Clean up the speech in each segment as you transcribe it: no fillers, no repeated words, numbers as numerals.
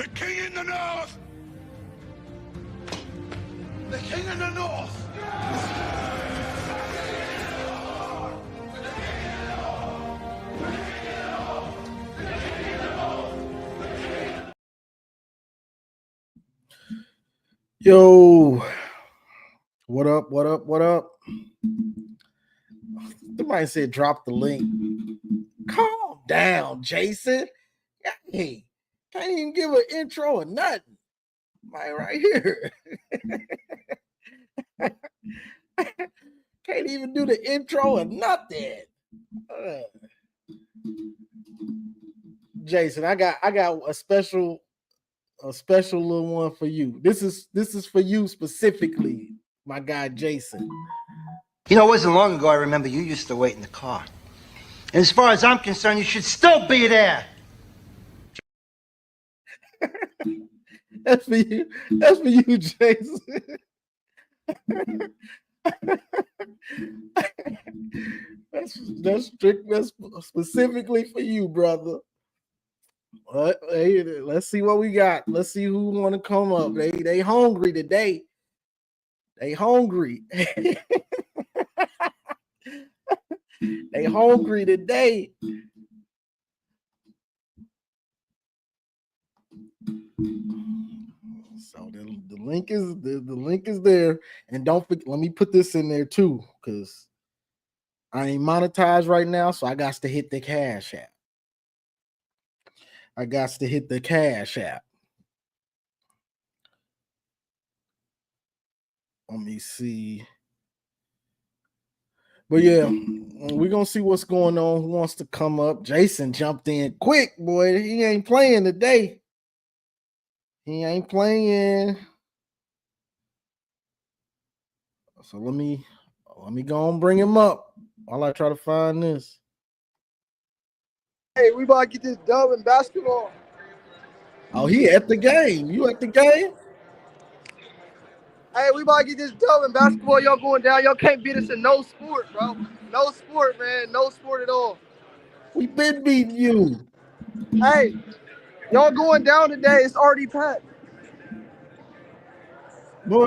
The king in the north! The king in the north! Yo, what up, what up, what up? Somebody said drop the link. Calm down, Jason. Hey, can't even give an intro or nothing. Right here. Can't even do the intro or nothing. Jason, I got a special little one for you. This is for you specifically, my guy Jason. You know, it wasn't long ago I remember you used to wait in the car. And as far as I'm concerned, you should still be there. That's for you. That's for you, Jason. That's specifically for you, brother. Hey, let's see what we got. Let's see who want to come up. They hungry today. They hungry. They hungry today. So the link is there, and don't forget. Let me put this in there too, because I ain't monetized right now, so I got to hit the Cash App. Let me see. But yeah, we're gonna see what's going on. Who wants to come up? Jason jumped in quick, boy. He ain't playing today. He ain't playing. So let me go and bring him up while I try to find this. Hey, we about to get this dub in basketball. Oh, he at the game. You at the game? Hey, we about to get this dub in basketball. Y'all going down. Y'all can't beat us in no sport, bro. No sport, man. No sport at all. We been beating you. Hey, y'all going down today. It's already packed. Boy,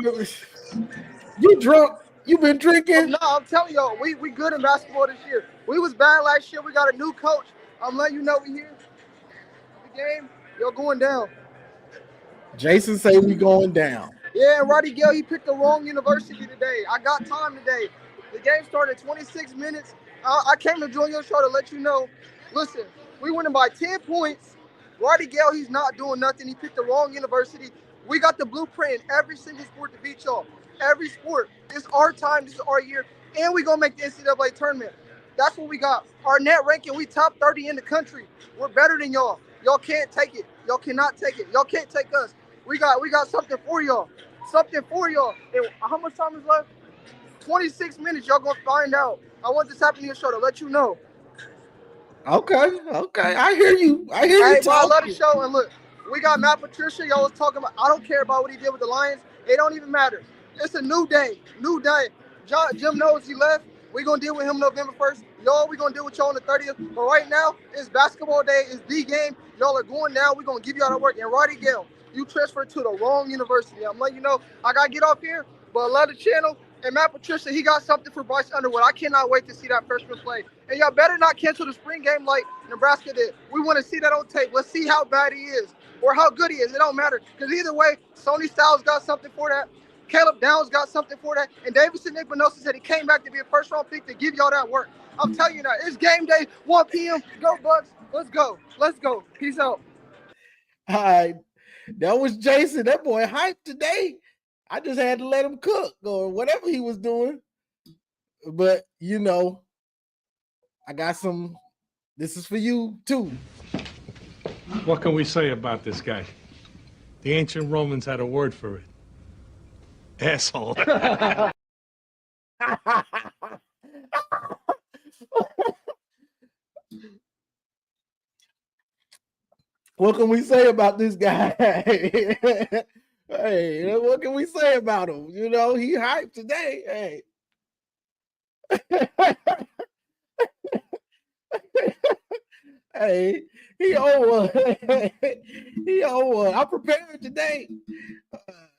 you drunk? You been drinking? No, I'm telling y'all, we good in basketball this year. We was bad last year. We got a new coach. I'm letting you know we here. The game, y'all going down. Jason say we going down. Yeah, Roddy Gale, he picked the wrong university today. I got time today. The game started 26 minutes. I came to join your show to let you know. Listen, we winning by 10 points. Roddy Gale, he's not doing nothing. He picked the wrong university. We got the blueprint in every single sport to beat y'all. Every sport. It's our time. This is our year. And we going to make the NCAA tournament. That's what we got. Our net ranking, we top 30 in the country. We're better than y'all. Y'all can't take it. Y'all cannot take it. Y'all can't take us. We got something for y'all. Something for y'all. And how much time is left? 26 minutes. Y'all gonna find out. I want this happening to your show to let you know. Okay. I hear you. Hey, bro, I love the show. And look, we got Matt Patricia. Y'all was talking about. I don't care about what he did with the Lions. It don't even matter. It's a new day. New day. Jim knows he left. We gonna deal with him November 1st. Y'all, we gonna deal with y'all on the 30th. But right now, it's basketball day. It's the game. Y'all are going down. We gonna give y'all that work. And Roddy Gale, you transferred to the wrong university. I'm letting you know. I gotta get off here, but I love the channel. And Matt Patricia, he got something for Bryce Underwood. I cannot wait to see that freshman play. And y'all better not cancel the spring game like Nebraska did. We want to see that on tape. Let's see how bad he is or how good he is. It don't matter. Because either way, Sony Styles got something for that. Caleb Downs got something for that. And Davidson Igbenogsis said he came back to be a first-round pick to give y'all that work. I'm telling you that. It's game day, 1 p.m. Go Bucks. Let's go. Let's go. Peace out. All right. That was Jason. That boy hyped today. I just had to let him cook or whatever he was doing. But, you know, I got some. This is for you, too. What can we say about this guy? The ancient Romans had a word for it. Asshole. What can we say about this guy? Hey, what can we say about him? You know, he hyped today. Hey. Hey, he owe one. He owe one. I'm prepared today.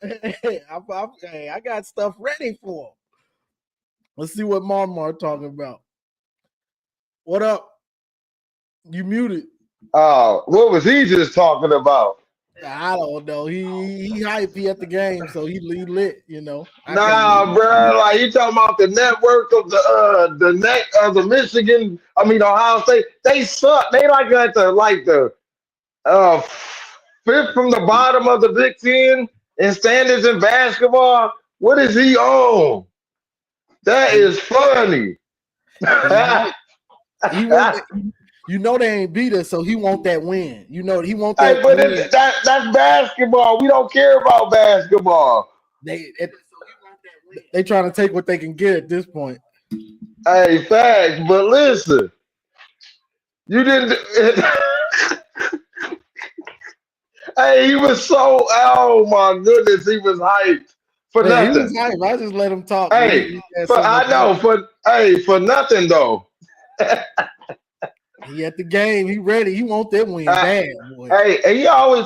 I got stuff ready for him. Let's see what Marmar talking about. What up? You muted. What was he just talking about? I don't know. He hypey at the game, so he lit. You know, I can't. Nah, bro. Like you talking about the network of the net of the Michigan. I mean Ohio State. They suck. They like the uh fifth from the bottom of the Big Ten in standards in basketball. What is he on? That is funny. He want, you know they ain't beat us, so he want that win. You know he want that. Hey, but win. that's basketball. We don't care about basketball. They trying to take what they can get at this point. Hey, facts. But listen, you didn't. Hey, he was so. Oh my goodness, he was hyped for nothing. He was hyped. I just let him talk. Hey, for nothing though. He at the game. He ready. He want that win bad, boy. Hey, he always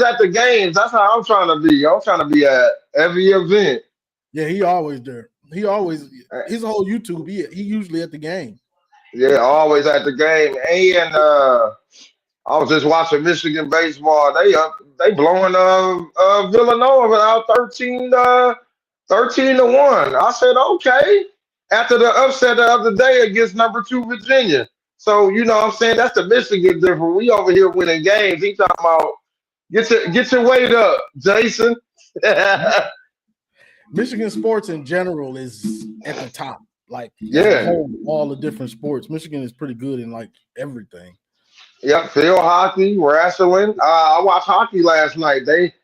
at the games. That's how I'm trying to be. I'm trying to be at every event. Yeah, he always there. He always his whole YouTube. He usually at the game. Yeah, always at the game. And I was just watching Michigan baseball. They blowing Villanova out 13-1. I said okay. After the upset the other day against number 2 Virginia. So you know what I'm saying, that's the Michigan difference. We over here winning games. He talking about get your weight up, Jason. Michigan sports in general is at the top. Like all the different sports. Michigan is pretty good in like everything. Yep, field hockey, wrestling. I watched hockey last night. They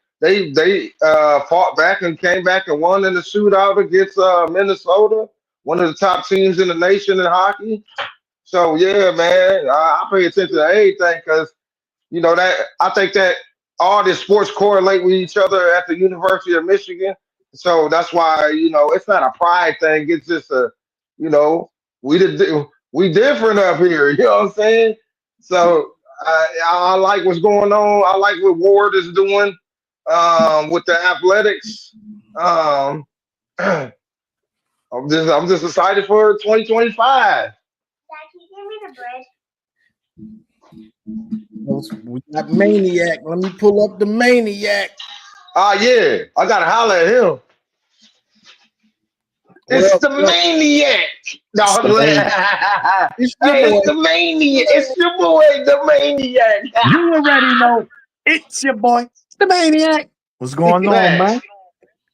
fought back and came back and won in the shootout against Minnesota, one of the top teams in the nation in hockey. So yeah, man, I pay attention to everything because you know that I think that all the sports correlate with each other at the University of Michigan. So that's why it's not a pride thing. It's just we different up here. You know what I'm saying? So I like what's going on. I like what Ward is doing with the athletics. I'm just excited for 2025. We got Maniac. Let me pull up the Maniac. Yeah, I gotta holler at him. It's the Maniac. No, it's the Maniac. It's your boy, the Maniac. You already know it's your boy, the Maniac. What's going on, man?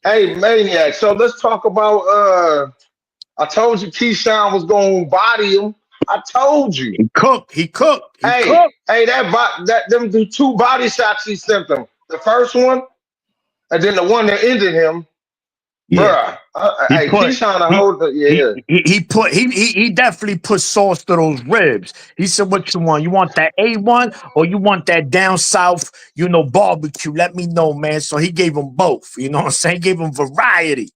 Hey, Maniac. So let's talk about. I told you Keyshawn was gonna body him. I told you. He cooked. Hey, them the 2 body shots he sent him. The first one, and then the one that ended him. Yeah. He definitely put sauce to those ribs. He said, "What you want? You want that A1 or you want that down south, barbecue? Let me know, man." So he gave him both. You know what I'm saying? He gave him variety.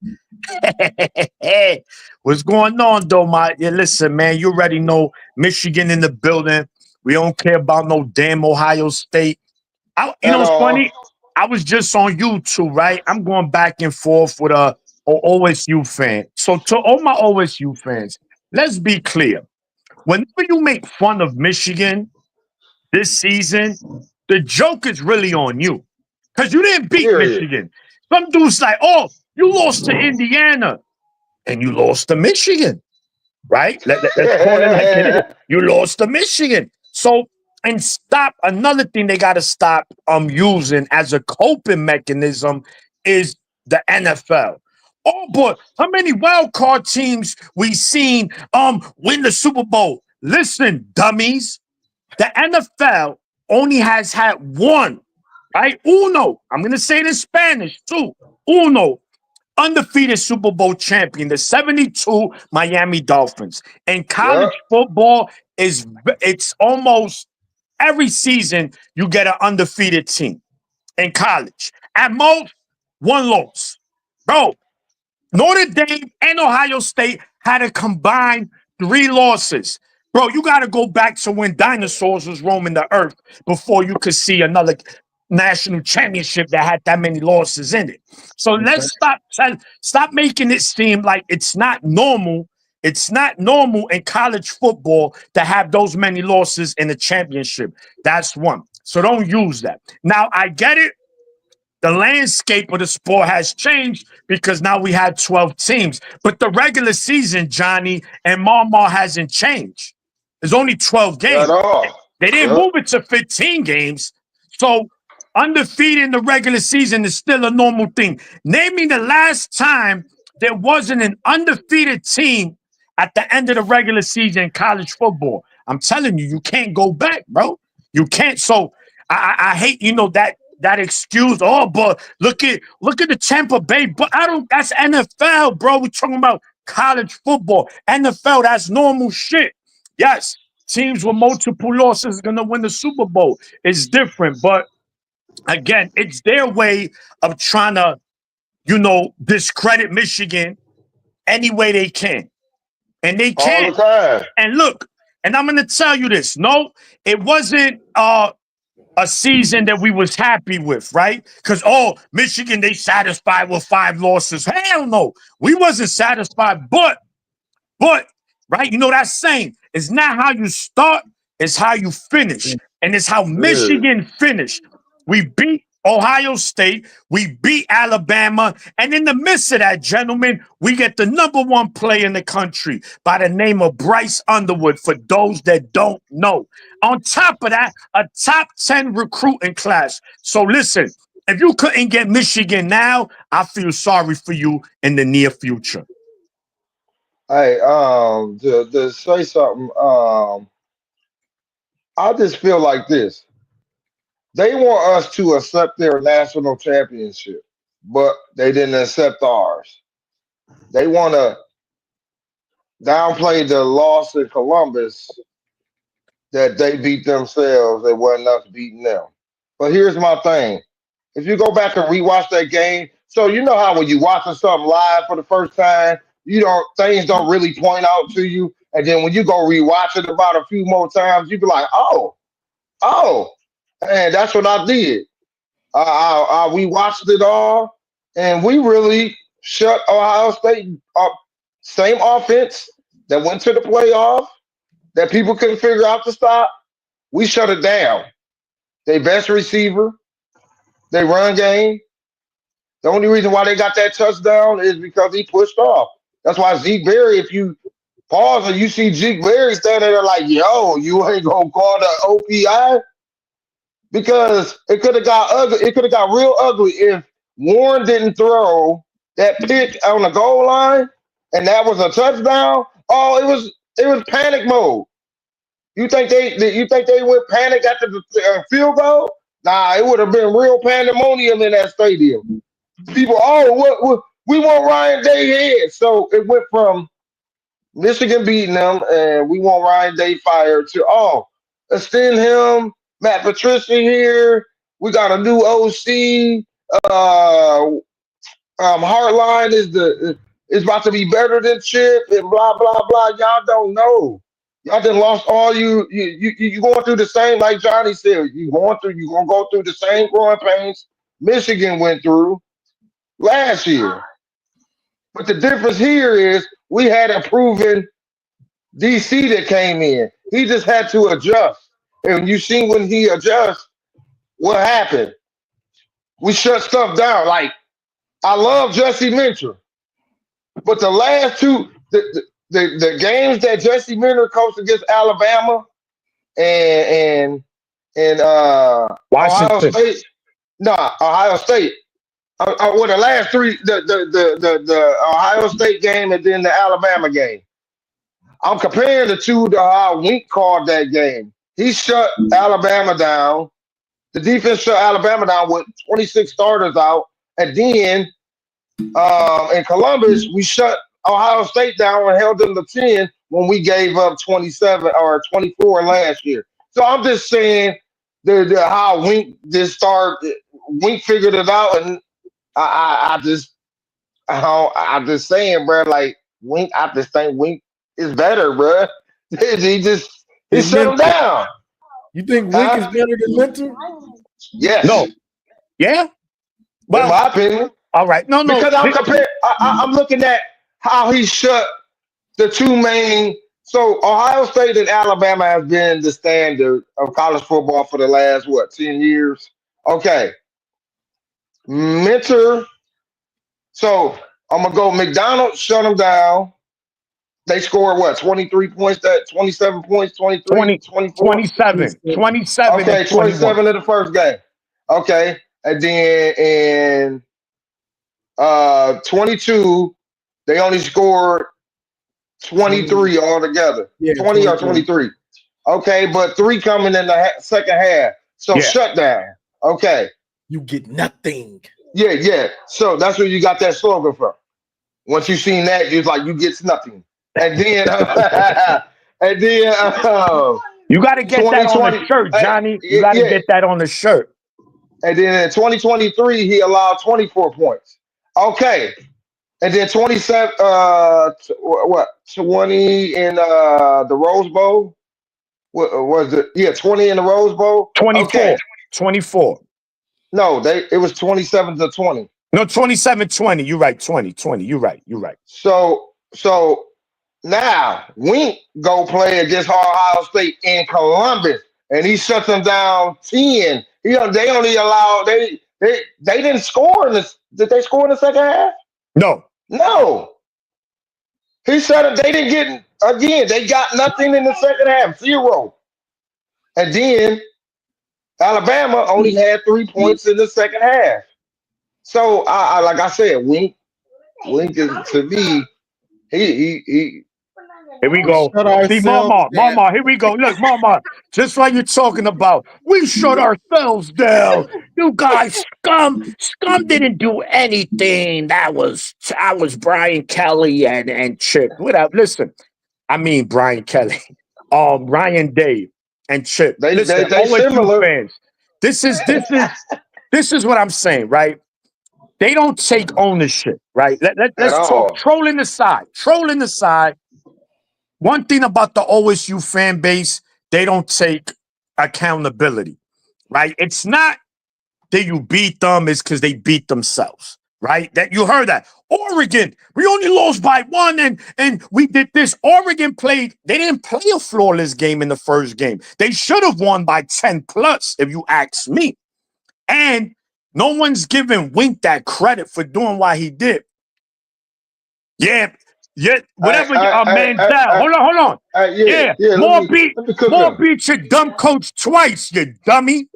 What's going on, though, listen, man, you already know Michigan in the building. We don't care about no damn Ohio State. It's funny. I was just on YouTube, right? I'm going back and forth with a OSU fan. So to all my OSU fans, let's be clear. Whenever you make fun of Michigan this season, the joke is really on you. Because you didn't beat Michigan. Some dude's like, oh, you lost to Indiana. And you lost to Michigan. Right? Let's call it like it is. You lost to Michigan. So, and stop. Another thing they got to stop using as a coping mechanism is the NFL. Oh boy, how many wild card teams we seen win the Super Bowl? Listen, dummies, the NFL only has had one, right? Uno. I'm gonna say it in Spanish too. Uno, undefeated Super Bowl champion, the 72 Miami Dolphins. And college football it's almost every season you get an undefeated team in college. At most, 1 loss. Bro, Notre Dame and Ohio State had a combined 3 losses. Bro, you got to go back to when dinosaurs was roaming the earth before you could see another national championship that had that many losses in it. So let's stop making it seem like it's not normal. It's not normal in college football to have those many losses in a championship. That's one. So don't use that. Now, I get it. The landscape of the sport has changed because now we have 12 teams. But the regular season, Johnny and Marmar, hasn't changed. There's only 12 games. At all. They didn't move it to 15 games. So undefeated in the regular season is still a normal thing. Name me the last time there wasn't an undefeated team at the end of the regular season in college football. I'm telling you, you can't go back, bro. You can't. So I hate, that excuse. Oh, but look at the Tampa Bay. But that's NFL, bro. We're talking about college football. NFL, that's normal shit. Yes, teams with multiple losses are gonna win the Super Bowl. It's different, but again, it's their way of trying to, discredit Michigan any way they can. And they can't. All the time. And look, and I'm gonna tell you this. No, it wasn't a season that we was happy with, right? Because Michigan, they satisfied with 5 losses. Hell no, we wasn't satisfied. But right, that saying, it's not how you start, it's how you finish, and it's how Michigan finished. We beat Ohio State, we beat Alabama, and in the midst of that, gentlemen, we get the #1 player in the country by the name of Bryce Underwood, for those that don't know. On top of that, a top 10 recruiting class. So listen, if you couldn't get Michigan now, I feel sorry for you in the near future. Hey, to say something, I just feel like this. They want us to accept their national championship, but they didn't accept ours. They want to downplay the loss in Columbus that they beat themselves. It wasn't us beating them. But here's my thing. If you go back and rewatch that game, so you know how when you watching something live for the first time, things don't really point out to you. And then when you go rewatch it about a few more times, you be like, oh, and that's what I did. We watched it all, and we really shut Ohio State up. Same offense that went to the playoff that people couldn't figure out to stop. We shut it down. Their best receiver, their run game. The only reason why they got that touchdown is because he pushed off. That's why Zeke Berry, if you pause and you see Zeke Berry standing there like, yo, you ain't going to call the OPI? Because it could have got ugly. It could have got real ugly if Warren didn't throw that pick on the goal line, and that was a touchdown. Oh, it was panic mode. You think they went panic after the field goal? Nah, it would have been real pandemonium in that stadium. People, what we want Ryan Day head. So it went from Michigan beating them, and we want Ryan Day fired to extend him. Matt Patricia here. We got a new OC. Hartline is about to be better than Chip, and blah blah blah. Y'all don't know. Y'all done lost all you going through the same, like Johnny said. You gonna go through the same growing pains Michigan went through last year. But the difference here is we had a proven DC that came in. He just had to adjust. And you see when he adjusts, what happened? We shut stuff down. Like, I love Jesse Minter, but the last two, the games that Jesse Minter coached against Alabama and Ohio State. Ohio State. The last three, the Ohio State game and then the Alabama game. I'm comparing the two to how Wink called that game. He shut Alabama down. The defense shut Alabama down with 26 starters out. And then in Columbus, we shut Ohio State down and held them to 10 when we gave up 27 or 24 last year. So I'm just saying how Wink Wink figured it out, and I'm just saying, bro, like Wink, I just think Wink is better, bro. He His shut him mentor. down. You think Wink is Huh? better than Mentor? Yes, No. Yeah? in Well, my opinion. all right. No. Because I'm looking at how he shut the two main. So Ohio State and Alabama has been the standard of college football for the last 10 years. Okay, Mentor. So I'm gonna go. McDonald shut them down. They scored 23 points, that 27 points, 23, 20, 24. 27. 27 and Okay, 21. 27 in the first game. Okay. And then in 22, they only scored 23 altogether. Yeah, 20 or 23. 23. Okay, but 3 coming in the second half. So Yeah. shutdown. Okay. You get nothing. Yeah. So that's where you got that slogan from. Once you seen that, you're like, you get nothing. And then and then You got to get that on the 2020 shirt, Johnny. You got to yeah. get that on the shirt. And then in 2023, he allowed 24 points. Okay. And then 27, 20 in the Rose Bowl? What was it? Yeah, 20 in the Rose Bowl. 24. Okay. 24. No, it was 27 to 20. No, 27-20. You're right. 20. You're right. So now Wink go play against Ohio State in Columbus, and he shuts them down 10. They only allowed they didn't score in this. Did they score in the second half? No. He said it. They didn't get again. They got nothing in the second half, 0. And then Alabama only had 3 points in the second half. So I like I said, Wink is to me. He Here we go. See, Mama, here we go. Look, Mama, just like you're talking about, we shut ourselves down. You guys, Scum didn't do anything. I was Brian Kelly and Chip. Whatever. Listen, I mean Brian Kelly, Ryan Day and Chip. Listen, they OSU similar. fans. This is what I'm saying, right? They don't take ownership, right? Let's talk trolling aside. One thing about the OSU fan base, they don't take accountability, right? It's not that you beat them, it's because they beat themselves, right? That you heard that. Oregon, we only lost by 1 and we did this. Oregon they didn't play a flawless game in the first game. They should have won by 10 plus, if you ask me. And no one's giving Wink that credit for doing what he did. Yeah, whatever, Mandel. Hold on. Moore beat your dumb coach twice, you dummy.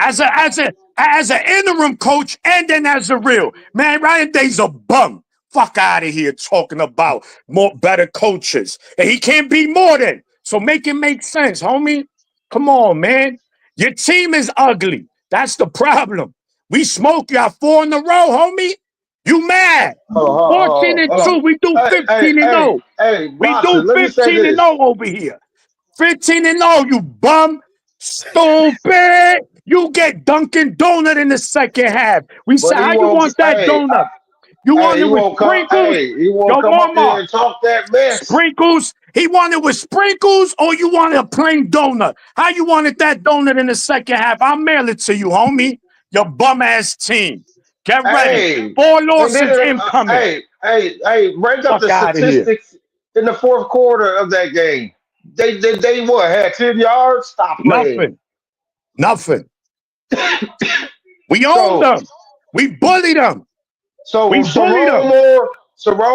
As an interim coach and then as a real. Man, Ryan Day's a bum. Fuck out of here talking about more better coaches. And he can't be more than. So make it make sense, homie. Come on, man. Your team is ugly. That's the problem. We smoke y'all 4 in a row, homie. You mad? 14 and 2. We do 15 and 0. We do 15 and 0 over here. 15 and 0, you bum. Stupid. You get Dunkin' Donut in the second half. We said, how you want that donut? You want it with sprinkles? He won't come up there and talk that mess. Sprinkles? He wanted with sprinkles or you wanted a plain donut? How you wanted that donut in the second half? I'll mail it to you, homie. Your bum-ass team. Get ready. 4 losses incoming. Hey, break up the statistics in the fourth quarter of that game. They what, had 10 yards? Stop playing. Nothing. We owned them. We bullied them. So Chiron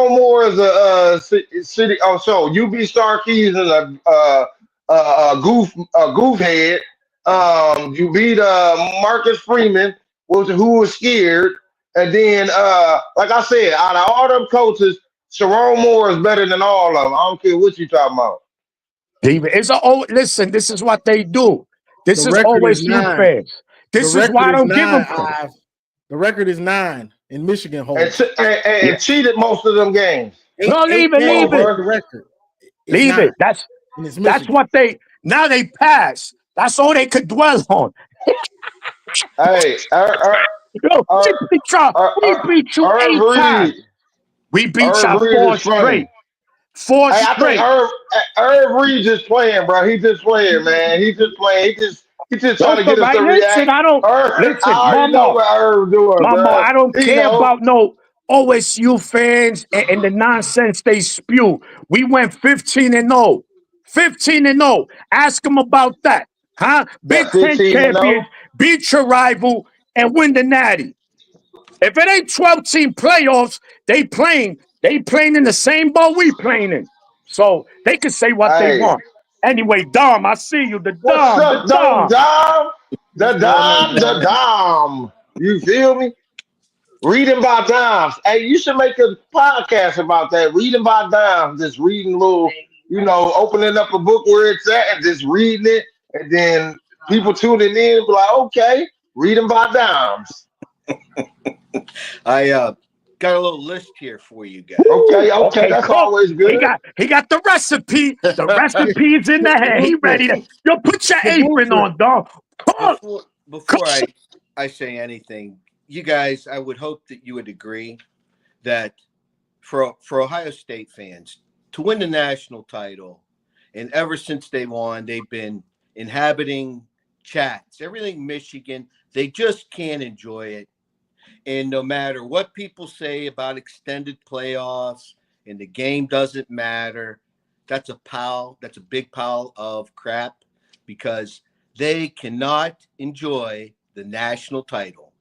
Moore is a city. Oh, so UB Starkeys is a goof head. You beat Marcus Freeman, who was scared, and then like I said, out of all them coaches, Chiron Moore is better than all of them. I don't care what you talking about. Listen, this is what they do. This is always you fans. This is why I don't give them. The record is 9 in Michigan. And cheated most of them games. No, leave it. Leave it. That's what they now they pass. That's all they could dwell on. Hey, we beat you 8 times. We beat y'all 4 straight. 4 Hey, I think straight. Irv Reed just playing, bro. He just playing, man. He just playing. He just trying That's to all get us right. to Listen, react. I don't Irv, listen, I already know Mama. what Irv doing, Mama, bro. I don't He care know. about no OSU fans and the nonsense they spew. We went 15-0. 15-0. Ask them about that. Huh? Big Got Ten 15-0. champions, beat your rival, and win the natty. If it ain't 12-team playoffs, they playing in the same boat we playing in. So they can say what they Hey, want. Anyway, Dom, I see you. The what's Dom, the up, though, Dom. Dom? The What's going on, Dom, the Dom? Dom. You feel me? Reading by dimes. Hey, you should make a podcast about that. Reading by dimes. Just reading little, opening up a book where it's at and just reading it. And then people tuning in be like, okay, reading by dimes. I got a little list here for you guys. Okay, Woo! okay, Okay, that's cook. always He good. got the recipe. The recipe's in the head. He ready to put your The apron blueprint. on, dog. Cook. Before I say anything, you guys, I would hope that you would agree that for Ohio State fans to win the national title, and ever since they won, they've been inhabiting chats, everything Michigan. They just can't enjoy it. And no matter what people say about extended playoffs and the game doesn't matter, that's a big pile of crap because they cannot enjoy the national title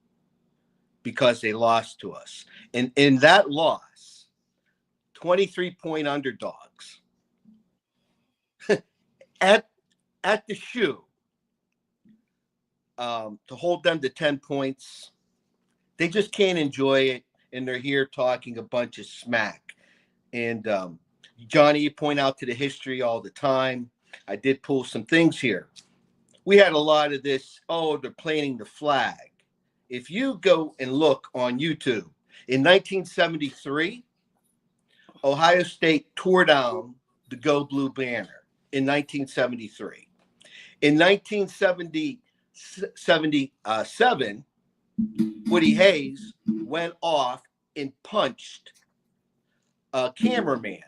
because they lost to us. And in that loss, 23-point underdogs at the shoe to hold them to 10 points. They just can't enjoy it, and they're here talking a bunch of smack. And Johnny, you point out to the history all the time. I did pull some things here. We had a lot of this, they're planting the flag. If you go and look on YouTube, in 1973, Ohio State tore down the Go Blue banner in 1973. In 1977, Woody Hayes went off and punched a cameraman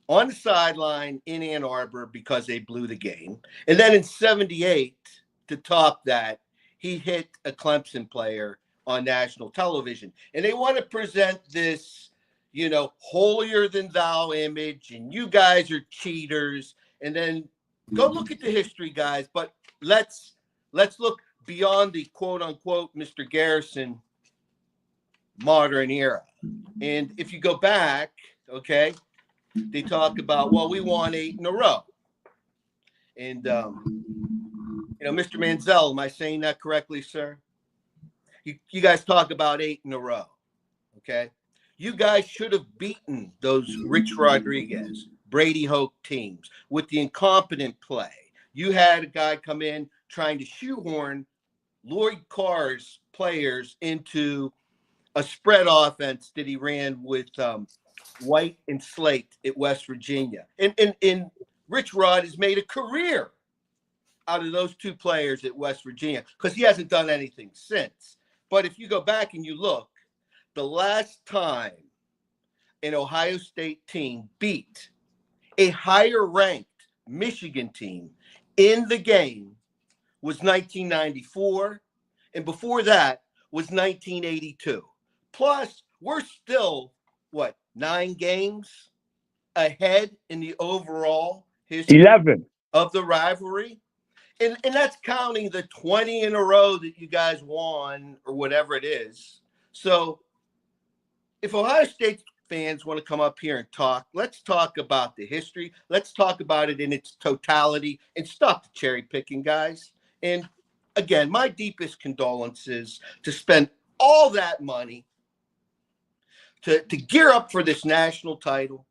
on the sideline in Ann Arbor because they blew the game. And then in 78, to top that, he hit a Clemson player on national television. And they want to present this, holier than thou image, and you guys are cheaters. And then go look at the history, guys. But let's look beyond the quote unquote Mr. Garrison modern era. And if you go back, okay, they talk about, well, we won 8 in a row. And, Mr. Manziel, am I saying that correctly, sir? You guys talk about 8 in a row, okay? You guys should have beaten those Rich Rodriguez, Brady Hoke teams with the incompetent play. You had a guy come in trying to shoehorn Lloyd Carr's players into a spread offense that he ran with White and Slate at West Virginia. And Rich Rod has made a career out of those two players at West Virginia because he hasn't done anything since. But if you go back and you look, the last time an Ohio State team beat a higher ranked Michigan team in the game was 1994. And before that was 1982. Plus, we're still, 9 games ahead in the overall history 11. of the rivalry. And that's counting the 20 in a row that you guys won or whatever it is. So if Ohio State fans want to come up here and talk, let's talk about the history. Let's talk about it in its totality and stop the cherry picking, guys. And again, my deepest condolences to spend all that money to gear up for this national title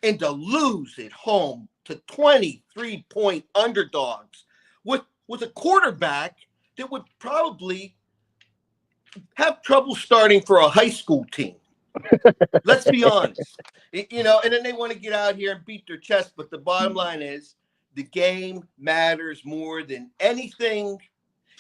and to lose at home to 23-point underdogs with a quarterback that would probably have trouble starting for a high school team. Let's be honest. And then they want to get out here and beat their chest. But the bottom line is the game matters more than anything.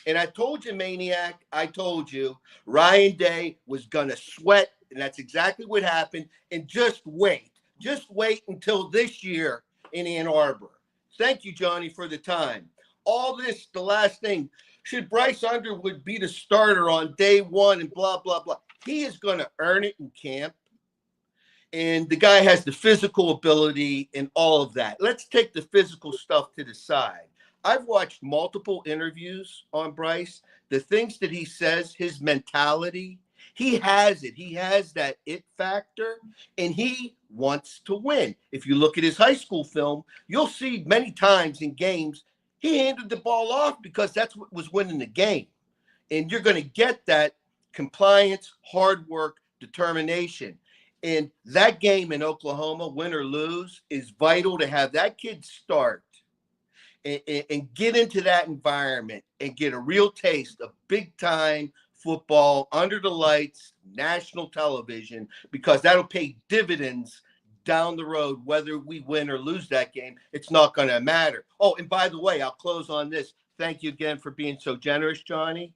And I told you, Maniac, I told you Ryan Day was going to sweat. And that's exactly what happened. And just wait. Just wait until this year in Ann Arbor. Thank you, Johnny, for the time. All this, the last thing, should Bryce Underwood be the starter on day one and blah, blah, blah. He is going to earn it in camp. And the guy has the physical ability and all of that. Let's take the physical stuff to the side. I've watched multiple interviews on Bryce. The things that he says, his mentality, he has it. He has that it factor, and he wants to win. If you look at his high school film, you'll see many times in games, he handed the ball off because that's what was winning the game. And you're going to get that compliance, hard work, determination. And that game in Oklahoma, win or lose, is vital to have that kid start and get into that environment and get a real taste of big-time football under the lights, national television, because that'll pay dividends down the road, whether we win or lose that game. It's not going to matter. Oh, and by the way, I'll close on this. Thank you again for being so generous, Johnny.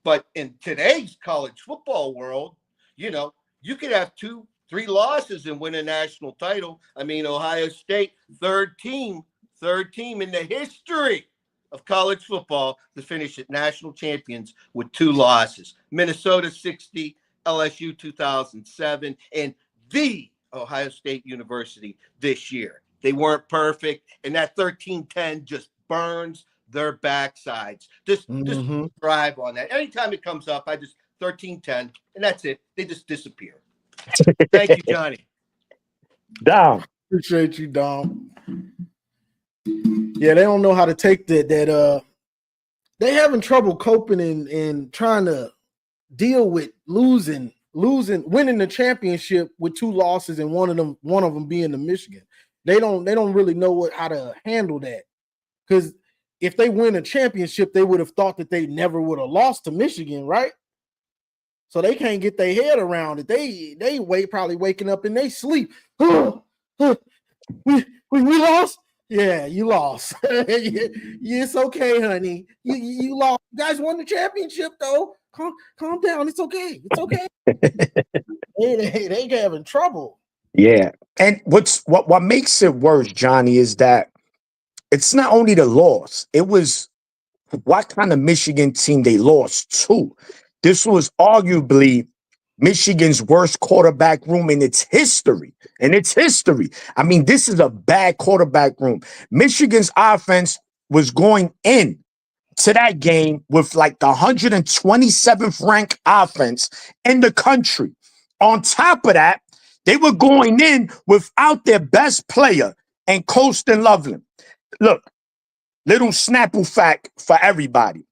But in today's college football world, you know, you could have 2-3 losses and win a national title. I mean, Ohio State, third team in the history of college football to finish at national champions with 2 losses. Minnesota 60, LSU 2007, and the Ohio State University this year. They weren't perfect, and that 13-10 just burns their backsides. Just drive on that. Anytime it comes up, I just 13-10, and that's it. They just disappear. Thank you, Johnny. Dom. Appreciate you, Dom. Yeah, they don't know how to take that they having trouble coping and trying to deal with winning the championship with 2 losses and one of them being the Michigan. They don't really know how to handle that. Because if they win a championship, they would have thought that they never would have lost to Michigan, right? So they can't get their head around it. They probably waking up in their sleep. We lost. Yeah, you lost. It's okay, honey. You lost. You guys won the championship, though. Calm down. It's okay. It's okay. they having trouble. Yeah, and what makes it worse, Johnny, is that it's not only the loss. It was what kind of Michigan team they lost to. This was arguably Michigan's worst quarterback room in its history. I mean, this is a bad quarterback room. Michigan's offense was going in to that game with like the 127th ranked offense in the country. On top of that, they were going in without their best player and Colston Loveland. Look, little Snapple fact for everybody.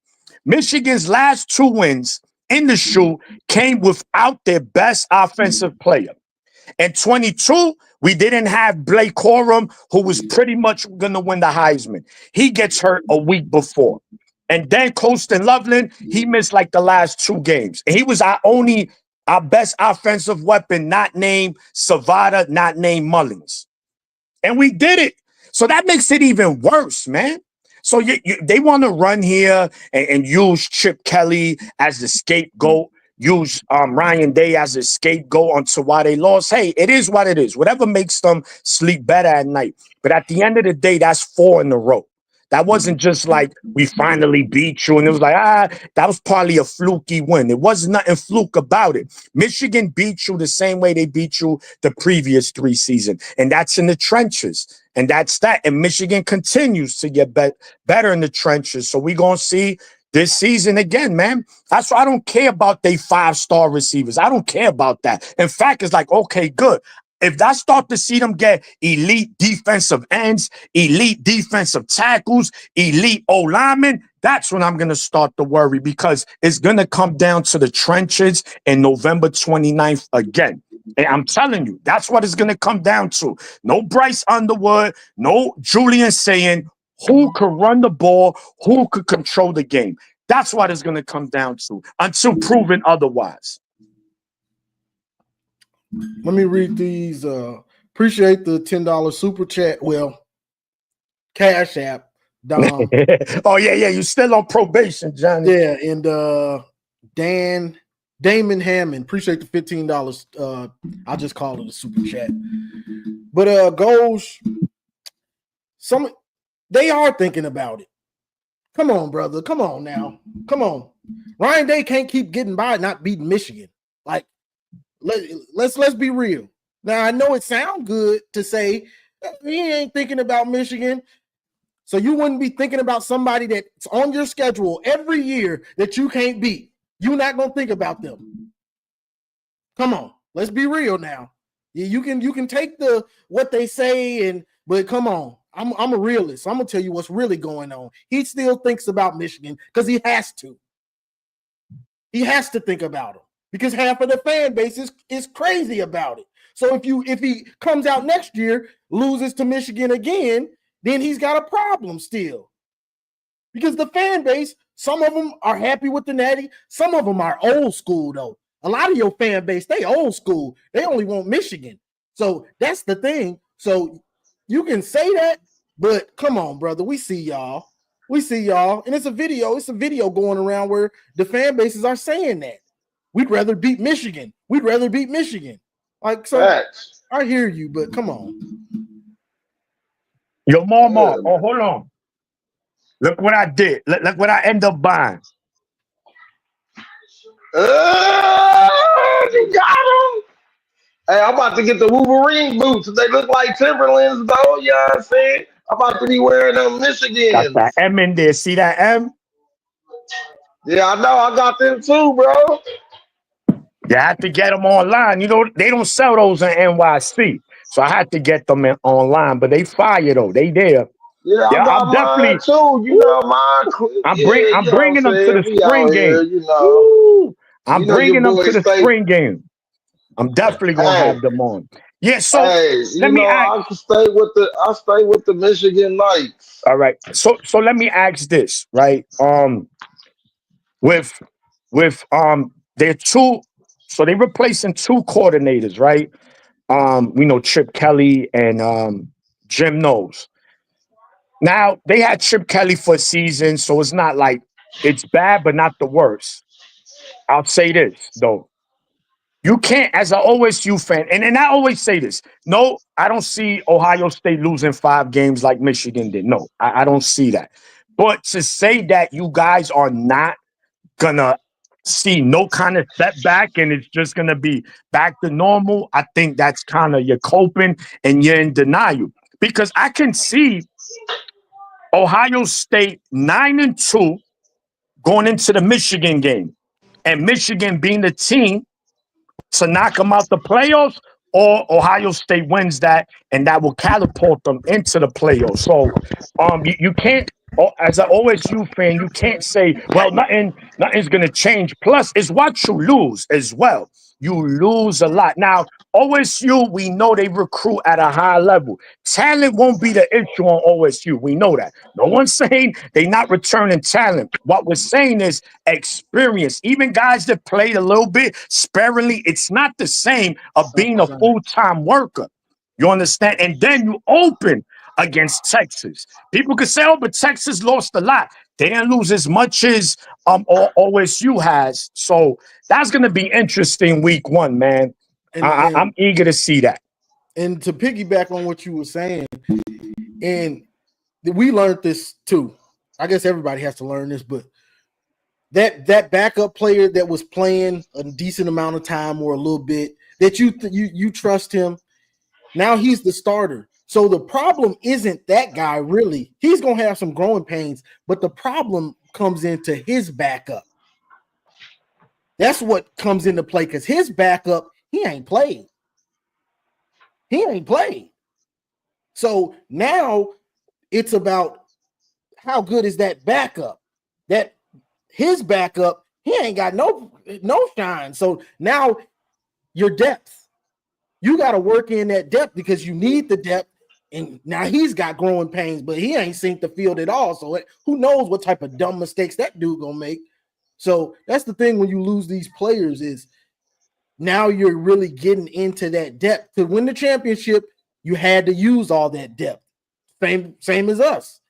Michigan's last 2 wins in the shoe came without their best offensive player. In 22, we didn't have Blake Corum, who was pretty much going to win the Heisman. He gets hurt a week before. And then Colston Loveland, he missed like the last 2 games. And he was our best offensive weapon, not named Savada, not named Mullins. And we did it. So that makes it even worse, man. So they want to run here and use Chip Kelly as the scapegoat, use Ryan Day as a scapegoat onto why they lost. Hey, it is what it is. Whatever makes them sleep better at night. But at the end of the day, that's 4 in a row. That wasn't just like we finally beat you and it was like, that was probably a fluky win. It wasn't nothing fluke about it. Michigan beat you the same way they beat you the previous 3 seasons. And that's in the trenches. And that's that. And Michigan continues to get better in the trenches. So we're going to see this season again, man. That's why I don't care about they 5-star receivers. I don't care about that. In fact, it's like, okay, good. If I start to see them get elite defensive ends, elite defensive tackles, elite O-linemen, that's when I'm going to start to worry because it's going to come down to the trenches in November 29th again. And I'm telling you, that's what it's going to come down to. No Bryce Underwood, no Julian saying who could run the ball, who could control the game. That's what it's going to come down to until proven otherwise. Let me read these. Appreciate the $10 super chat. Well, Cash App. Oh, yeah. You still on probation, Johnny. Yeah, and Dan Damon Hammond, appreciate the $15. I'll just call it a super chat. But goes, they are thinking about it. Come on, brother. Come on now. Come on. Ryan Day can't keep getting by not beating Michigan. Like, let's be real. Now I know it sounds good to say he ain't thinking about Michigan. So you wouldn't be thinking about somebody that's on your schedule every year that you can't beat. You're not gonna think about them. Come on, let's be real now. You can take what they say but come on. I'm a realist. I'm gonna tell you what's really going on. He still thinks about Michigan because he has to. He has to think about them because half of the fan base is crazy about it. So if he comes out next year, loses to Michigan again, then he's got a problem still. Because the fan base, some of them are happy with the Natty, some of them are old school though. A lot of your fan base, they old school. They only want Michigan. So that's the thing. So you can say that, but come on, brother. We see y'all. And it's a video going around where the fan bases are saying that. We'd rather beat Michigan. Like, so Facts. I hear you, but come on. Yo, Mama. Oh, hold on. Look what I did. Look what I end up buying. You got him. Hey, I'm about to get the Wolverine boots. They look like Timberlands, though. You know what I'm saying? I'm about to be wearing them Got Michigans. that M in there. See that M? Yeah, I know. I got them too, bro. You had to get them online. You know, they don't sell those in NYC. So I had to get them online. But they fire, though. They there. Yeah, I Yeah, got I'm mine definitely. too. You know, mine. I'm Yeah, you know what I'm bringing them to saying? the We spring out here, game. you know. Woo! I'm You know your bringing them boy to the stay. spring game. I'm definitely gonna Hey, have them on. Yeah. So hey, let you me know, ask. I stay with the Michigan Knights. All right. So let me ask this, right? With they're two. So they're replacing two coordinators, right? We know Chip Kelly and Jim Knowles. Now they had Chip Kelly for a season, so it's not like it's bad, but not the worst. I'll say this though. You can't, as an OSU fan, and I always say this. No, I don't see Ohio State losing 5 games like Michigan did. No, I don't see that. But to say that you guys are not gonna see no kind of setback and it's just gonna be back to normal, I think that's kind of you're coping and you're in denial. Because I can see Ohio State 9-2 going into the Michigan game, and Michigan being the team to knock them out the playoffs, or Ohio State wins that, and that will catapult them into the playoffs. So, you can't, as an OSU fan, you can't say, well, nothing's gonna change. Plus, it's what you lose as well. You lose a lot. Now, OSU, we know they recruit at a high level. Talent won't be the issue on OSU. We know that. No one's saying they're not returning talent. What we're saying is experience. Even guys that played a little bit sparingly, it's not the same of being a full-time worker. You understand? And then you open against Texas. People could say, oh, but Texas lost a lot. They didn't lose as much as OSU has. So that's going to be interesting week 1, man. I'm eager to see that. And to piggyback on what you were saying, and we learned this too. I guess everybody has to learn this, but that backup player that was playing a decent amount of time or a little bit, that you trust him, now he's the starter. So the problem isn't that guy really. He's going to have some growing pains, but the problem comes into his backup. That's what comes into play because his backup, he ain't played. So now it's about how good is that backup? That his backup, he ain't got no shine. So now your depth, you got to work in that depth because you need the depth. And now he's got growing pains, but he ain't seen the field at all. So who knows what type of dumb mistakes that dude gonna make. So that's the thing when you lose these players is now you're really getting into that depth. To win the championship, you had to use all that depth. Same as us.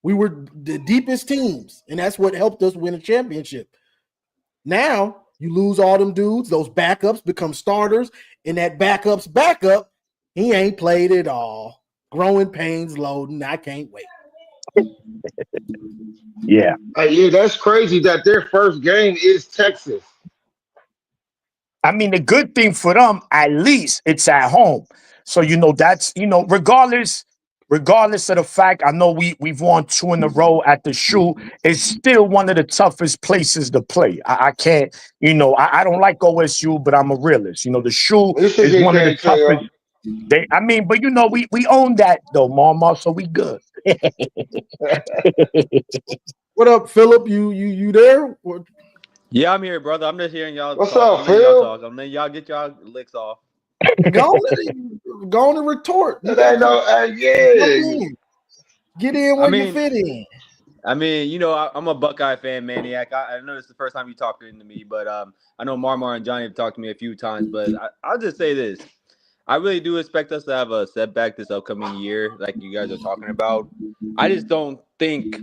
We were the deepest teams, and that's what helped us win a championship. Now You lose all them dudes, those backups become starters, and that backup's backup, he ain't played at all. Growing pains loading. I can't wait. Yeah. Yeah, that's crazy that their first game is Texas. I mean, the good thing for them, at least it's at home. So, that's, regardless of the fact, I know we've won 2 in a row at the shoe, it's still one of the toughest places to play. I can't, I don't like OSU, but I'm a realist. The shoe is one of the Michigan can't toughest. tell. But we own that though, Mama, so we good. What up, Philip? You there? Yeah, I'm here, brother. I'm just hearing y'all What's talk. up, Phil? I'm letting y'all get y'all licks off. Go on and retort. You That ain't gotta no, yeah. get in I where you mean, fit in. I'm a Buckeye fan maniac. I know it's the first time you talking to me, but I know Marmar and Johnny have talked to me a few times. But I'll just say this: I really do expect us to have a setback this upcoming year, like you guys are talking about. I just don't think.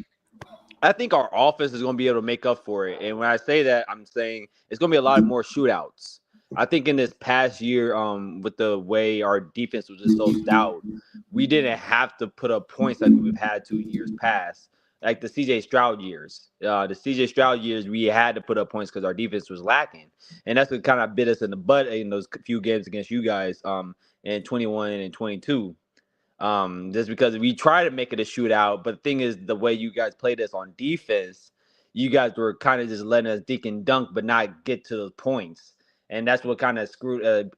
I think our offense is going to be able to make up for it. And when I say that, I'm saying it's going to be a lot more shootouts. I think in this past year, with the way our defense was just so stout, we didn't have to put up points like we've had 2 years past, like the CJ Stroud years. The CJ Stroud years, we had to put up points because our defense was lacking, and that's what kind of bit us in the butt in those few games against you guys, in 21 and 22. Just because we try to make it a shootout, but the thing is, the way you guys played us on defense, you guys were kind of just letting us dink and dunk, but not get to those points, and that's what kind of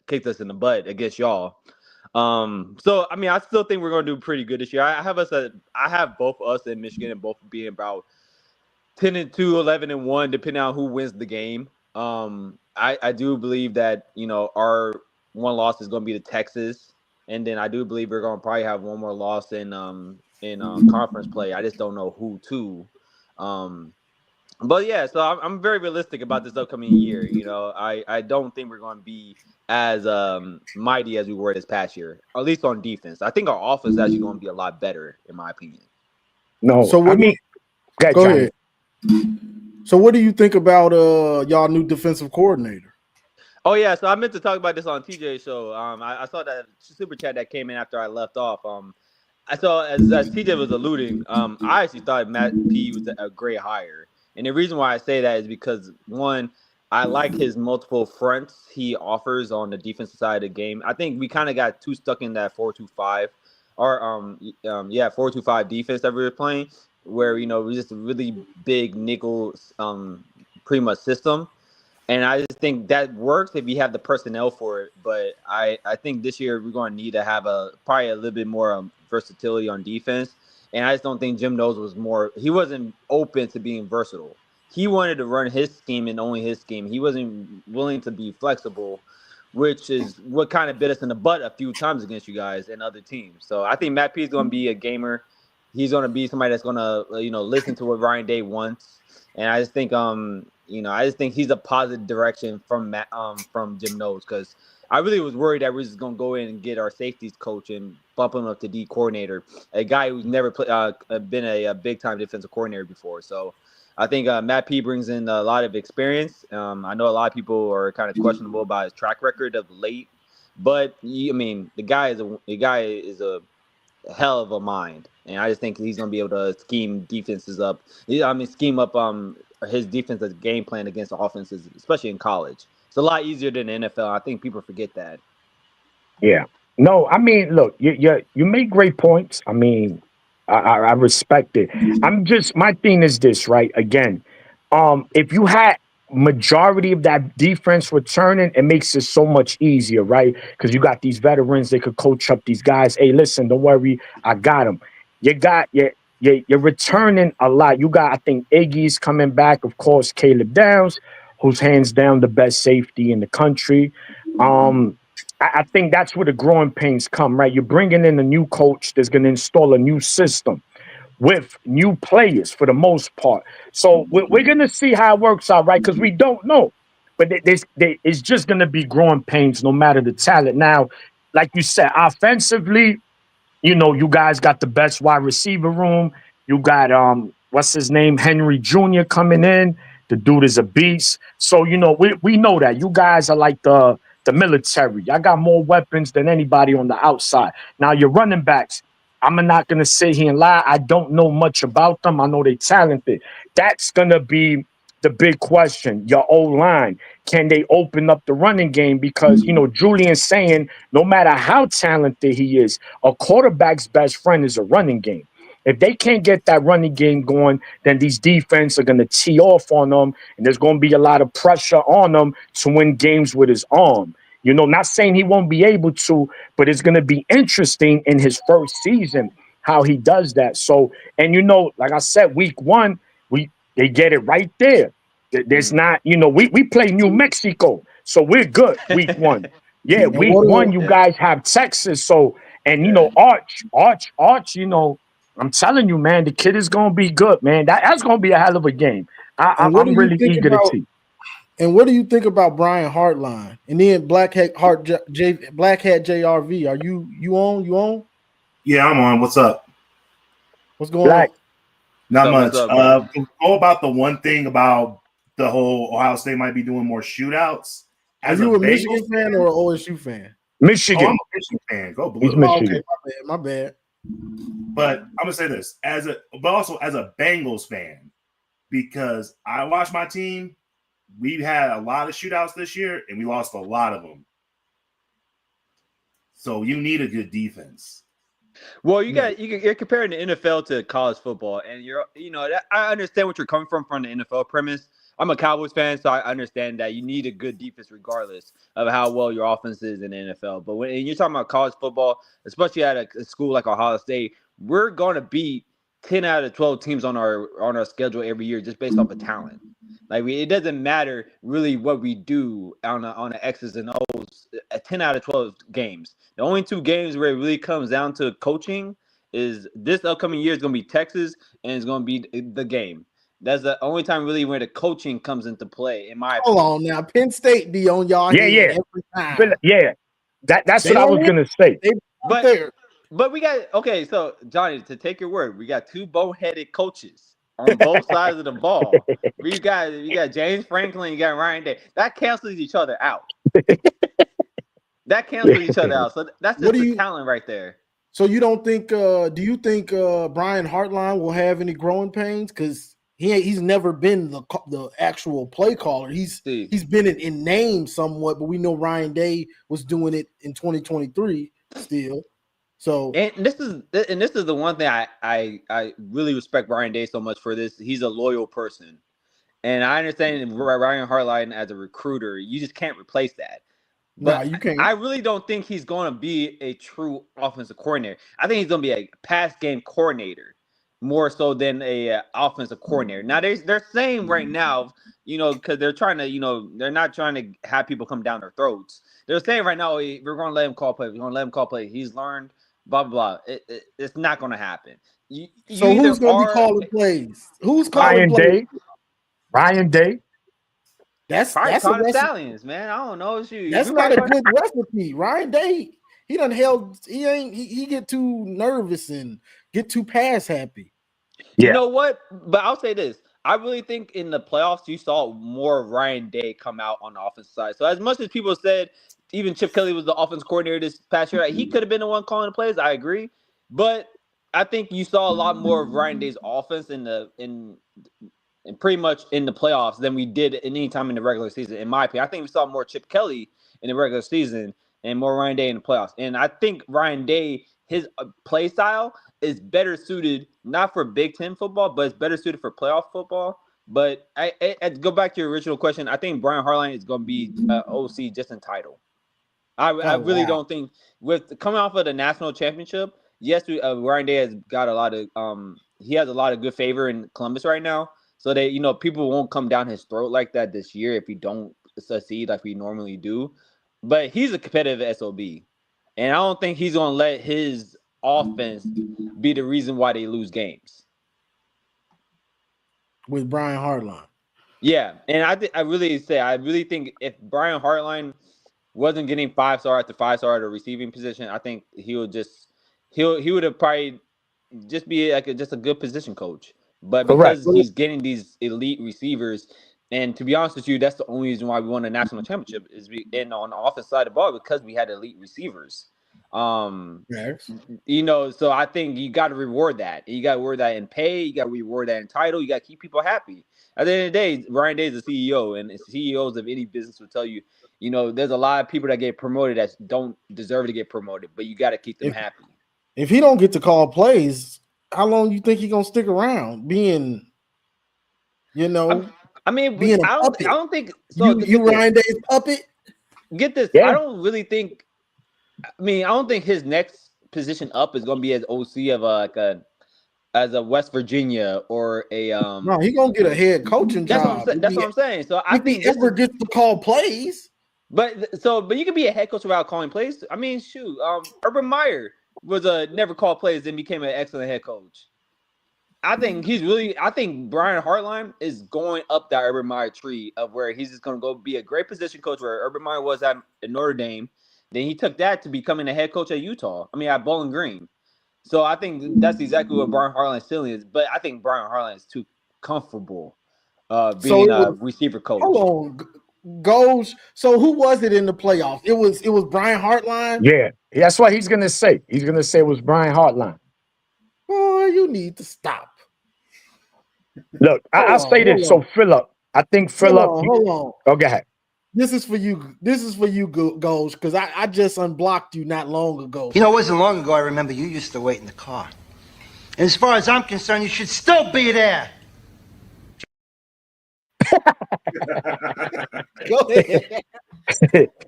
kicked us in the butt against y'all. So I mean, I still think we're going to do pretty good this year. I have both us and Michigan and both being about 10-2, 11-1, depending on who wins the game. I do believe that our one loss is going to be to Texas. And then I do believe we're going to probably have one more loss in conference play. I just don't know who to. But yeah, so I'm very realistic about this upcoming year. I don't think we're going to be as mighty as we were this past year, or at least on defense. I think our offense is actually going to be a lot better, in my opinion. No, So go ahead. So what do you think about y'all new defensive coordinator? Oh yeah, so I meant to talk about this on TJ's show. I saw that super chat that came in after I left off. I saw as TJ was alluding. I actually thought Matt P was a great hire, and the reason why I say that is because one, I like his multiple fronts he offers on the defensive side of the game. I think we kind of got too stuck in that 4-2-5, or 4-2-5 defense that we were playing, where we just a really big nickel pretty much system. And I just think that works if you have the personnel for it. But I think this year we're going to need to have probably a little bit more versatility on defense. And I just don't think Jim Knowles he wasn't open to being versatile. He wanted to run his scheme and only his scheme. He wasn't willing to be flexible, which is what kind of bit us in the butt a few times against you guys and other teams. So I think Matt P is going to be a gamer. He's going to be somebody that's going to, listen to what Ryan Day wants. And I just think, I just think he's a positive direction from Jim Knowles, because I really was worried that we're just going to go in and get our safeties coach and bump him up to D coordinator, a guy who's never been a big-time defensive coordinator before. So I think Matt P brings in a lot of experience. I know a lot of people are kind of questionable about his track record of late, but the guy is a hell of a mind, and I just think he's going to be able to scheme defenses up. Scheme up his defensive game plan against offenses, especially in college. It's a lot easier than the NFL. I think people forget that. Yeah. No, look, you make great points. I respect it. My thing is this, right? Again, if you had majority of that defense returning, it makes it so much easier, right? Because you got these veterans that could coach up these guys. Hey, listen, don't worry, I got them. You're returning a lot. You got, I think, Iggy's coming back. Of course, Caleb Downs, who's hands down the best safety in the country. I think that's where the growing pains come, right? You're bringing in a new coach that's going to install a new system with new players for the most part. So we're going to see how it works out, right? Because we don't know. But it's just going to be growing pains no matter the talent. Now, like you said, offensively, you guys got the best wide receiver room. You got, what's his name, Henry Jr. coming in. The dude is a beast. So, we know that. You guys are like the military. I got more weapons than anybody on the outside. Now, your running backs, I'm not going to sit here and lie. I don't know much about them. I know they're talented. That's going to be the big question. Your O-line, can they open up the running game? Because, Julian's saying no matter how talented he is, a quarterback's best friend is a running game. If they can't get that running game going, then these defense are going to tee off on them, and there's going to be a lot of pressure on them to win games with his arm. Not saying he won't be able to, but it's going to be interesting in his first season how he does that. So, and like I said, week 1, they get it right there. There's not, we play New Mexico, so we're good week 1. Yeah, week 1, you guys have Texas. So, and Arch, I'm telling you, man, the kid is gonna be good, man. That's gonna be a hell of a game. I'm really eager to see. And what do you think about Brian Hartline? And then Black Hat JRV. Are you on? You on? Yeah, I'm on. What's up? What's going on? Not much. Go about the one thing about the whole Ohio State might be doing more shootouts. Are you a Michigan fan or an OSU fan? Michigan. Oh, I'm a Michigan fan. Go Blue. Oh, okay, my bad. But I'm gonna say this but also as a Bengals fan, because I watched my team. We had a lot of shootouts this year, and we lost a lot of them. So you need a good defense. Well, you're comparing the NFL to college football, and I understand what you're coming from the NFL premise. I'm a Cowboys fan, so I understand that you need a good defense regardless of how well your offense is in the NFL. But when you're talking about college football, especially at a school like Ohio State, we're going to beat 10 out of 12 teams on our schedule every year just based off of talent. Like it doesn't matter really what we do on the X's and O's. 10 out of 12 games. The only 2 games where it really comes down to coaching is this upcoming year is going to be Texas, and it's going to be the game. That's the only time really where the coaching comes into play, in my opinion. Hold on now. Penn State be on y'all head every time. Yeah. That's what I was going to say. But we got, okay, so Johnny, to take your word, we got 2 boneheaded coaches on both sides of the ball. You got James Franklin, you got Ryan Day. That cancels each other out. So that's just the talent right there. So you don't think do you think Brian Hartline will have any growing pains? Because he's never been the actual play caller. He's been in name somewhat, but we know Ryan Day was doing it in 2023 still. So and this is the one thing I really respect Ryan Day so much for this. He's a loyal person, and I understand Ryan Hartline as a recruiter. You just can't replace that. But you can't. I really don't think he's going to be a true offensive coordinator. I think he's going to be a pass game coordinator more so than a offensive coordinator. Now they're saying right now, because they're trying to, they're not trying to have people come down their throats. They're saying right now, we're going to let him call play. We're going to let him call play. He's learned. Blah blah blah. It's not going to happen. So who's going to be calling plays? Who's calling plays? Ryan Day. That's Connor Stallions, man. I don't know. That's not a good recipe. Ryan Day, he get too nervous and get too pass happy. Yeah. You know what? But I'll say this. I really think in the playoffs you saw more of Ryan Day come out on the offensive side. So as much as people said even Chip Kelly was the offense coordinator this past year, he could have been the one calling the plays. I agree. But I think you saw a lot more of Ryan Day's offense in pretty much in the playoffs than we did any time in the regular season, in my opinion. I think we saw more Chip Kelly in the regular season and more Ryan Day in the playoffs. And I think Ryan Day, his play style is better suited, not for Big Ten football, but it's better suited for playoff football. But I go back to your original question. I think Brian Hartline is going to be OC just in title. I really don't think with coming off of the national championship. Yes, Ryan Day has got a lot of he has a lot of good favor in Columbus right now. So they people won't come down his throat like that this year if he don't succeed like we normally do. But he's a competitive SOB, and I don't think he's gonna let his offense be the reason why they lose games. With Brian Hartline, yeah, and I really think if Brian Hartline wasn't getting 5-star after 5-star at a receiving position, I think he would have probably just be like just a good position coach. But because he's getting these elite receivers, And to be honest with you, that's the only reason why we won a national championship is on the offensive side of the ball because we had elite receivers. Yes. So I think you got to reward that. You got to reward that in pay. You got to reward that in title. You got to keep people happy. At the end of the day, Ryan Day is the CEO, and CEOs of any business will tell you, there's a lot of people that get promoted that don't deserve to get promoted, but you got to keep them happy. If he don't get to call plays, how long you think he gonna stick around being, being a puppet? I don't think so. You Ryan Day's puppet. Get this. Yeah. I don't really think. I don't think his next position up is going to be as OC of as a West Virginia or a. No, he gonna get a head coaching job. That's what I'm saying. So I think he ever gets to call plays. But you can be a head coach without calling plays. Shoot. Urban Meyer was a never called plays, then became an excellent head coach. I think Brian Hartline is going up that Urban Meyer tree of where he's just going to go be a great position coach where Urban Meyer was at Notre Dame. Then he took that to becoming a head coach at Utah. At Bowling Green. So I think that's exactly what Brian Hartline's ceiling is. But I think Brian Hartline is too comfortable being a receiver coach. Hold on. Goes. So who was it in the playoffs? It was Brian Hartline. Yeah, that's what he's gonna say. He's gonna say it was Brian Hartline. Boy, you need to stop. Look, I'll say this. So Philip, I think Philip. Hold on. Oh, go ahead. This is for you. This is for you, Goals, because I just unblocked you not long ago. It wasn't long ago. I remember you used to wait in the car. And as far as I'm concerned, you should still be there. Go ahead.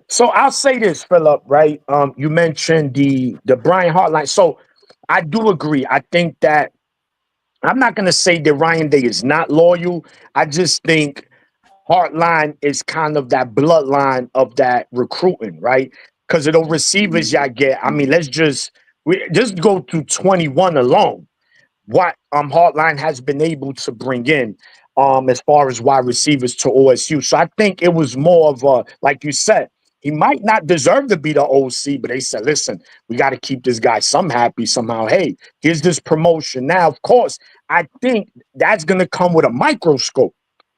So I'll say this, Philip, right? You mentioned the Brian Hartline. So I do agree. I think that I'm not going to say that Ryan Day is not loyal. I just think Hartline is kind of that bloodline of that recruiting, right? Because of the receivers y'all get. Let's just go through 21 alone. What Hartline has been able to bring in as far as wide receivers to OSU. So I think it was more of a, like you said, he might not deserve to be the OC, but they said, listen, we got to keep this guy happy somehow. Hey, here's this promotion. Now, of course, I think that's going to come with a microscope.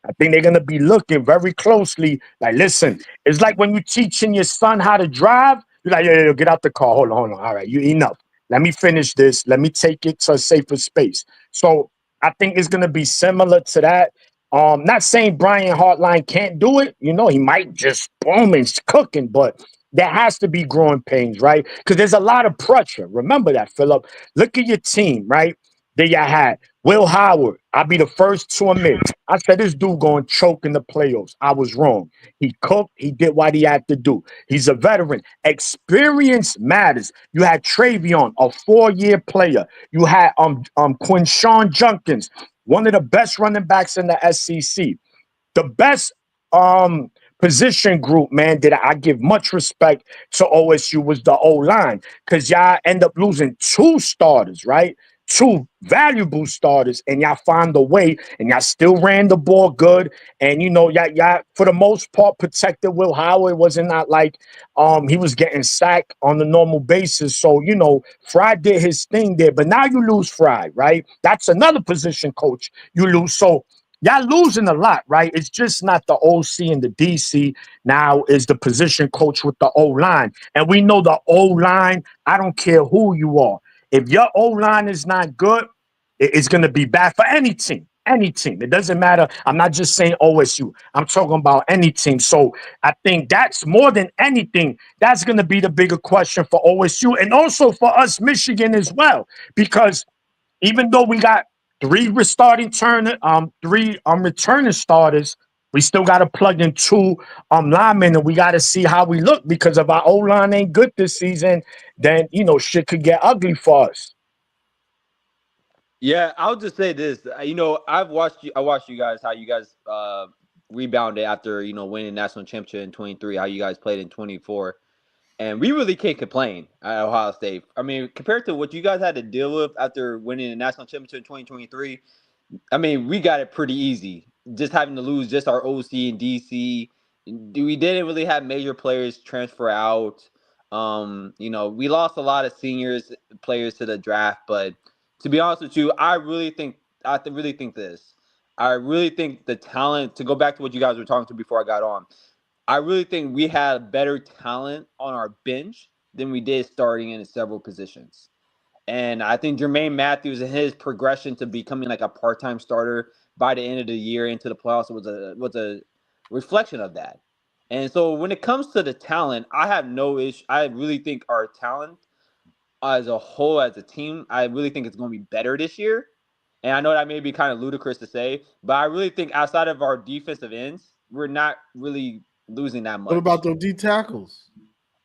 I think they're going to be looking very closely. Like, listen, it's like when you're teaching your son how to drive, you're like, yo, get out the car. Hold on. All right, you enough. Let me finish this. Let me take it to a safer space. So I think it's going to be similar to that. Not saying Brian Hartline can't do it. He might just boom and cooking, but there has to be growing pains, right? Because there's a lot of pressure. Remember that, Philip. Look at your team, right? There you had Will Howard. I'll be the first to admit. I said this dude going to choke in the playoffs. I was wrong. He cooked. He did what he had to do. He's a veteran. Experience matters. You had Travion, a 4-year player. You had Quinshawn Junkins, one of the best running backs in the SEC. The best position group, man, that I give much respect to OSU was the O-line, because y'all end up losing 2 starters, right? 2 valuable starters, and y'all found a way, and y'all still ran the ball good, and y'all for the most part protected Will Howard. It wasn't not like he was getting sacked on the normal basis. So Fry did his thing there, but now you lose Fry, right? That's another position coach you lose. So y'all losing a lot, right? It's just not the OC and the DC. Now is the position coach with the O-line, and we know the O-line. I don't care who you are. If your O-line is not good, it's going to be bad for any team. Any team. It doesn't matter. I'm not just saying OSU. I'm talking about any team. So I think that's more than anything. That's going to be the bigger question for OSU and also for us, Michigan, as well. Because even though we got 3 returning starters, we still got to plug in 2 linemen, and we got to see how we look, because if our O-line ain't good this season, then, shit could get ugly for us. Yeah, I'll just say this. I watched you guys, how you guys rebounded after, winning national championship in 23, how you guys played in 24. And we really can't complain at Ohio State. Compared to what you guys had to deal with after winning the national championship in 2023, we got it pretty easy. Just having to lose just our OC and DC. We didn't really have major players transfer out. We lost a lot of seniors players to the draft, but to be honest with you, I really think this. I really think the talent, to go back to what you guys were talking to before I got on, I really think we had better talent on our bench than we did starting in several positions. And I think Jermaine Matthews and his progression to becoming like a part-time starter by the end of the year into the playoffs was a reflection of that. And so when it comes to the talent, I have no issue. I really think our talent as a whole, as a team, I really think it's going to be better this year. And I know that may be kind of ludicrous to say, but I really think outside of our defensive ends, we're not really losing that much. What about those D tackles?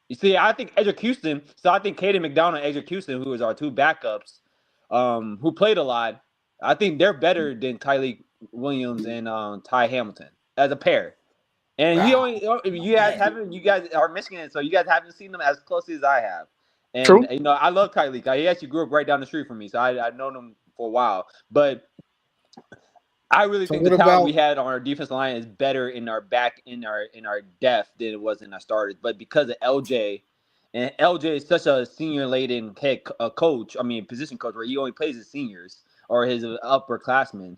You see, I think Edric Houston. So I think Caden McDonald and Edric Houston, who is our two backups, who played a lot, I think they're better than Kylie Williams and Ty Hamilton as a pair. And you guys are Michigan, so you guys haven't seen them as closely as I have. And True. you know, I love Kylie. He actually grew up right down the street from me, so I've known him for a while. But I really think the talent we had on our defensive line is better in our depth than it was in our starters. But because of LJ, and LJ is such a senior laden coach, position coach, where he only plays his seniors or his upperclassmen.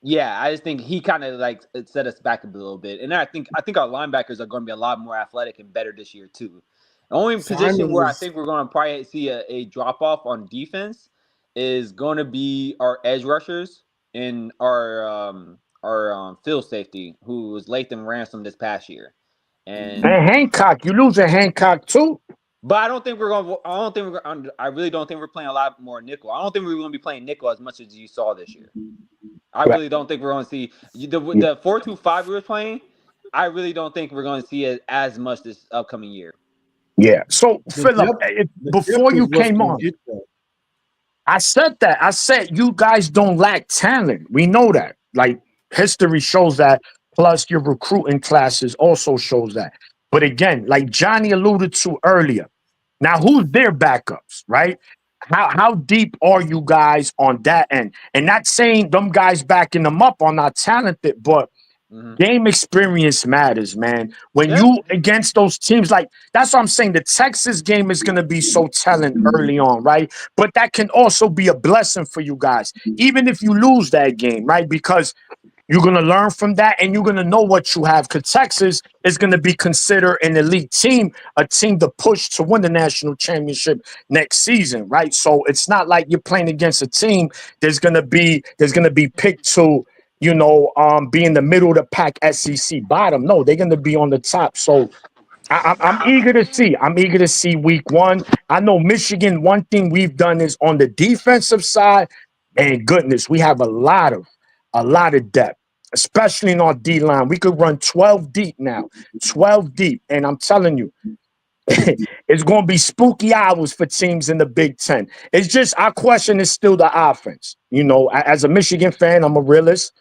Yeah, I just think he kind of like set us back a little bit. And I think our linebackers are going to be a lot more athletic and better this year too. The only position where I think we're going to probably see a drop off on defense is going to be our edge rushers and our field safety, who was Latham Ransom this past year. And Hancock, you lose a Hancock too. But I don't think we're going. I really don't think we're playing a lot more nickel. I don't think we're going to be playing nickel as much as you saw this year. I really don't think we're going to see the 4-2-5 we were playing. I really don't think we're going to see it as much this upcoming year. Yeah. So Philip, before you came on, I said that. I said you guys don't lack talent. We know that. Like history shows that. Plus your recruiting classes also shows that. But again, like Johnny alluded to earlier, now who's their backups, right? How deep are you guys on that end? And not saying them guys backing them up are not talented, but game experience matters, man. When you against those teams, like that's what I'm saying. The Texas game is going to be so telling early on, right? But that can also be a blessing for you guys, even if you lose that game, right? Because you're going to learn from that and you're going to know what you have, because Texas is going to be considered an elite team, a team to push to win the national championship next season, right? So it's not like you're playing against a team there's going to be picked to, be in the middle of the pack SEC bottom. No, they're going to be on the top. So I'm eager to see. I'm eager to see week one. I know Michigan, one thing we've done is on the defensive side, and goodness, we have a lot of depth, especially in our D-line. We could run 12 deep now, 12 deep. And I'm telling you, it's going to be spooky hours for teams in the Big Ten. It's just our question is still the offense. As a Michigan fan, I'm a realist.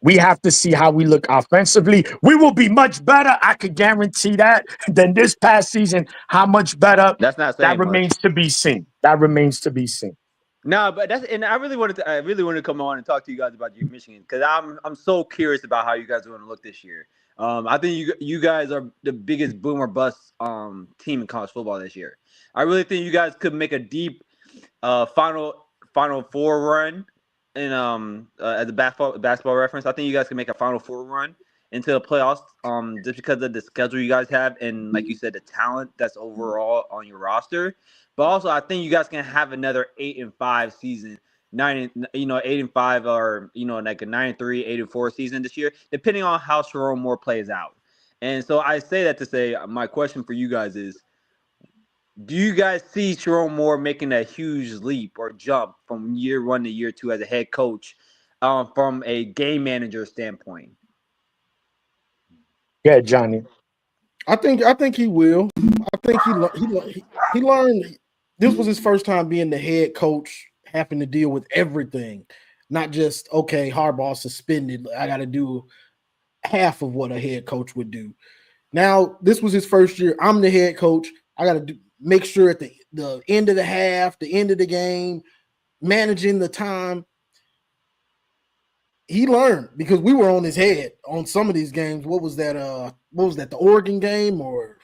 We have to see how we look offensively. We will be much better, I could guarantee that, than this past season. How much better? That's not saying that remains to be seen. That remains to be seen. No, but I really wanted to come on and talk to you guys about Michigan, because I'm so curious about how you guys are going to look this year. I think you guys are the biggest boom or bust team in college football this year. I really think you guys could make a deep Final Four run, and as a basketball reference, I think you guys can make a Final Four run into the playoffs, just because of the schedule you guys have and, like you said, the talent that's overall on your roster. But also, I think you guys can have another 8-5 season, 8-5, or like a 9-3, 8-4 season this year, depending on how Chiron Moore plays out. And so I say that to say, my question for you guys is, do you guys see Chiron Moore making a huge leap or jump from year 1 to year 2 as a head coach, from a game manager standpoint? Yeah, Johnny. I think he will. I think he learned. This was his first time being the head coach, having to deal with everything, not just, okay, Harbaugh suspended, I got to do half of what a head coach would do. Now, this was his first year. I'm the head coach. I got to make sure at the end of the half, the end of the game, managing the time. He learned, because we were on his head on some of these games. What was that? The Oregon game, or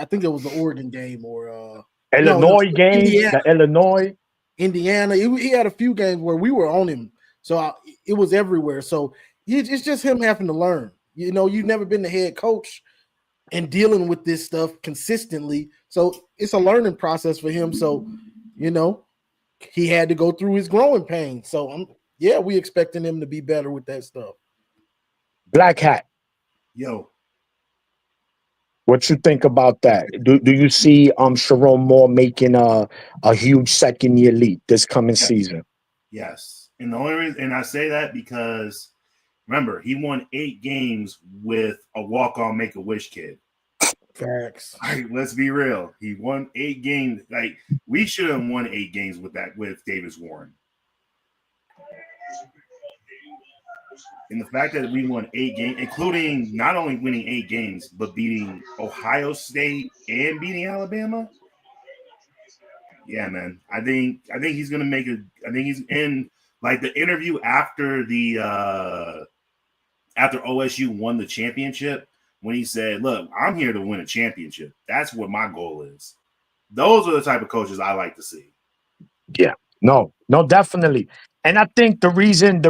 I think it was the Oregon game, or Illinois game. Indiana. The Indiana. He had a few games where we were on him So it was everywhere. So it's just him having to learn. You know, you've never been the head coach and dealing with this stuff consistently. So it's a learning process for him. So, you know, he had to go through his growing pains. So we expecting him to be better with that stuff. Black Hat. Yo. What you think about that? Do you see Chiron Moore making a huge second year leap this coming season? Yes. And the only reason, and I say that because remember, he won 8 games with a walk-on Make-A-Wish kid. Facts. All right, let's be real. He won 8 games. Like, we should have won 8 games with Davis Warren. And the fact that we won 8 games, including not only winning 8 games, but beating Ohio State and beating Alabama. Yeah, man. I think he's gonna make it. I think he's in like the interview after after OSU won the championship when he said, "Look, I'm here to win a championship. That's what my goal is." Those are the type of coaches I like to see. Yeah, no, definitely. And I think the reason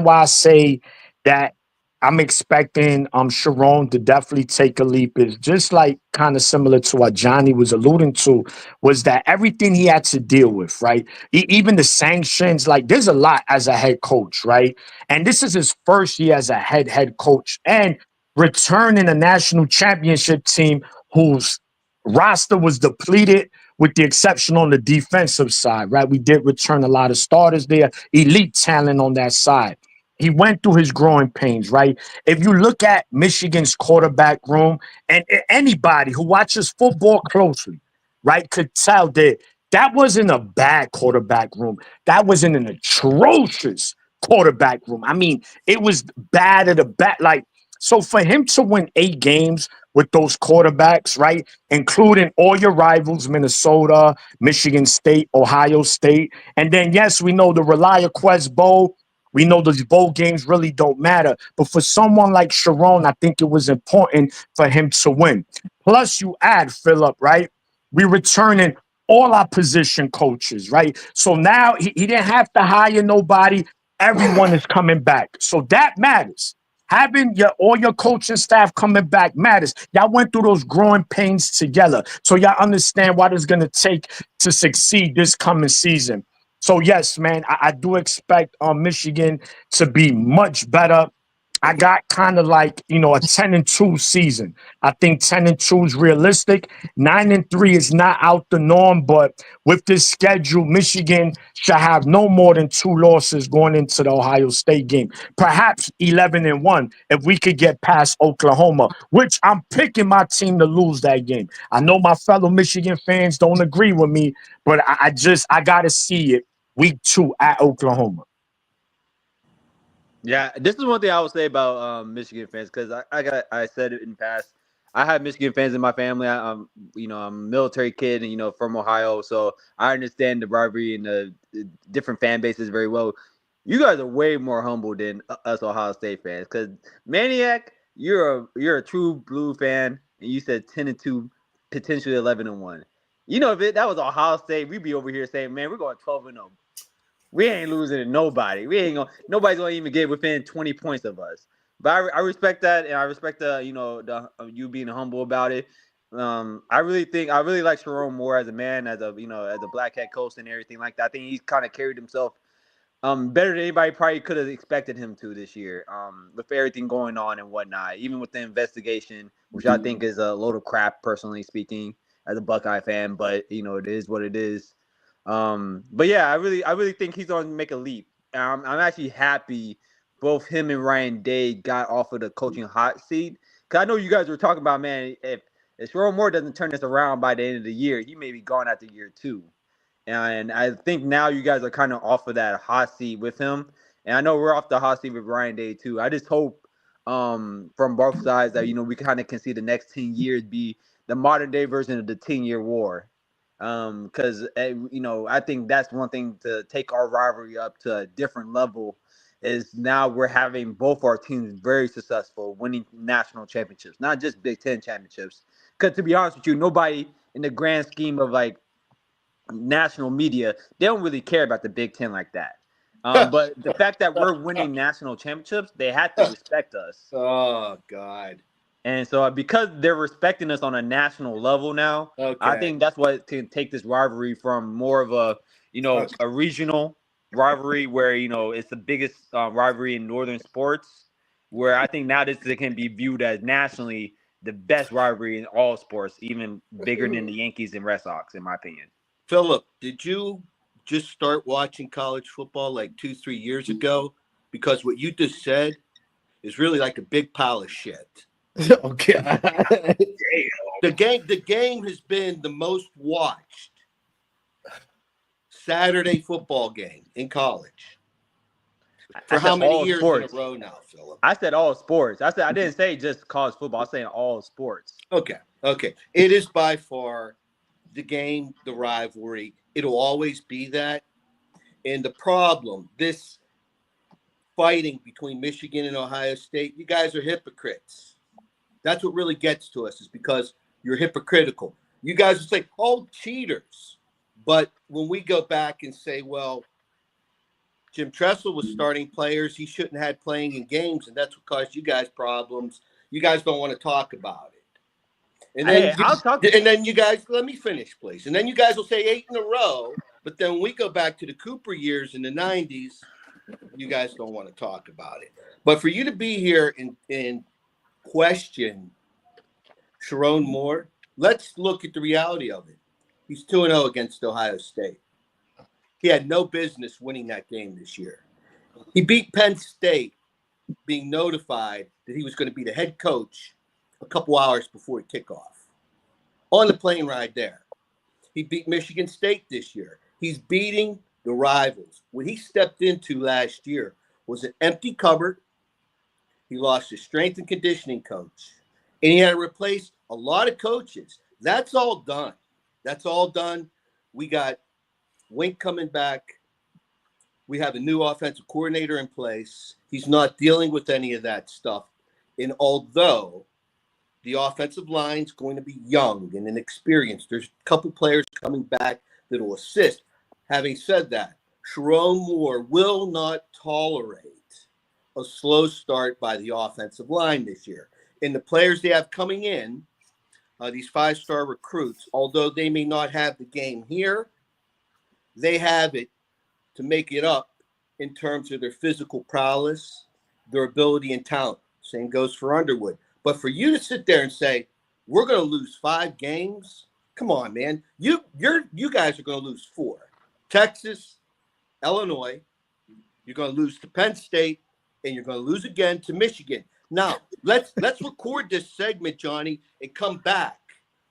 why I say that I'm expecting Chiron to definitely take a leap is just like kind of similar to what Johnny was alluding to, was that everything he had to deal with, right? Even the sanctions, like there's a lot as a head coach, right? And this is his first year as a head coach and returning a national championship team whose roster was depleted, with the exception on the defensive side, right? We did return a lot of starters there, elite talent on that side. He went through his growing pains, right? If you look at Michigan's quarterback room, and anybody who watches football closely, right, could tell that that wasn't a bad quarterback room. That wasn't an atrocious quarterback room. I mean, it was bad at the back. Like, so for him to win 8 games with those quarterbacks, right, including all your rivals, Minnesota, Michigan State, Ohio State, and then, yes, we know the Relia Quest Bowl. We know those bowl games really don't matter. But for someone like Chiron, I think it was important for him to win. Plus, you add, Philip, right? We returning all our position coaches, right? So now he didn't have to hire nobody. Everyone is coming back. So that matters. Having all your coaching staff coming back matters. Y'all went through those growing pains together. So y'all understand what it's going to take to succeed this coming season. So, yes, man, I do expect Michigan to be much better. I got kind of like, a 10-2 season. I think 10-2 is realistic. 9-3 is not out the norm, but with this schedule, Michigan should have no more than 2 losses going into the Ohio State game. Perhaps 11-1 if we could get past Oklahoma, which I'm picking my team to lose that game. I know my fellow Michigan fans don't agree with me, but I got to see it week 2 at Oklahoma. Yeah, this is one thing I would say about Michigan fans, because I said it in the past. I have Michigan fans in my family. I'm a military kid, and from Ohio, so I understand the rivalry and the different fan bases very well. You guys are way more humble than us Ohio State fans, because Maniac, you're a true blue fan, and you said 10-2, potentially 11-1. If that was Ohio State, we'd be over here saying, "Man, we're going 12-0." We ain't losing to nobody. Nobody's gonna even get within 20 points of us. But I respect that, and I respect you being humble about it. I really like Chiron Moore as a man, as a black head coach and everything like that. I think he's kind of carried himself better than anybody probably could have expected him to this year. With everything going on and whatnot, even with the investigation, which I think is a load of crap, personally speaking, as a Buckeye fan. But it is what it is. But yeah, I really think he's going to make a leap. I'm actually happy both him and Ryan Day got off of the coaching hot seat. Because I know you guys were talking about, man, if Chiron Moore doesn't turn this around by the end of the year, he may be gone after year 2. And I think now you guys are kind of off of that hot seat with him. And I know we're off the hot seat with Ryan Day too. I just hope from both sides that, we kind of can see the next 10 years be the modern day version of the 10-year war. Because I think that's one thing to take our rivalry up to a different level is now we're having both our teams very successful, winning national championships, not just Big Ten championships. Because to be honest with you, nobody in the grand scheme of like national media, they don't really care about the Big Ten like that. But the fact that we're winning national championships, they have to respect us. Oh God. And so because they're respecting us on a national level now, I Okay. think that's what can take this rivalry from more of a, a regional rivalry where, it's the biggest rivalry in northern sports, where I think now this can be viewed as nationally the best rivalry in all sports, even bigger than the Yankees and Red Sox, in my opinion. Philip, did you just start watching college football like 2-3 years ago? Because what you just said is really like a big pile of shit. Okay. The game has been the most watched Saturday football game in college. For how many years in a row now, Philip? I said all sports. I didn't say just college football. I'm saying all sports. Okay. It is by far the game, the rivalry. It'll always be that. And the problem, this fighting between Michigan and Ohio State, you guys are hypocrites. That's what really gets to us, is because you're hypocritical. You guys will say, oh, cheaters. But when we go back and say, well, Jim Tressel was starting players he shouldn't have had playing in games, and that's what caused you guys problems. You guys don't want to talk about it. And then, then you guys, let me finish, please. And then you guys will say 8 in a row. But then when we go back to the Cooper years in the 90s, you guys don't want to talk about it. But for you to be here and question Chiron Moore, let's look at the reality of it. He's 2-0 against Ohio State. He had no business winning that game this year. He beat Penn State, being notified that he was going to be the head coach a couple hours before kickoff. On the plane ride there. He beat Michigan State this year. He's beating the rivals. What he stepped into last year was an empty cupboard. He lost his strength and conditioning coach. And he had to replace a lot of coaches. That's all done. We got Wink coming back. We have a new offensive coordinator in place. He's not dealing with any of that stuff. And although the offensive line's going to be young and inexperienced, there's a couple players coming back that will assist. Having said that, Chiron Moore will not tolerate a slow start by the offensive line this year. And the players they have coming in, these 5-star recruits, although they may not have the game here, they have it to make it up in terms of their physical prowess, their ability and talent. Same goes for Underwood. But for you to sit there and say, we're going to lose 5 games, come on, man. You guys are going to lose 4. Texas, Illinois, you're going to lose to Penn State, and you're going to lose again to Michigan. Now, let's record this segment, Johnny, and come back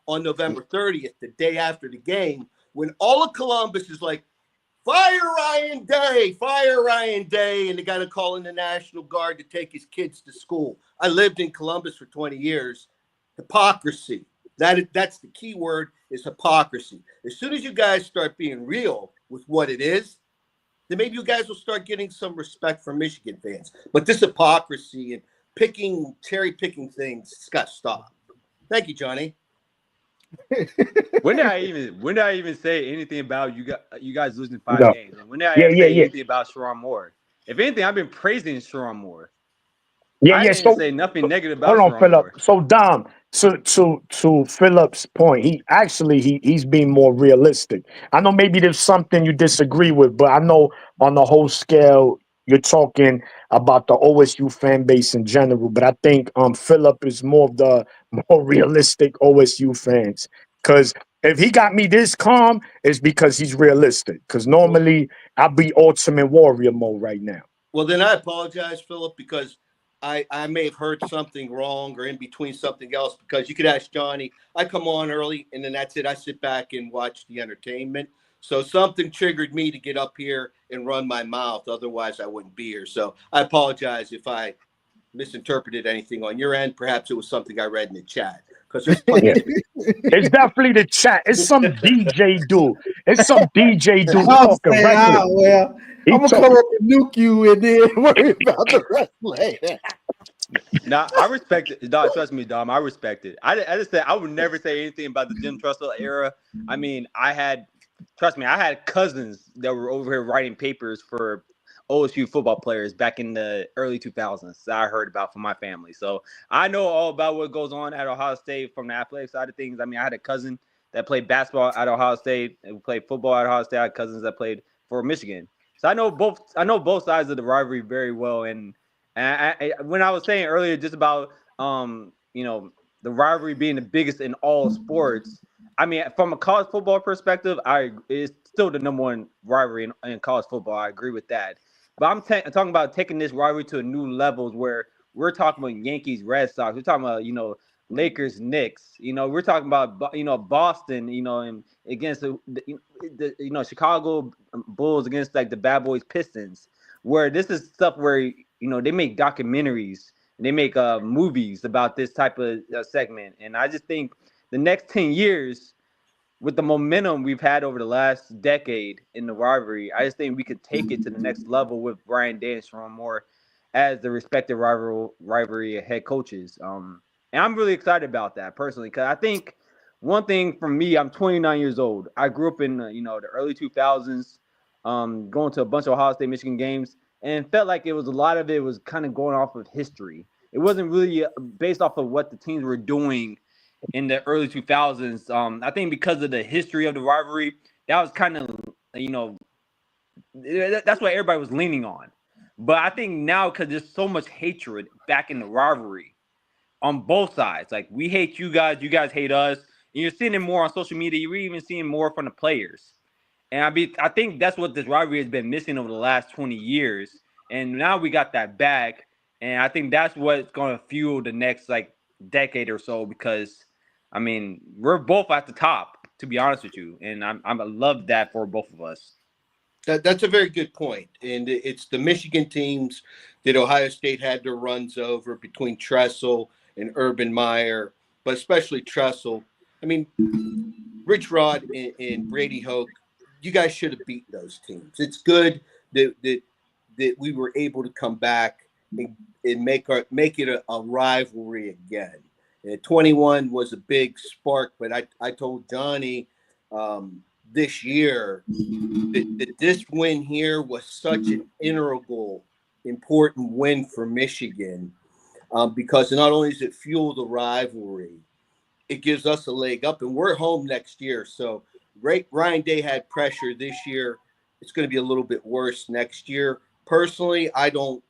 on November 30th, the day after the game, when all of Columbus is like, fire Ryan Day, and they got to call in the National Guard to take his kids to school. I lived in Columbus for 20 years. Hypocrisy. That's the key word, is hypocrisy. As soon as you guys start being real with what it is, then maybe you guys will start getting some respect from Michigan fans. But this hypocrisy and cherry picking things, it's got to stop. Thank you, Johnny. When did I even say anything about you guys losing 5 games? And when did I say anything about Chiron Moore? If anything, I've been praising Chiron Moore. I didn't say nothing negative about Hold on, Chiron Moore. Philip. So Dom, to Philip's point, he's being more realistic. I know maybe there's something you disagree with, but I know on the whole scale you're talking about the OSU fan base in general. But I think Philip is more of the more realistic OSU fans. Because if he got me this calm, it's because he's realistic. Because normally I'll be Ultimate Warrior mode right now. Well, then I apologize, Philip, because I may have heard something wrong or in between something else, because you could ask Johnny. I come on early, and then that's it. I sit back and watch the entertainment. So something triggered me to get up here and run my mouth. Otherwise, I wouldn't be here. So I apologize if I misinterpreted anything on your end. Perhaps it was something I read in the chat. Because it's definitely the chat. It's some DJ dude. Talking regular. Well, I'm gonna come up and nuke you and then worry about the rest later. Nah, I respect it. Dog, trust me, Dom. I respect it. I just said I would never say anything about the Jim Tressel era. I mean, I had cousins that were over here writing papers for OSU football players back in the early 2000s that I heard about from my family. So I know all about what goes on at Ohio State from the athletic side of things. I mean, I had a cousin that played basketball at Ohio State and played football at Ohio State. I had cousins that played for Michigan. So I know both sides of the rivalry very well. And when I was saying earlier just about the rivalry being the biggest in all sports, I mean, from a college football perspective, it's still the number one rivalry in college football. I agree with that. But I'm talking about taking this rivalry to a new levels where we're talking about Yankees, Red Sox. We're talking about, Lakers, Knicks. We're talking about, Boston, and against the Chicago Bulls against like the Bad Boys Pistons, where this is stuff where, they make documentaries and they make movies about this type of segment. And I just think the next 10 years, with the momentum we've had over the last decade in the rivalry, I just think we could take it to the next level with Ryan Day and Chiron Moore as the respective rivalry head coaches. And I'm really excited about that personally, because I think one thing from me, I'm 29 years old. I grew up in the early 2000s, going to a bunch of Ohio State Michigan games, and felt like a lot of it was kind of going off of history. It wasn't really based off of what the teams were doing in the early 2000s. I think because of the history of the rivalry, that was kind of, that's what everybody was leaning on. But I think now, because there's so much hatred back in the rivalry on both sides, like we hate you guys hate us, and you're seeing it more on social media. You're even seeing more from the players. And I think that's what this rivalry has been missing over the last 20 years. And now we got that back. And I think that's what's going to fuel the next decade or so, because I mean, we're both at the top, to be honest with you. And I love that for both of us. That's a very good point. And it's the Michigan teams that Ohio State had their runs over between Tressel and Urban Meyer, but especially Tressel. I mean, Rich Rod and Brady Hoke, you guys should have beaten those teams. It's good that we were able to come back and make it a rivalry again. 21 was a big spark, but I told Johnny this year that this win here was such an integral, important win for Michigan, because not only does it fuel the rivalry, it gives us a leg up, and we're home next year. So Ryan Day had pressure this year. It's going to be a little bit worse next year. Personally, I don't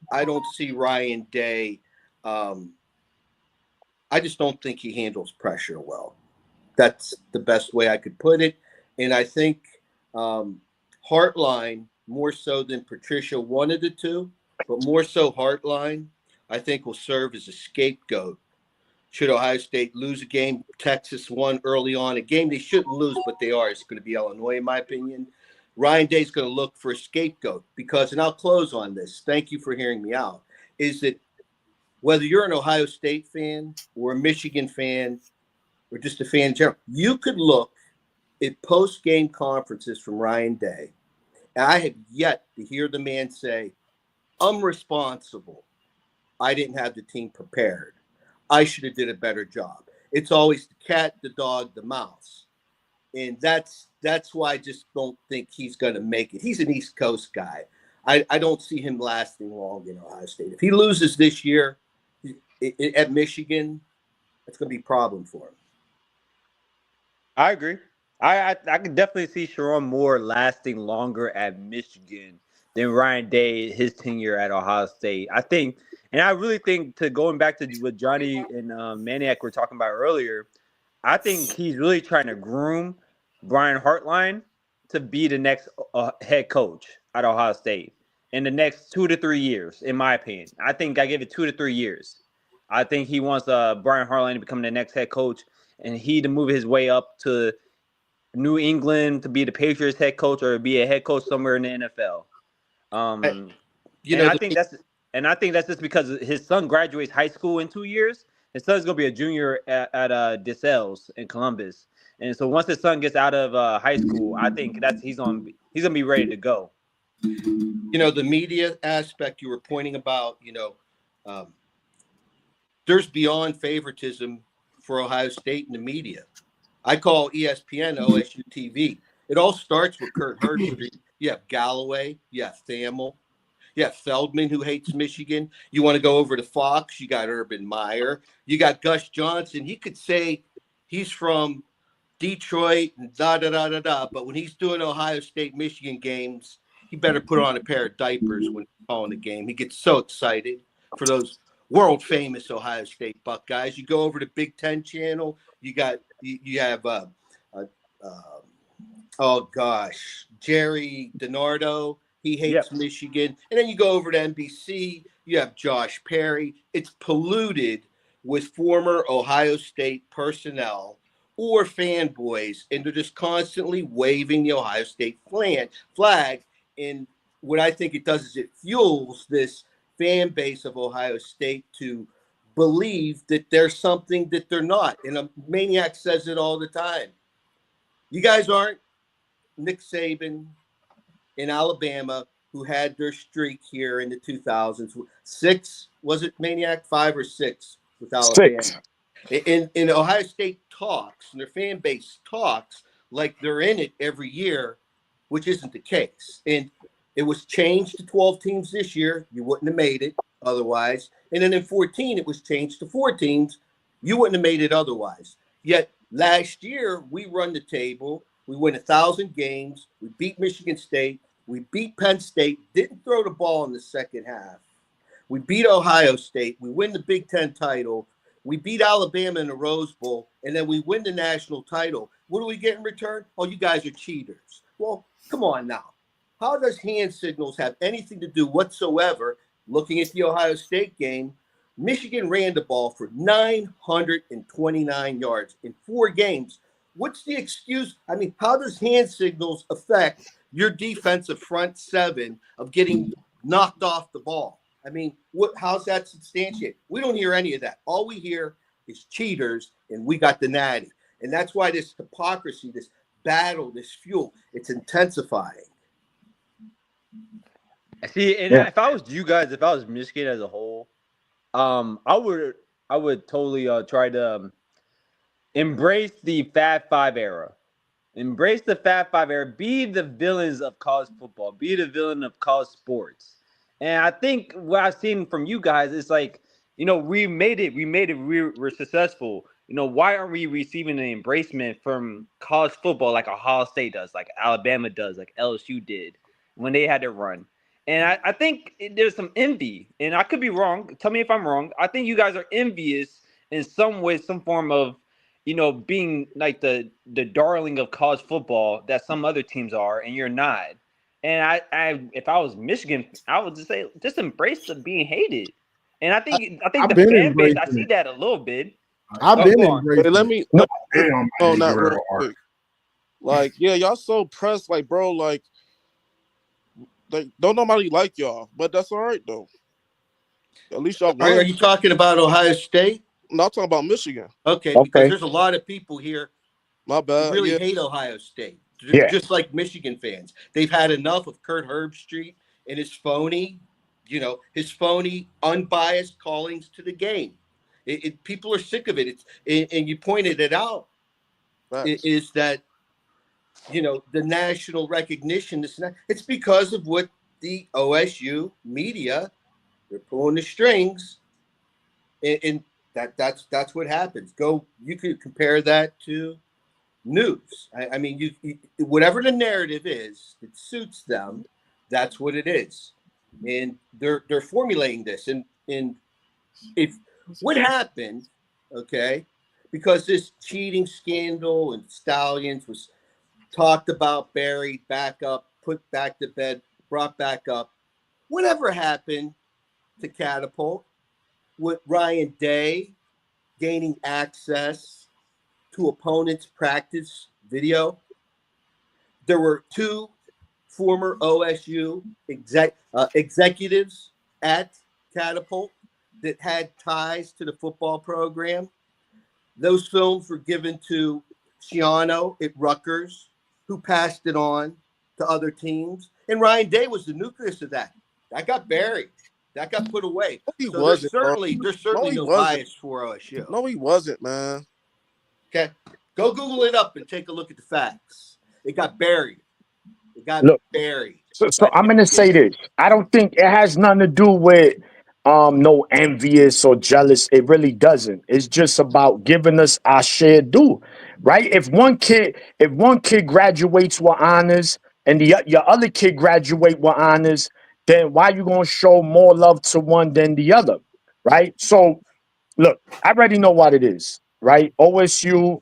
see Ryan Day. I just don't think he handles pressure well. That's the best way I could put it. And I think Hartline, more so than Patricia, one of the two, but more so Hartline, I think will serve as a scapegoat. Should Ohio State lose a game, Texas won early on, a game they shouldn't lose, but they are. It's going to be Illinois, in my opinion. Ryan Day's going to look for a scapegoat because, and I'll close on this, thank you for hearing me out, is that whether you're an Ohio State fan or a Michigan fan or just a fan in general, you could look at post-game conferences from Ryan Day, and I have yet to hear the man say, I'm responsible. I didn't have the team prepared. I should have did a better job. It's always the cat, the dog, the mouse. And that's why I just don't think he's going to make it. He's an East Coast guy. I don't see him lasting long in Ohio State. If he loses this year at Michigan, it's going to be a problem for him. I agree. I can definitely see Chiron Moore lasting longer at Michigan than Ryan Day, his tenure at Ohio State. I think, and I really think, to going back to what Johnny and Maniac were talking about earlier, I think he's really trying to groom Brian Hartline to be the next head coach at Ohio State in the next 2 to 3 years, in my opinion. I think I give it 2 to 3 years. I think he wants Brian Hartline to become the next head coach, and he to move his way up to New England to be the Patriots head coach or be a head coach somewhere in the NFL. I think that's just because his son graduates high school in 2 years. His son's gonna be a junior at DeSales in Columbus, and so once his son gets out of high school, I think he's gonna be ready to go. The media aspect you were pointing about, there's beyond favoritism for Ohio State in the media. I call ESPN OSU TV. It all starts with Kurt Herbstreit. You have Galloway, you have Thamel, Yeah, Feldman, who hates Michigan. You want to go over to Fox, you got Urban Meyer. You got Gus Johnson. He could say he's from Detroit and da-da-da-da-da, but when he's doing Ohio State, Michigan games, he better put on a pair of diapers when he's calling the game. He gets so excited for those world-famous Ohio State Buckeyes. You go over to Big Ten channel, you have oh gosh, Jerry DiNardo. He hates Michigan. And then you go over to NBC, you have Josh Perry. It's polluted with former Ohio State personnel or fanboys, and they're just constantly waving the Ohio State flag. And what I think it does is it fuels this fan base of Ohio State to believe that there's something that they're not. And a maniac says it all the time. You guys aren't Nick Saban in Alabama, who had their streak here in the 2000s. 6, was it, Maniac? 5 or 6 with Alabama. 6. In Ohio State talks, and their fan base talks like they're in it every year, which isn't the case. And it was changed to 12 teams this year. You wouldn't have made it otherwise. And then in 14, it was changed to 4 teams. You wouldn't have made it otherwise. Yet last year, we run the table. We win 1,000 games. We beat Michigan State. We beat Penn State. Didn't throw the ball in the second half. We beat Ohio State. We win the Big Ten title. We beat Alabama in the Rose Bowl. And then we win the national title. What do we get in return? Oh, you guys are cheaters. Well, come on now. How does hand signals have anything to do whatsoever? Looking at the Ohio State game, Michigan ran the ball for 929 yards in 4 games. What's the excuse? I mean, how does hand signals affect your defensive front 7 of getting knocked off the ball? I mean, how's that substantiated? We don't hear any of that. All we hear is cheaters, and we got the natty. And that's why this hypocrisy, this battle, this fuel, it's intensifying. See, and if I was you guys, if I was Michigan as a whole, I would totally try to embrace the Fab 5 era. Embrace the Fab 5 era. Be the villains of college football. Be the villain of college sports. And I think what I've seen from you guys is like, we made it. We're successful. Why aren't we receiving the embracement from college football like Ohio State does, like Alabama does, like LSU did when they had their run? And I think there's some envy, and I could be wrong. Tell me if I'm wrong. I think you guys are envious in some way, some form of, being like the darling of college football that some other teams are, and you're not. And if I was Michigan, I would just say, just embrace the being hated. And I think the fan base, I see that a little bit. I've been embracing. Let me not real quick. Like, yeah, y'all so pressed, like, bro, like don't nobody like y'all, but that's all right though. At least y'all won. Are you talking about Ohio State? No, I'm talking about Michigan. Okay, because there's a lot of people here My bad. who really hate Ohio State. Just like Michigan fans. They've had enough of Kurt Herbstreit and his phony, unbiased callings to the game. People are sick of it. And you pointed it out. Is that the national recognition? It's because of what the OSU media, they're pulling the strings, and that's what happens. You could compare that to news. I mean, you whatever the narrative is that suits them, that's what it is, and they're formulating this. And if what happened, okay, because this cheating scandal and Stallions was talked about, buried, back up, put back to bed, brought back up, whatever happened to Catapult with Ryan Day gaining access to opponents' practice video? There were 2 former OSU executives at Catapult that had ties to the football program. Those films were given to Schiano at Rutgers, who passed it on to other teams. And Ryan Day was the nucleus of that. That got buried. That got put away. No, there's certainly no bias for OSU. No, he wasn't, man. Okay. Go Google it up and take a look at the facts. It got buried. Buried. So I'm gonna say this. I don't think it has nothing to do with no envious or jealous. It really doesn't. It's just about giving us our share due, right? If one kid graduates with honors and your other kid graduate with honors, then why you gonna show more love to one than the other, right? So look, I already know what it is, right? OSU,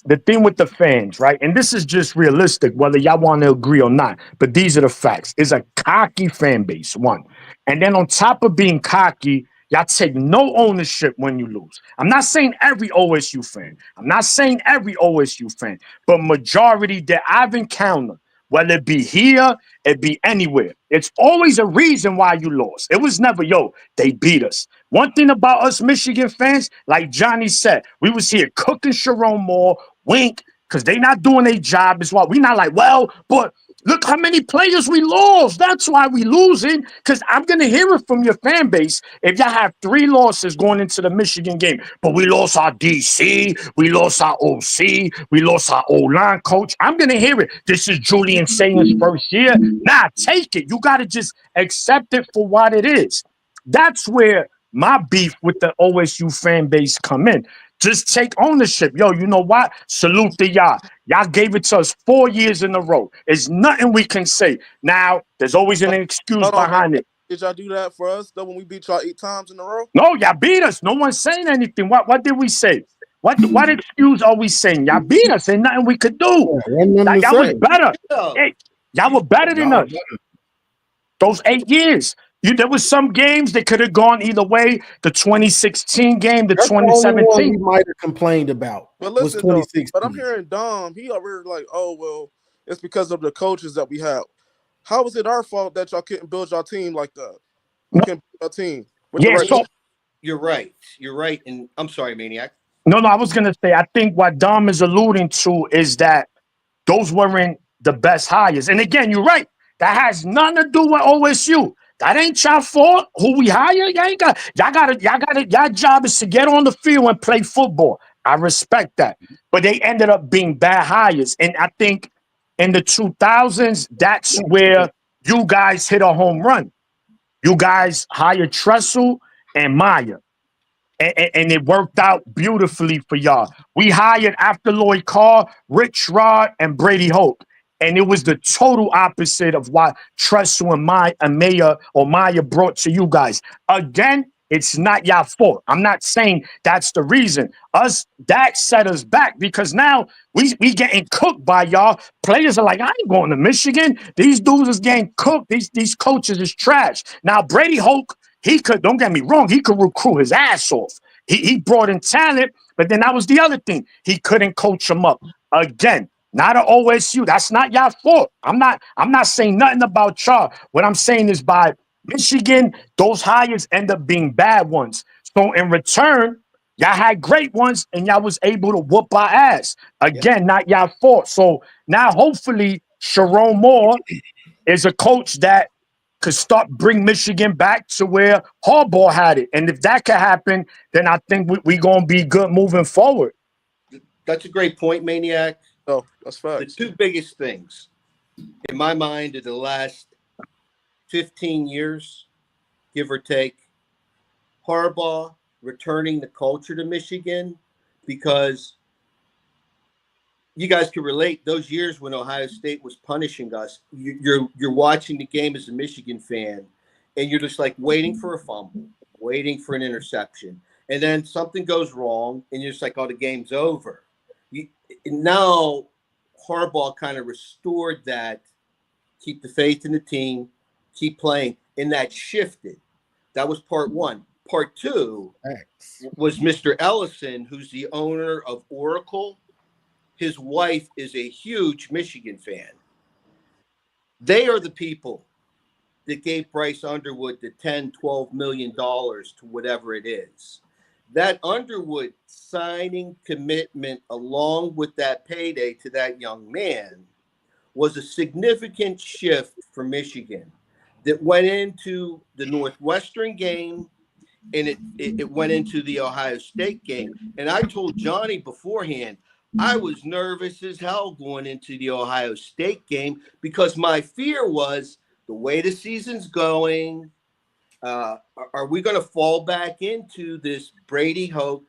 the thing with the fans, right? And this is just realistic, whether y'all want to agree or not. But these are the facts. It's a cocky fan base, one. And then on top of being cocky, y'all take no ownership when you lose. I'm not saying every OSU fan. I'm not saying every OSU fan, but majority that I've encountered, whether it be here, it be anywhere. It's always a reason why you lost. It was never, yo, they beat us. One thing about us Michigan fans, like Johnny said, we was here cooking Chiron Moore, wink, because they not doing their job as well. We not like, well, but look how many players we lost. That's why we losing, because I'm going to hear it from your fan base if y'all have 3 losses going into the Michigan game. But we lost our DC, we lost our OC, we lost our O-line coach. I'm going to hear it. This is Julian Saban's first year. Nah, take it. You got to just accept it for what it is. That's where my beef with the OSU fan base come in. Just take ownership. Yo, you know what? Salute to y'all. Y'all gave it to us 4 years in a row. There's nothing we can say. Now, there's always an excuse behind it. Did y'all do that for us, though, when we beat y'all 8 times in a row? No, y'all beat us. No one's saying anything. What did we say? What excuse are we saying? Y'all beat us. Ain't nothing we could do. Y'all was better. Hey, y'all were better than us. Those 8 years. There was some games that could have gone either way. The 2016 game, the 2017. We might have complained about. But listen, was 2016. but I'm hearing Dom. He over like, oh well, it's because of the coaches that we have. How is it our fault that y'all couldn't build your team like that? We can build a team. You're right. You're right. And I'm sorry, Maniac. No, I was gonna say. I think what Dom is alluding to is that those weren't the best hires. And again, you're right. That has nothing to do with OSU. That ain't y'all fault. Who we hire, y'all got y'all job is to get on the field and play football. I respect that. But they ended up being bad hires. And I think in the 2000s, that's where you guys hit a home run. You guys hired Tressel and Meyer. And it worked out beautifully for y'all. We hired, after Lloyd Carr, Rich Rod and Brady Hoke. And it was the total opposite of what Tressel and Meyer brought to you guys. Again, it's not your fault. I'm not saying that's the reason. That set us back because now we getting cooked by y'all. Players are like, I ain't going to Michigan. These dudes is getting cooked. These coaches is trash. Now, Brady Hoke, don't get me wrong, he could recruit his ass off. He brought in talent, but then that was the other thing. He couldn't coach them up. Again, not an OSU. That's not your fault. I'm not saying nothing about y'all. What I'm saying is by Michigan, those hires end up being bad ones. So in return, y'all had great ones and y'all was able to whoop our ass. Again, not your fault. So now hopefully Chiron Moore is a coach that could bring Michigan back to where Harbaugh had it. And if that could happen, then I think we're going to be good moving forward. That's a great point, Maniac. Oh, that's facts. The 2 biggest things in my mind of the last 15 years, give or take, Harbaugh returning the culture to Michigan, because you guys can relate those years when Ohio State was punishing us. You're watching the game as a Michigan fan, and you're just like waiting for a fumble, waiting for an interception, and then something goes wrong, and you're just like, oh, the game's over. Now Harbaugh kind of restored that, keep the faith in the team, keep playing, and that shifted. That was part 1. Part 2 was Mr. Ellison, who's the owner of Oracle. His wife is a huge Michigan fan. They are the people that gave Bryce Underwood the $10-12 million to whatever it is. That Underwood signing commitment along with that payday to that young man was a significant shift for Michigan that went into the Northwestern game, and it went into the Ohio State game. And I told Johnny beforehand, I was nervous as hell going into the Ohio State game because my fear was the way the season's going, are we going to fall back into this Brady Hoke,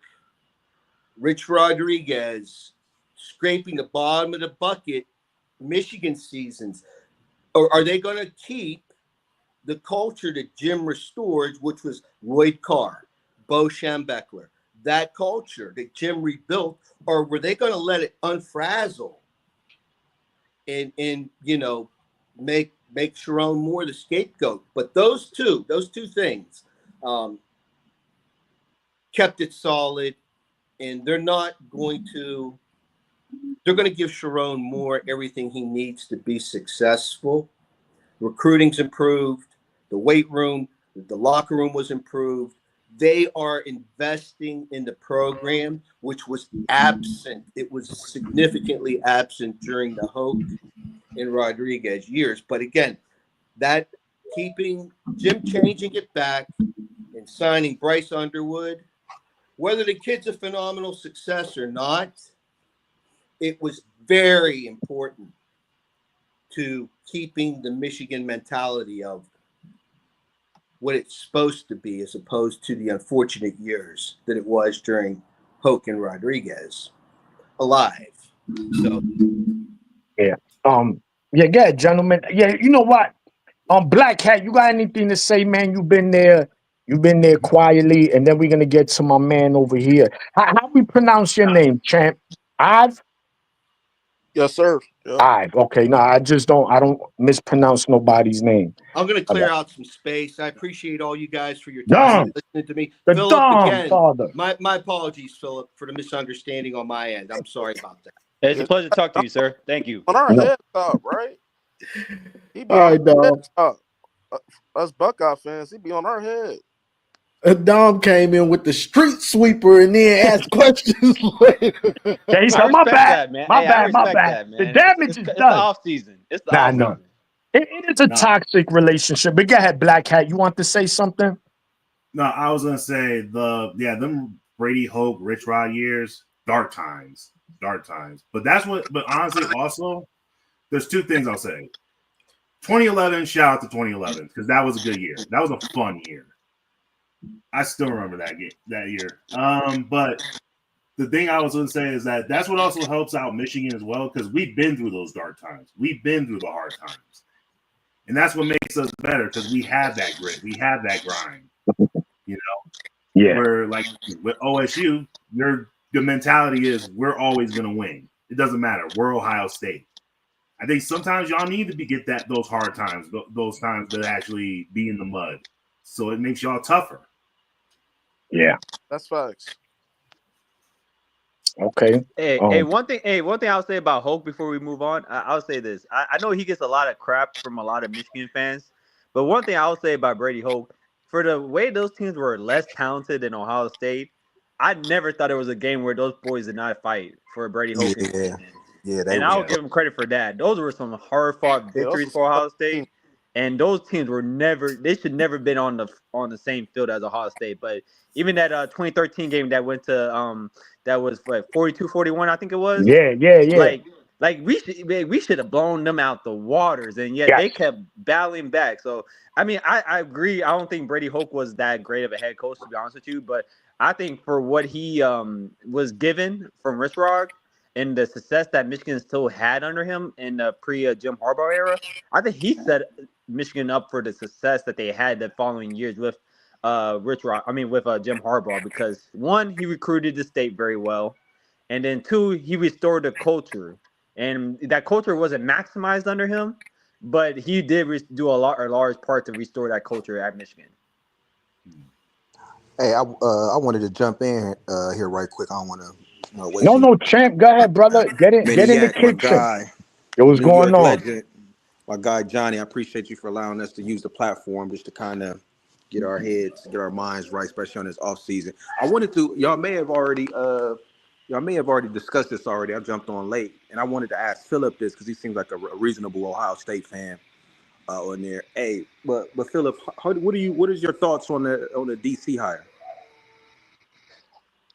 Rich Rodriguez scraping the bottom of the bucket Michigan seasons? Or are they going to keep the culture that Jim restored, which was Lloyd Carr, Bo Schembechler, that culture that Jim rebuilt, or were they going to let it unfrazzle and make Chiron Moore the scapegoat? But those two things kept it solid, and they're going to give Chiron Moore everything he needs to be successful. Recruiting's improved. The weight room, the locker room was improved. They are investing in the program, which was absent. It was significantly absent during the Hoke and Rodriguez years. But again, that keeping Jim changing it back and signing Bryce Underwood, whether the kid's a phenomenal success or not, it was very important to keeping the Michigan mentality of what it's supposed to be, as opposed to the unfortunate years that it was during Hoke and Rodriguez alive. So yeah. Yeah, go ahead, gentlemen. Yeah, you know what? Black Hat, you got anything to say, man? You've been there quietly, and then we're gonna get to my man over here. How we pronounce your name, champ? Ive? Yes, sir. Yep. Ive. Okay, no, I don't mispronounce nobody's name. I'm going to clear out some space. I appreciate all you guys for your Dom, time listening to me. the Philip, Dom again, father. my apologies, Philip, for the misunderstanding on my end. I'm sorry about that. It's a pleasure to talk to you, sir. Thank you. On our head top, right? He be All on right, our head dog. top. Us Buckeye fans, he be on our head. Dom came in with the street sweeper and then asked questions later. Yeah, he I said, my respect bad, that, man. my Hey, I bad, my respect bad. that, The man. damage is It's the done. off season. It's the Nah, off no. season. It is a toxic relationship. But go ahead, Black Hat. You want to say something? No, I was gonna say them Brady Hoke, Rich Rod years, dark times. But but honestly, also, there's two things I'll say. 2011, shout out to 2011, because that was a good year. That was a fun year. I still remember that year. But the thing I was going to say is that that's what also helps out Michigan as well, because we've been through those dark times. We've been through the hard times. And that's what makes us better, because we have that grit. We have that grind. You know? Yeah. Where, like, with OSU, the mentality is we're always going to win. It doesn't matter. We're Ohio State. I think sometimes y'all need to get those hard times, those times that actually be in the mud. So it makes y'all tougher. Yeah. That's facts. Okay. One thing I'll say about Hoke before we move on, I'll say this. I know he gets a lot of crap from a lot of Michigan fans, but one thing I'll say about Brady Hoke, for the way those teams were less talented than Ohio State, I never thought it was a game where those boys did not fight for Brady Hoke. Yeah, And I'll give them credit for that. Those were some hard-fought victories for Ohio State, and those teams were they should never been on the same field as Ohio State. But even that 2013 game that went to that was like 42-41, I think it was. Yeah. Like we should have blown them out the waters, and yet they kept battling back. So I mean, I agree. I don't think Brady Hoke was that great of a head coach, to be honest with you. But I think for what he was given from Rich Rod and the success that Michigan still had under him in the pre-Jim Harbaugh era, I think he set Michigan up for the success that they had the following years with with Jim Harbaugh, because one, he recruited the state very well, and then two, he restored the culture, and that culture wasn't maximized under him, but he did do a large part to restore that culture at Michigan. Hey, I wanted to jump in here right quick. I don't want to waste. No, champ. Go ahead, brother. Get in the my kitchen. guy, What's New going York on? legend, my guy Johnny. I appreciate you for allowing us to use the platform just to kind of get our minds right, especially on this off season. I wanted to. Y'all may have already discussed this already. I jumped on late, and I wanted to ask Philip this because he seems like a reasonable Ohio State fan on there. Hey, but Philip, what is your thoughts on the DC hire?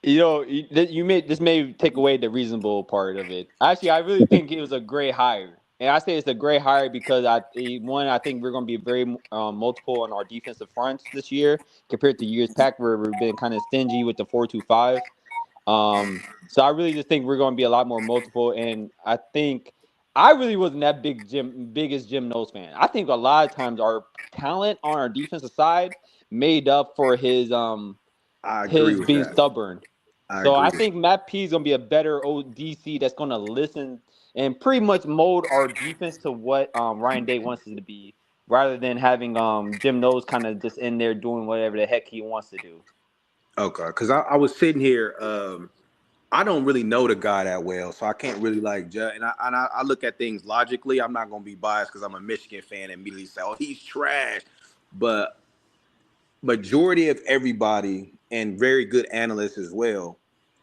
This may take away the reasonable part of it. Actually, I really think it was a great hire. And I say it's a great hire because I think we're going to be very multiple on our defensive fronts this year compared to years past where we've been kind of stingy with the 4-2-5. So I really just think we're going to be a lot more multiple, and I think I really wasn't that biggest Jim Knowles fan. I think a lot of times our talent on our defensive side made up for his I agree with being that. stubborn. I So agree I with think Matt P is going to be a better ODC that's going to listen and pretty much mold our defense to what Ryan Day wants it to be, rather than having Jim Knowles kind of just in there doing whatever the heck he wants to do. Okay, because I was sitting here. I don't really know the guy that well, so I can't really like judge. And I look at things logically. I'm not going to be biased because I'm a Michigan fan and immediately say, "Oh, he's trash." But majority of everybody and very good analysts as well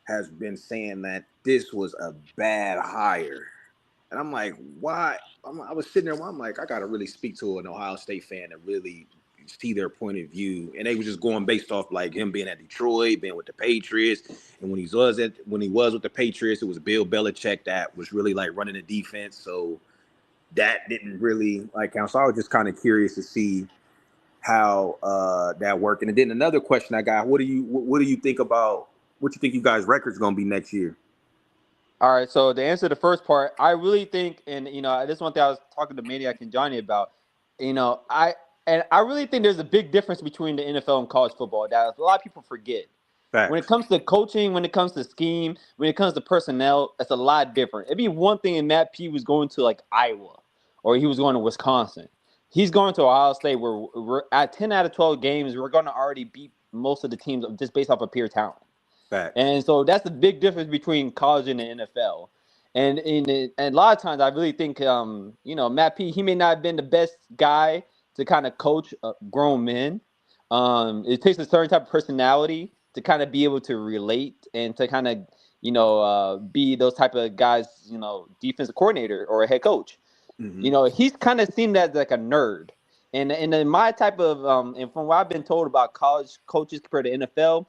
has been saying that this was a bad hire. And I'm like, why? I was sitting there, I'm like, I got to really speak to an Ohio State fan and really see their point of view. And they were just going based off like him being at Detroit, being with the Patriots. And when he was with the Patriots, it was Bill Belichick that was really like running the defense. So that didn't really like count. So I was just kind of curious to see how that worked. And then another question I got: what do you think about what you think you guys' record's gonna be next year? All right, so to answer the first part, I really think, and this is one thing I was talking to Maniac and Johnny about. I really think there's a big difference between the NFL and college football that a lot of people forget. Facts. When it comes to coaching, when it comes to scheme, when it comes to personnel, it's a lot different. It'd be one thing if Matt P was going to like Iowa or he was going to Wisconsin. He's going to Ohio State where we're at 10 out of 12 games, we're going to already beat most of the teams just based off of pure talent. Facts. And so that's the big difference between college and the NFL. And a lot of times I really think, Matt P, he may not have been the best guy to kind of coach grown men. It takes a certain type of personality to kind of be able to relate and to kind of, be those type of guys, defensive coordinator or a head coach. Mm-hmm. He's kind of seen as like a nerd. And in my type of, and from what I've been told about college coaches compared to NFL,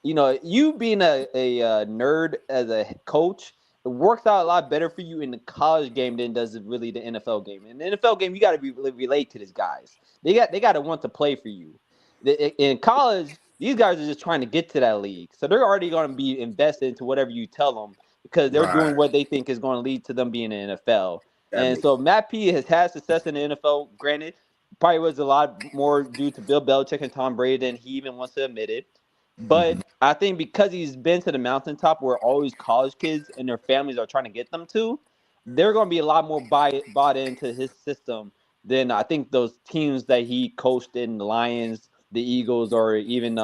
you being a nerd as a coach, it works out a lot better for you in the college game than does it really the NFL game. In the NFL game, you got to relate to these guys. They got to want to play for you. In college, these guys are just trying to get to that league, so they're already going to be invested into whatever you tell them because they're doing what they think is going to lead to them being in the NFL. And so Matt P has had success in the NFL. Granted, probably was a lot more due to Bill Belichick and Tom Brady than he even wants to admit it. But I think because he's been to the mountaintop where all these college kids and their families are trying to get them to, they're going to be a lot more bought into his system than I think those teams that he coached in the Lions, the Eagles, or even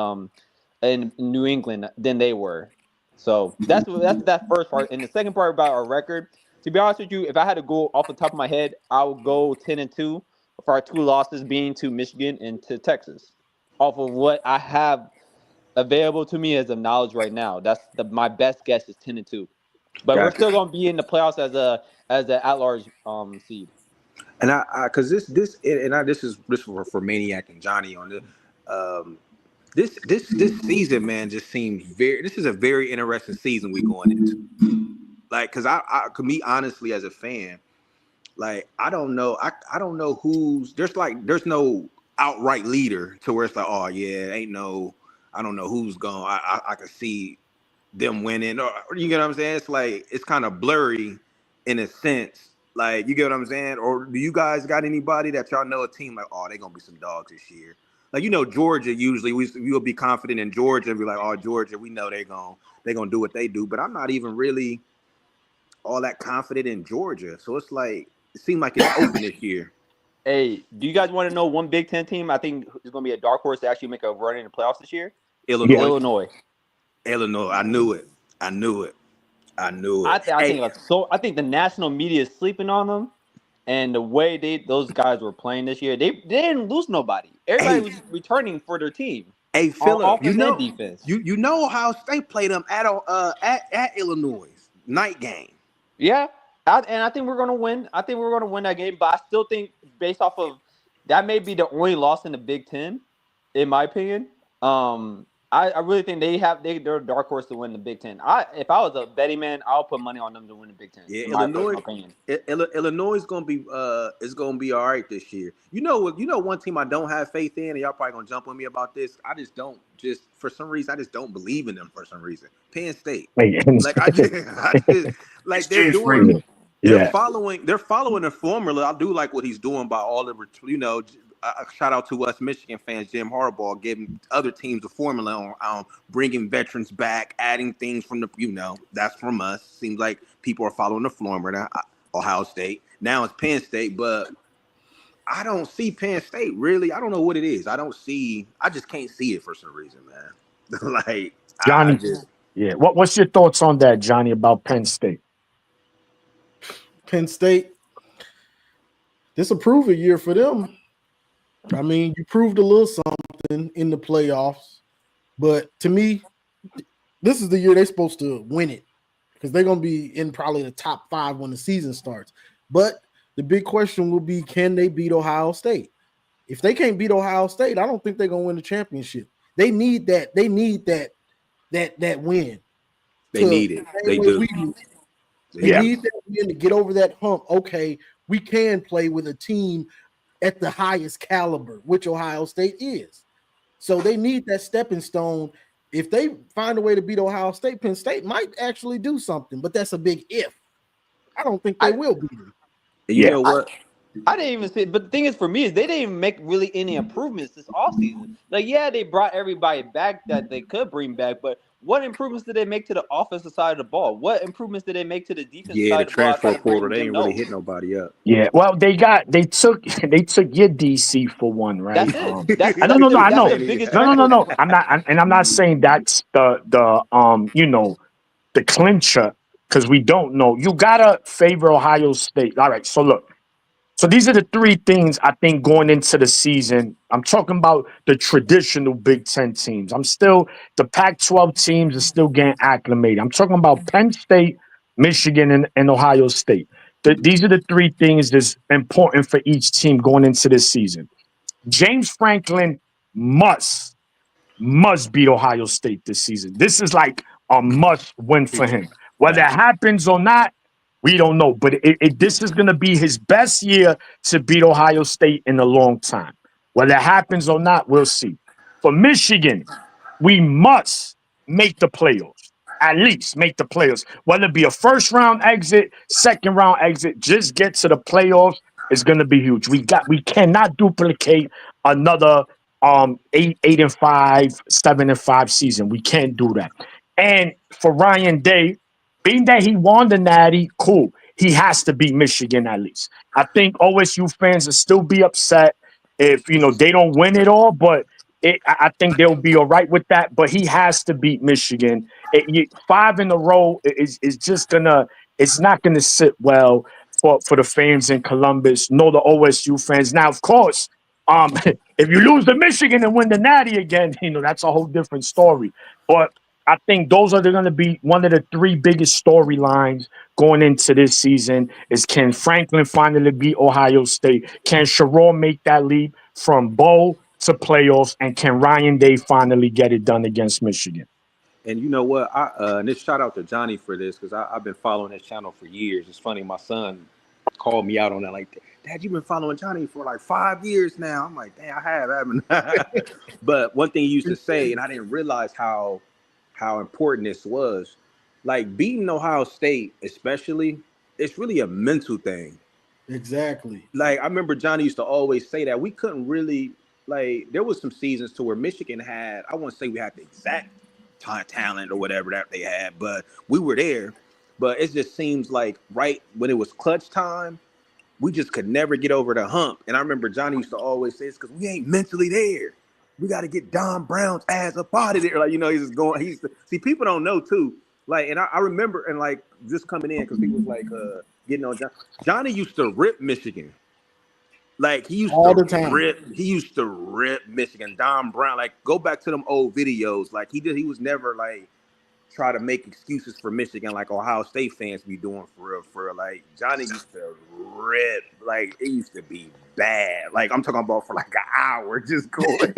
in New England than they were. So that's that first part. And the second part about our record, to be honest with you, if I had to go off the top of my head, I would go 10-2 for our 2 losses being to Michigan and to Texas, off of what I have available to me as of knowledge right now. That's my best guess is 10-2, but we're still going to be in the playoffs as a at-large seed. And because this is for Maniac and Johnny on this. This season, man, just seems very. This is a very interesting season we going into. Like, because I could be honestly as a fan, like I don't know who's there's no outright leader to where it's like, oh yeah, ain't no. I don't know who's going. I can see them winning, or you get what I'm saying. It's like it's kind of blurry in a sense. Like, you get what I'm saying? Or do you guys got anybody that y'all know a team like, oh, they're gonna be some dogs this year? Like, Georgia usually we'll be confident in Georgia and be like, oh, Georgia, we know they're gonna do what they do. But I'm not even really all that confident in Georgia. So it's like it seems like it's open this year. Hey, do you guys want to know one Big Ten team I think is going to be a dark horse to actually make a run in the playoffs this year? Illinois. I knew it. I think the national media is sleeping on them, and the way those guys were playing this year, they didn't lose nobody. Everybody was returning for their team. Hey, Philip, and defense. You know Ohio State played them at Illinois night game. Yeah. I think we're going to win. I think we're going to win that game, but I still think based off of that may be the only loss in the Big Ten, in my opinion. I really think they're a dark horse to win the Big Ten. If I was a betting man, I'll put money on them to win the Big Ten. Yeah, In my personal opinion. Illinois is gonna be all right this year. You know what? You know one team I don't have faith in, and y'all probably gonna jump on me about this. I just don't. Just for some reason, I just don't believe in them for some reason. Penn State. Like I just like they're doing. They're following the formula. I do like what he's doing by all the shout out to us Michigan fans, Jim Harbaugh giving other teams the formula on bringing veterans back, adding things from that's from us. Seems like people are following the formula. Ohio State. Now it's Penn State, but I don't see Penn State really. I don't know what it is. I just can't see it for some reason, man. Like Johnny. What's your thoughts on that, Johnny, about Penn State? Penn State, this a prove a year for them. I mean, you proved a little something in the playoffs, but to me, this is the year they're supposed to win it because they're going to be in probably the top 5 when the season starts. But the big question will be, can they beat Ohio State? If they can't beat Ohio State, I don't think they're going to win the championship. They need that. They need that win. They need it. They do. They need that win to get over that hump. Okay, we can play with a team at the highest caliber, which Ohio State is. So they need that stepping stone. If they find a way to beat Ohio State, Penn State might actually do something, but that's a big if. I don't think they will beat them. You know what? I didn't even see it, but the thing is for me is they didn't even make really any improvements this offseason. Like, yeah, they brought everybody back that they could bring back, but what improvements did they make to the offensive side of the ball? What improvements did they make to the defensive side of the ball? Yeah, the transfer portal, they ain't really hit nobody up. Yeah, well, they took your DC for one, right? That's it. I know. No. I'm not saying that's the clincher because we don't know. You gotta favor Ohio State. All right, so look. So these are the 3 things I think going into the season. I'm talking about the traditional Big Ten teams. The Pac-12 teams are still getting acclimated. I'm talking about Penn State, Michigan, and Ohio State. These are the 3 things that's important for each team going into this season. James Franklin must beat Ohio State this season. This is like a must win for him. Whether it happens or not, we don't know, but this is going to be his best year to beat Ohio State in a long time. Whether it happens or not, we'll see. For Michigan, we must make the playoffs. At least make the playoffs. Whether it be a first-round exit, second-round exit, just get to the playoffs is going to be huge. We cannot duplicate another 8-5, 7-5 season. We can't do that. And for Ryan Day, being that he won the Natty, cool. He has to beat Michigan at least. I think OSU fans will still be upset if they don't win it all, but I think they'll be all right with that. But he has to beat Michigan. 5 in a row is just it's not gonna sit well for the fans in Columbus, nor the OSU fans. Now, of course, if you lose to Michigan and win the Natty again, that's a whole different story. But I think those are going to be one of the 3 biggest storylines going into this season is can Franklin finally beat Ohio State? Can Chiron make that leap from bowl to playoffs? And can Ryan Day finally get it done against Michigan? And you know what? And this shout out to Johnny for this because I've been following his channel for years. It's funny. My son called me out on that like, Dad, you've been following Johnny for like 5 years now. I'm like, dang, I have, haven't I? But one thing he used to say, and I didn't realize how important this was, like beating Ohio State, especially, it's really a mental thing. Exactly. Like I remember Johnny used to always say that we couldn't really there was some seasons to where Michigan had, I won't say we had the exact talent or whatever that they had, but we were there. But it just seems like right when it was clutch time, we just could never get over the hump. And I remember Johnny used to always say it's because we ain't mentally there. We got to get Don Brown's ass up out of there. Like, he's just going, see, people don't know too. Like, and I remember, and like just coming in, because people was like getting on Johnny used to rip Michigan. Like he used to rip Michigan. Don Brown, like go back to them old videos. Like he was never like try to make excuses for Michigan like Ohio State fans be doing for real. Like Johnny used to rip, like it used to be bad. Like I'm talking about for like an hour just going.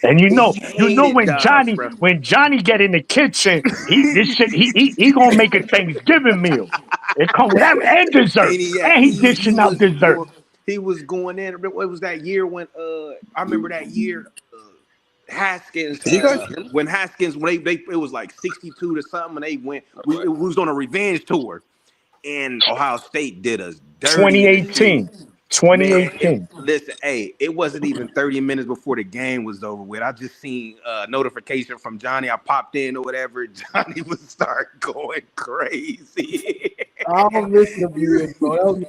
And you know Hated when Johnny get in the kitchen, he gonna make a Thanksgiving meal. It come with that and dessert, and he dishing out dessert. He was going in. What was that year when? I remember that year. Haskins. When they it was like 62 to something, and they went. We was on a revenge tour, and Ohio State did us dirty. 2018. Man, listen, hey, it wasn't even 30 minutes before the game was over with. I just seen a notification from Johnny. I popped in or whatever. Johnny would start going crazy. I don't miss them years, bro.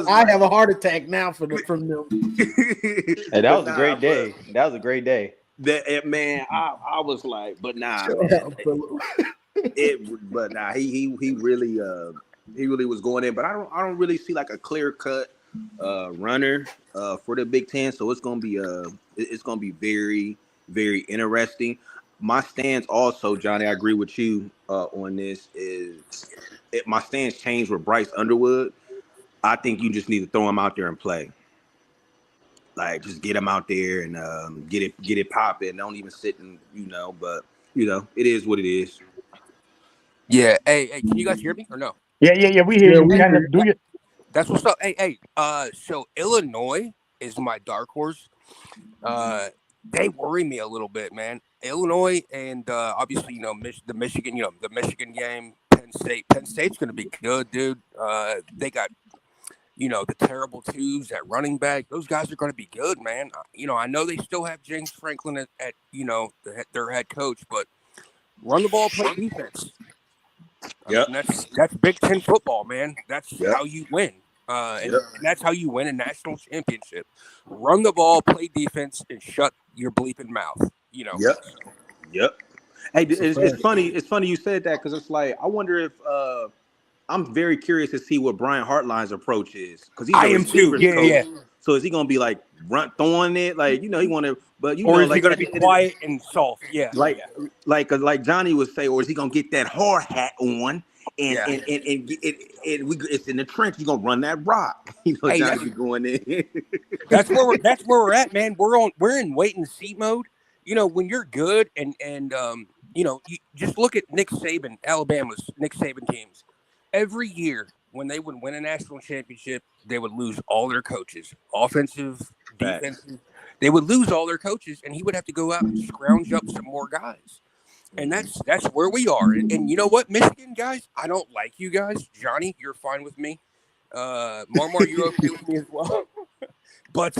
I have a heart attack now from them. Hey, that was a great day. That was a great day. Man, I was like, but nah, he really was going in. But I don't really see like a clear cut runner for the Big Ten. So it's gonna be very, very interesting. My stance also, Johnny, I agree with you on this. My stance changed with Bryce Underwood. I think you just need to throw him out there and play. Like just get him out there and get it popping. Don't even sit and but it is what it is. Yeah. Hey, can you guys hear me or no? Yeah. We hear you. Kind of do you? That's what's up. Hey. So Illinois is my dark horse. They worry me a little bit, man. Illinois and obviously the Michigan, the Michigan game. Penn State. Penn State's going to be good, dude. They got. The terrible twos at running back. Those guys are going to be good, man. I know they still have James Franklin at their head coach, but run the ball, play defense. Yeah, that's Big Ten football, man. That's how you win. And that's how you win a national championship. Run the ball, play defense, and shut your bleeping mouth. Yep. Hey, it's funny. It's funny you said that because it's like I wonder if. I'm very curious to see what Brian Hartline's approach is because he's a receivers coach. Yeah. So is he gonna be like throwing it like he want to, but or is he gonna be quiet and soft? Yeah. Like Johnny would say, or is he gonna get that hard hat on and it's in the trench? He's gonna run that rock. Johnny be going in. That's where we're at, man. We're in wait and see mode. When you're good and you just look at Nick Saban, Alabama's Nick Saban teams. Every year when they would win a national championship, they would lose all their coaches, offensive, defensive. They would lose all their coaches, and he would have to go out and scrounge up some more guys. And that's where we are. And you know what, Michigan guys, I don't like you guys. Johnny, you're fine with me. Marmar, you're okay with me as well. But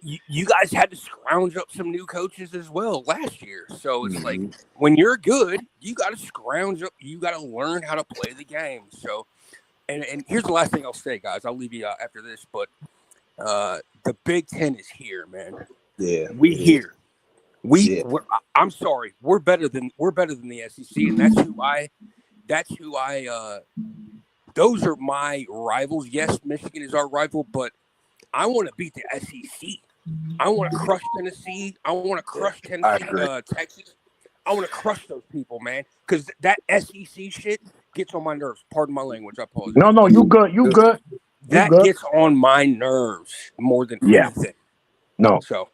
you guys had to scrounge up some new coaches as well last year. So it's like when you're good, you got to scrounge up. You got to learn how to play the game. So, and here's the last thing I'll say, guys. I'll leave you after this, but the Big Ten is here, man. Yeah, here. I'm sorry, we're better than the SEC, and that's who I. Those are my rivals. Yes, Michigan is our rival, but I want to beat the SEC. I want to crush Tennessee. I want to crush Tennessee, Texas. I want to crush those people, man, because that SEC shit gets on my nerves. Pardon my language. I apologize. No, you good. You good. That gets on my nerves more than anything. No. So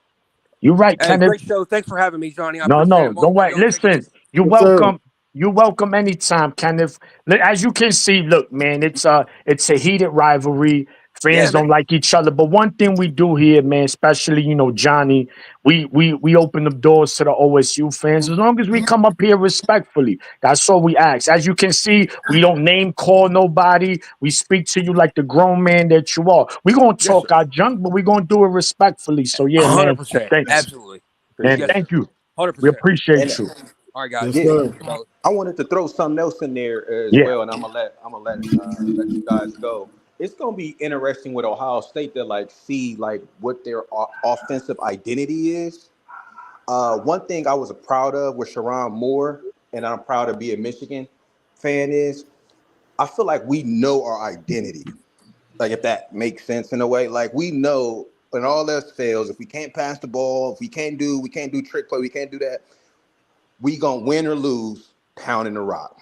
you're right, hey, Kenneth. Great show. Thanks for having me, Johnny. No, don't worry. Listen, you're welcome. You're welcome anytime, Kenneth. As you can see, look, man, it's a heated rivalry. Fans don't like each other, but one thing we do here, man, especially Johnny, we open the doors to the OSU fans as long as we come up here respectfully. That's all we ask. As you can see, we don't name call nobody. We speak to you like the grown man that you are. We're gonna talk our junk, but we're gonna do it respectfully. So yeah, 100%, man, thanks. Absolutely, and thank you. 100%. We appreciate you. All right, guys. I wanted to throw something else in there as well, and I'm gonna let you guys go. It's gonna be interesting with Ohio State to see what their offensive identity is. One thing I was proud of with Chiron Moore, and I'm proud to be a Michigan fan, is I feel like we know our identity. Like if that makes sense in a way, like we know and all else fails, if we can't pass the ball, if we can't do trick play, we can't do that, we gonna win or lose pounding the rock.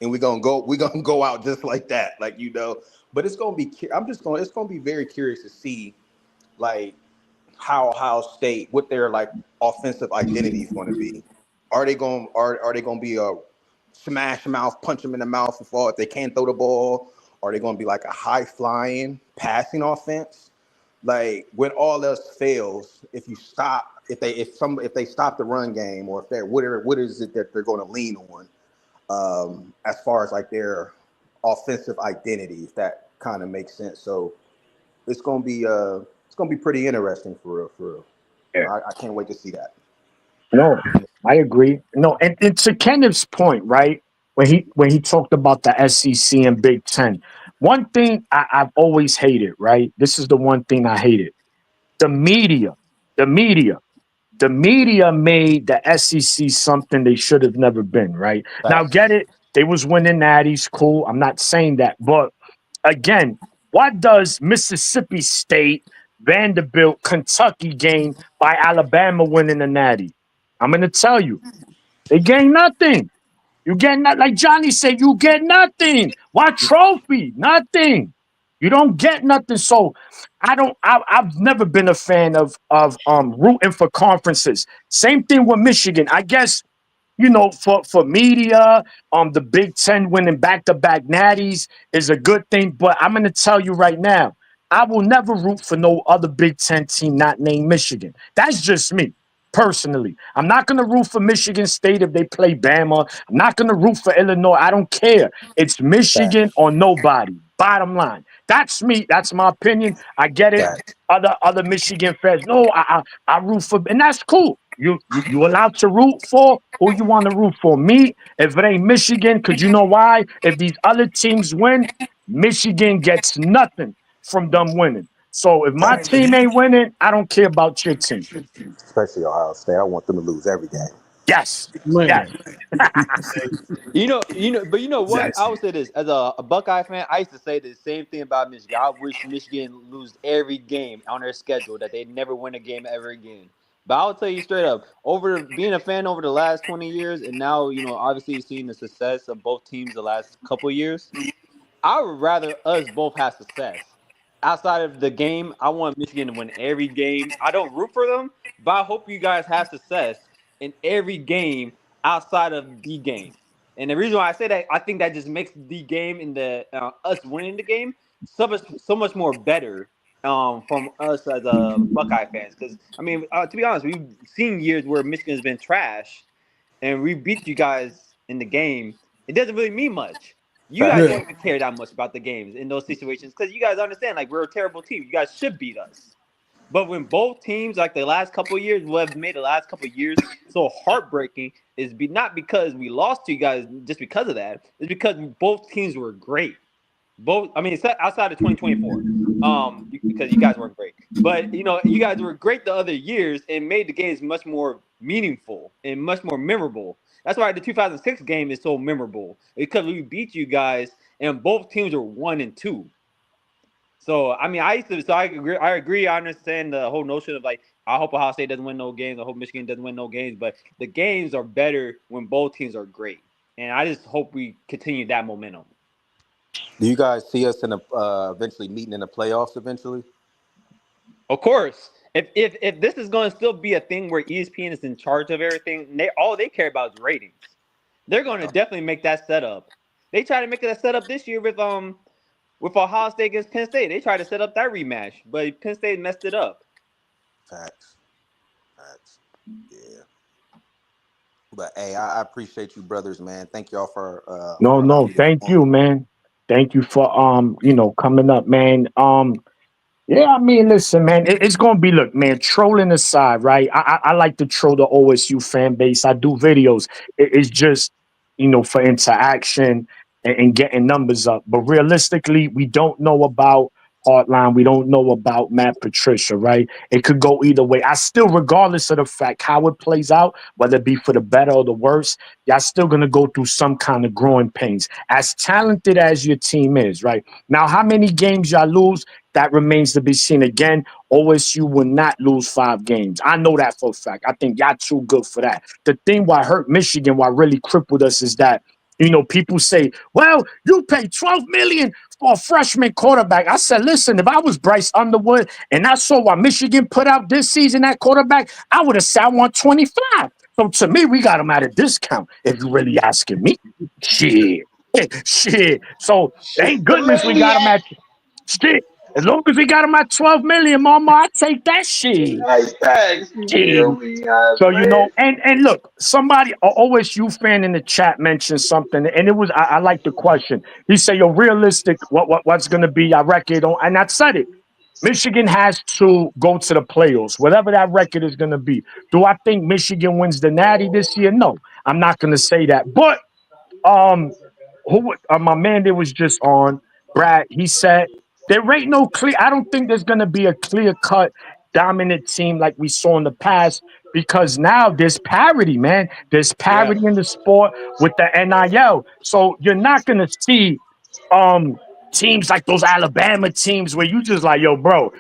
And we're gonna go out just like that, like, you know. But it's gonna be it's gonna be very curious to see like how Ohio State, what their like offensive identity is going to be. Are they going to be a smash mouth, punch them in the mouth if they can't throw the ball? Are they going to be like a high flying passing offense? Like, when all else fails, if they stop the run game, or if they're what is it that they're going to lean on, as far as like their offensive identity, if that kind of makes sense. So it's gonna be pretty interesting for real. Yeah. I can't wait to see that. No, I agree. No, and to Kenneth's point, right? When he talked about the SEC and Big Ten, one thing I've always hated, right? This is the one thing I hated. The media. The media. The media made the SEC something they should have never been, right? Now, get it? They was winning natties, cool. I'm not saying that. But again, what does Mississippi State, Vanderbilt, Kentucky gain by Alabama winning the natty? I'm going to tell you. They gain nothing. You get not like Johnny said, you get nothing. What trophy? Nothing. You don't get nothing. So I've never been a fan of rooting for conferences. Same thing with Michigan. I guess, you know, for media, the Big Ten winning back-to-back natties is a good thing. But I'm gonna tell you right now, I will never root for no other Big Ten team not named Michigan. That's just me. Personally, I'm not going to root for Michigan State if they play Bama. I'm not going to root for Illinois. I don't care. It's Michigan or nobody. Bottom line. That's me. That's my opinion. I get it. Other Michigan fans, no, I root for, and that's cool. You allowed to root for who you want to root for. Me, if it ain't Michigan, because you know why? If these other teams win, Michigan gets nothing from them winning. So if my team ain't winning, I don't care about your team. Especially Ohio State. I want them to lose every game. Yes. Man. Yes. But you know what? I would say this as a Buckeye fan. I used to say the same thing about Michigan. I wish Michigan lose every game on their schedule, that they never win a game ever again. But I'll tell you straight up, over being a fan over the last 20 years, and now, you know, obviously seeing the success of both teams the last couple of years, I would rather us both have success. Outside of the game, I want Michigan to win every game. I don't root for them, but I hope you guys have success in every game outside of the game. And the reason why I say that, I think that just makes the game and the us winning the game so much more better from us as Buckeye fans. Because I mean, to be honest, we've seen years where Michigan's been trash, and we beat you guys in the game. It doesn't really mean much. You guys don't even care that much about the games in those situations because you guys understand, like, we're a terrible team. You guys should beat us. But when both teams, like the last couple of years, what have made the last couple of years so heartbreaking is not because we lost to you guys just because of that. It's because both teams were great. Both, I mean, outside of 2024, because you guys weren't great. But, you know, you guys were great the other years and made the games much more meaningful and much more memorable. That's why the 2006 game is so memorable, because we beat you guys and both teams were 1-2. So I mean, I agree. I understand the whole notion of, like, I hope Ohio State doesn't win no games. I hope Michigan doesn't win no games. But the games are better when both teams are great, and I just hope we continue that momentum. Do you guys see us in eventually meeting in the playoffs eventually? Of course. If this is going to still be a thing where ESPN is in charge of everything, all they care about is ratings. They're going to definitely make that setup. They tried to make that setup this year with Ohio State against Penn State. They tried to set up that rematch, but Penn State messed it up. Facts. Yeah. But hey, I appreciate you, brothers, man. Thank y'all for No, thank you, man. Thank you for coming up, man. Yeah, I mean, listen, man, it's gonna be, look, man, trolling aside, right? I like to troll the OSU fan base. I do videos. It's just, for interaction and getting numbers up. But realistically, we don't know about Hardline. We don't know about Matt Patricia, right? It could go either way. I still, regardless of the fact how it plays out, whether it be for the better or the worse, y'all still gonna go through some kind of growing pains. As talented as your team is, right? Now, how many games y'all lose, that remains to be seen. Again, OSU will not lose 5 games. I know that for a fact. I think y'all too good for that. The thing what hurt Michigan, what really crippled us is that, people say, well, you pay $12 million for a freshman quarterback. I said, listen, if I was Bryce Underwood and I saw what Michigan put out this season at quarterback, I would have said I want 25. So to me, we got him at a discount, if you're really asking me. Shit. Shit. So thank goodness we got him at shit. As long as we got him at 12 million, mama, I take that shit. Hey, thanks. You Shit. feel me, So man? and look, somebody, a OSU fan in the chat mentioned something, and it was I like the question. He said, "Yo, realistic, what's going to be our record?" And I said it. Michigan has to go to the playoffs, whatever that record is going to be. Do I think Michigan wins the Natty this year? No, I'm not going to say that. But my man that was just on, Brad, he said there ain't no clear. I don't think there's gonna be a clear cut dominant team like we saw in the past because now there's parity, man. There's Yeah. parity in the sport with the NIL. So you're not gonna see teams like those Alabama teams where you just like, yo, bro,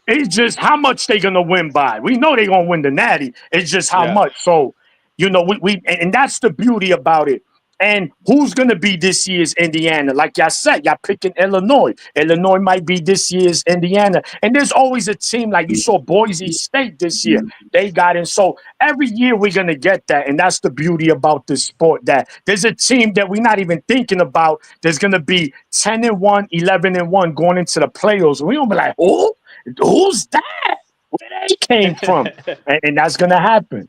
it's just how much they gonna win by. We know they're gonna win the Natty. It's just how Yeah. much. So, and that's the beauty about it. And who's going to be this year's Indiana? Like y'all said, y'all picking Illinois. Illinois might be this year's Indiana. And there's always a team like you saw Boise State this year. They got in. So every year we're going to get that. And that's the beauty about this sport, that there's a team that we're not even thinking about. There's going to be 10-1, 11-1 going into the playoffs. We're going to be like, who's that? Where they came from? And that's going to happen.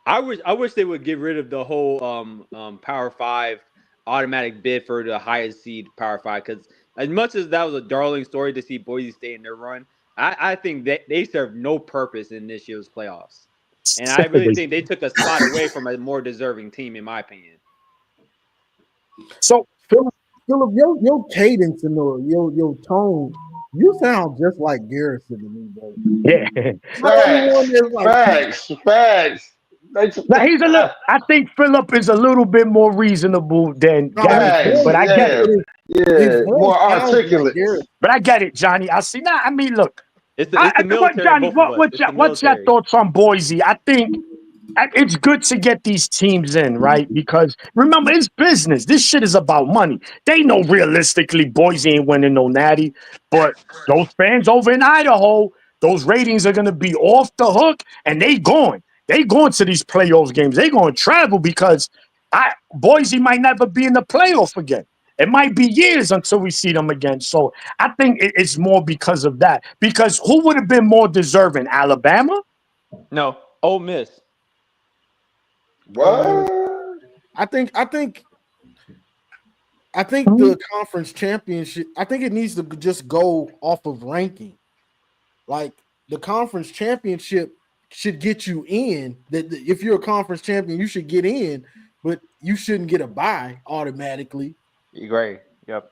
I wish they would get rid of the whole Power 5 automatic bid for the highest seed Power 5, because as much as that was a darling story to see Boise State in their run, I think that they serve no purpose in this year's playoffs. And I really think they took a spot away from a more deserving team, in my opinion. So Philip, your cadence and your tone, you sound just like Garrison to me, bro. Yeah. Facts. Now he's a little. I think Philip is a little bit more reasonable than Garrison, but I get it. Yeah, more articulate. But I get it, Johnny. I see. Now, I mean, look. It's the military. Johnny, what's your thoughts on Boise? I think it's good to get these teams in, right? Because remember, it's business. This shit is about money. They know realistically Boise ain't winning no Natty, but those fans over in Idaho, those ratings are going to be off the hook, and they going to these playoffs games. They going to travel because Boise might never be in the playoff again. It might be years until we see them again. So I think it's more because of that. Because who would have been more deserving? Alabama? No, Ole Miss. What? I think the conference championship, I think it needs to just go off of ranking. Like the conference championship should get you in. That if you're a conference champion, you should get in, but you shouldn't get a bye automatically. You agree? Yep.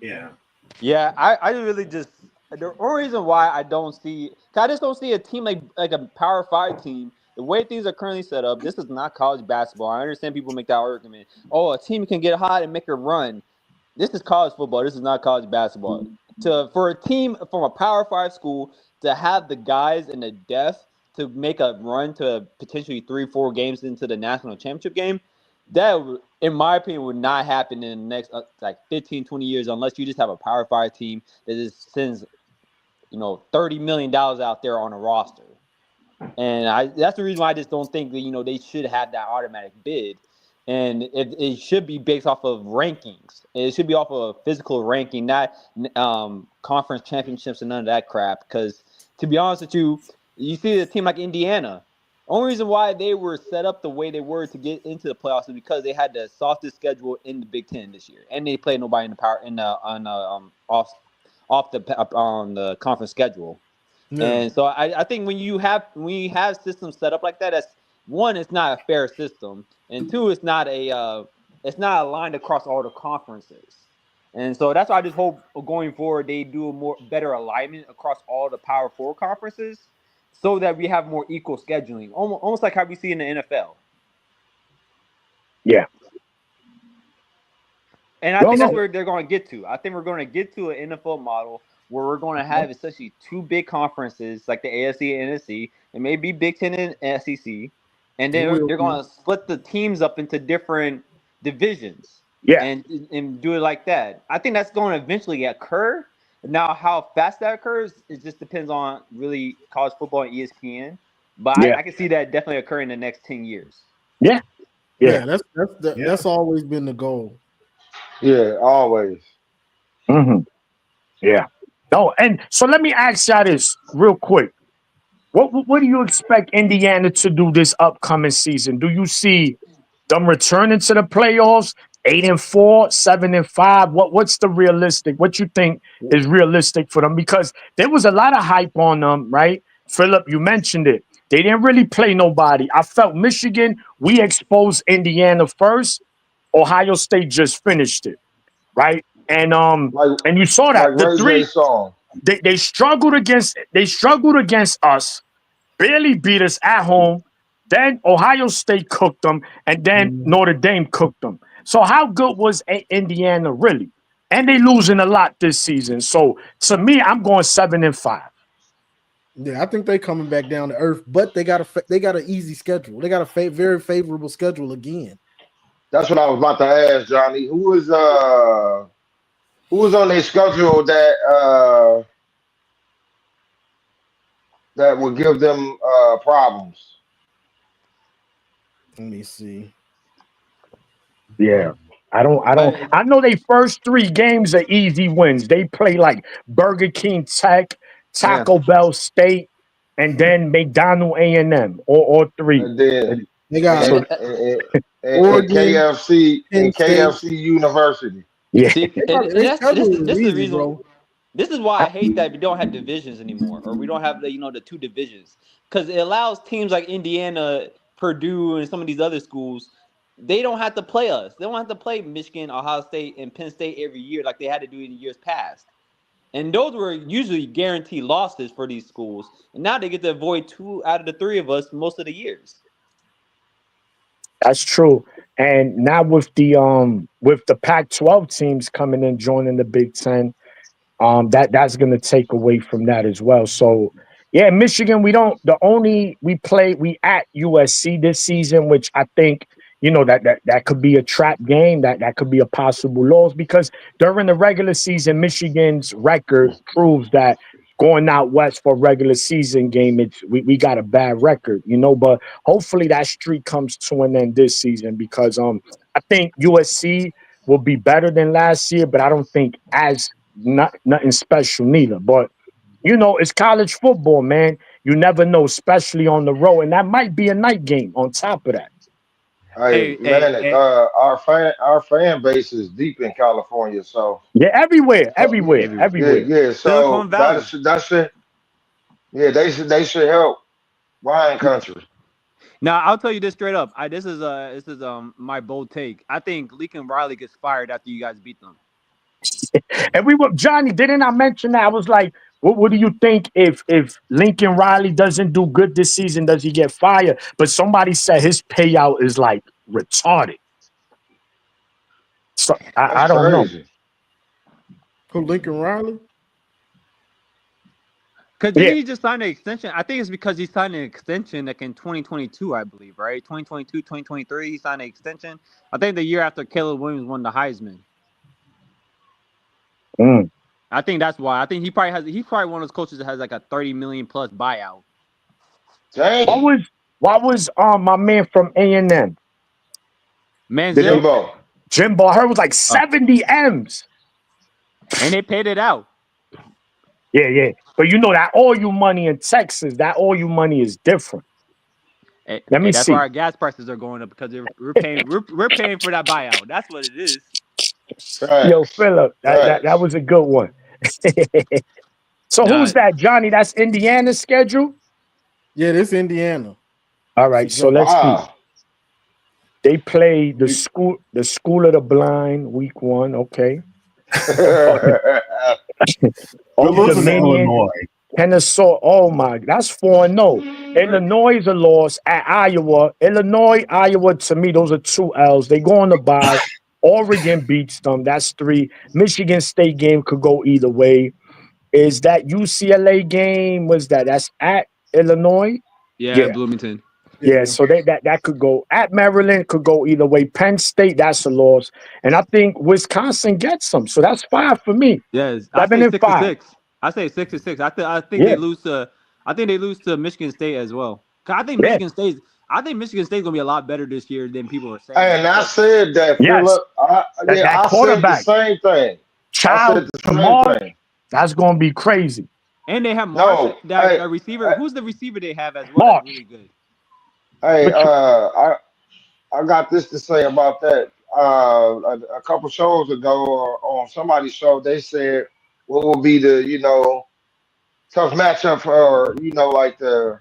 Yeah. Yeah, I really just the only reason why I just don't see a team like a Power 5 team. The way things are currently set up, this is not college basketball. I understand people make that argument. Oh, a team can get hot and make a run. This is college football. This is not college basketball. For a team from a Power 5 school to have the guys and the depth to make a run to potentially 3-4 games into the national championship game, that, in my opinion, would not happen in the next 15, 20 years unless you just have a Power 5 team that just sends, $30 million out there on a roster. And that's the reason why I just don't think that, they should have that automatic bid. And it should be based off of rankings. It should be off of a physical ranking, not conference championships and none of that crap. Because to be honest with you, you see a team like Indiana. Only reason why they were set up the way they were to get into the playoffs is because they had the softest schedule in the Big Ten this year, and they played nobody in the on the conference schedule. Yeah. And so I think when you have systems set up like that, that's one, it's not a fair system, and two, it's not aligned across all the conferences. And so that's why I just hope going forward they do a better alignment across all the Power 4 conferences, so that we have more equal scheduling, almost like how we see in the NFL. Yeah. And I No, think that's no. where they're going to get to. I think we're going to get to an NFL model where we're going to have essentially two big conferences like the AFC and NFC, and maybe Big Ten and SEC, and It then will they're be. going to split the teams up into different divisions Yeah. and do it like that. I think that's going to eventually occur. Now, how fast that occurs, it just depends on really college football and ESPN. But Yeah. I can see that definitely occurring in the next 10 years. Yeah. Yeah, Yeah. that's always been the goal. Yeah, always. Mm-hmm. Yeah. No, and so let me ask y'all this real quick. What do you expect Indiana to do this upcoming season? Do you see them returning to the playoffs, 8-4, 7-5? What's the realistic? What you think is realistic for them? Because there was a lot of hype on them, right? Philip, you mentioned it. They didn't really play nobody. I felt Michigan, we exposed Indiana first. Ohio State just finished it, right? Like And you saw like that the Ray J three song. they struggled against us, barely beat us at home. Then Ohio State cooked them, and then Notre Dame cooked them. So how good was Indiana really? And they losing a lot this season. So to me, I'm going 7-5. Yeah, I think they coming back down to earth, but they got an easy schedule. They got a very favorable schedule again. That's what I was about to ask, Johnny. Who was on their schedule that would give them problems? Let me see. Yeah. I know they first 3 games are easy wins. They play like Burger King Tech, Yeah. Taco Bell State, and then McDonald A&M, or 3. And then They got and Oregon, KFC Penn and State. KFC University. Yeah. See, and Their that's this schedule is is this is the easy, reason. bro. This is why I hate that we don't have divisions anymore, or we don't have the two divisions, because it allows teams like Indiana, Purdue, and some of these other schools. They don't have to play us. They don't have to play Michigan, Ohio State, and Penn State every year like they had to do in years past. And those were usually guaranteed losses for these schools. And now they get to avoid 2 out of the 3 of us most of the years. That's true. And now with the Pac-12 teams coming in joining the Big Ten, that's going to take away from that as well. So yeah, Michigan, we at USC this season, which I think that could be a trap game, that could be a possible loss, because during the regular season, Michigan's record proves that going out west for a regular season game, we got a bad record, but hopefully that streak comes to an end this season, because I think USC will be better than last year, but I don't think nothing special neither. But it's college football, man. You never know, especially on the road, and that might be a night game on top of that. Hey man, our fan base is deep in California, so Yeah, everywhere. yeah. So Silicon Valley. that should yeah they should help Wine Country. Now I'll tell you this straight up. This is my bold take. I think Lincoln Riley gets fired after you guys beat them. And Johnny, didn't I mention that? I was like, what do you think if Lincoln Riley doesn't do good this season, does he get fired? But somebody said his payout is like retarded. So I don't know. Who, Lincoln Riley? Because didn't he just sign an extension? I think it's because he signed an extension like in 2022, I believe, right? 2022, 2023, he signed an extension. I think the year after Caleb Williams won the Heisman. I think that's why. I think he's probably one of those coaches that has like a 30 million plus buyout. Dang. What was my man from A&M? Jimbo. I heard it was like 70 M's. And they paid it out. Yeah. But that all you money in Texas, that all you money is different. Let me that's see. why our gas prices are going up, because we're paying for that buyout. That's what it is. Yo, Philip, that was a good one. So who's that, Johnny? That's Indiana's schedule? Yeah, this Indiana. All right, so let's see. They play the school of the blind week 1, okay. Illinois. Kennesaw, oh my, that's 4-0. Illinois is a loss at Iowa. Iowa, to me, those are 2 L's. They go on the bye. Oregon beats them. That's 3. Michigan State game could go either way. Is that UCLA game? That's at Illinois? Yeah, Yeah. Bloomington. Yeah, so that could go at Maryland, could go either way. Penn State, that's a loss. And I think Wisconsin gets them. So that's 5 for me. Yes, I 7 say and 5. 6-6. I say 6-6. I think Yeah. they lose to. I think they lose to Michigan State as well. 'Cause I think Yeah. Michigan State's gonna be a lot better this year than people are saying. And I said that, Yes. Philip. I That said the quarterback. same thing. I Child, said the same tomorrow, thing. that's going to be crazy. And they have No, Marshall, receiver. Who's the receiver they have as well? March. That's really good. Hey, I got this to say about that. A couple shows ago, on somebody's show, they said what will be the tough matchup for like the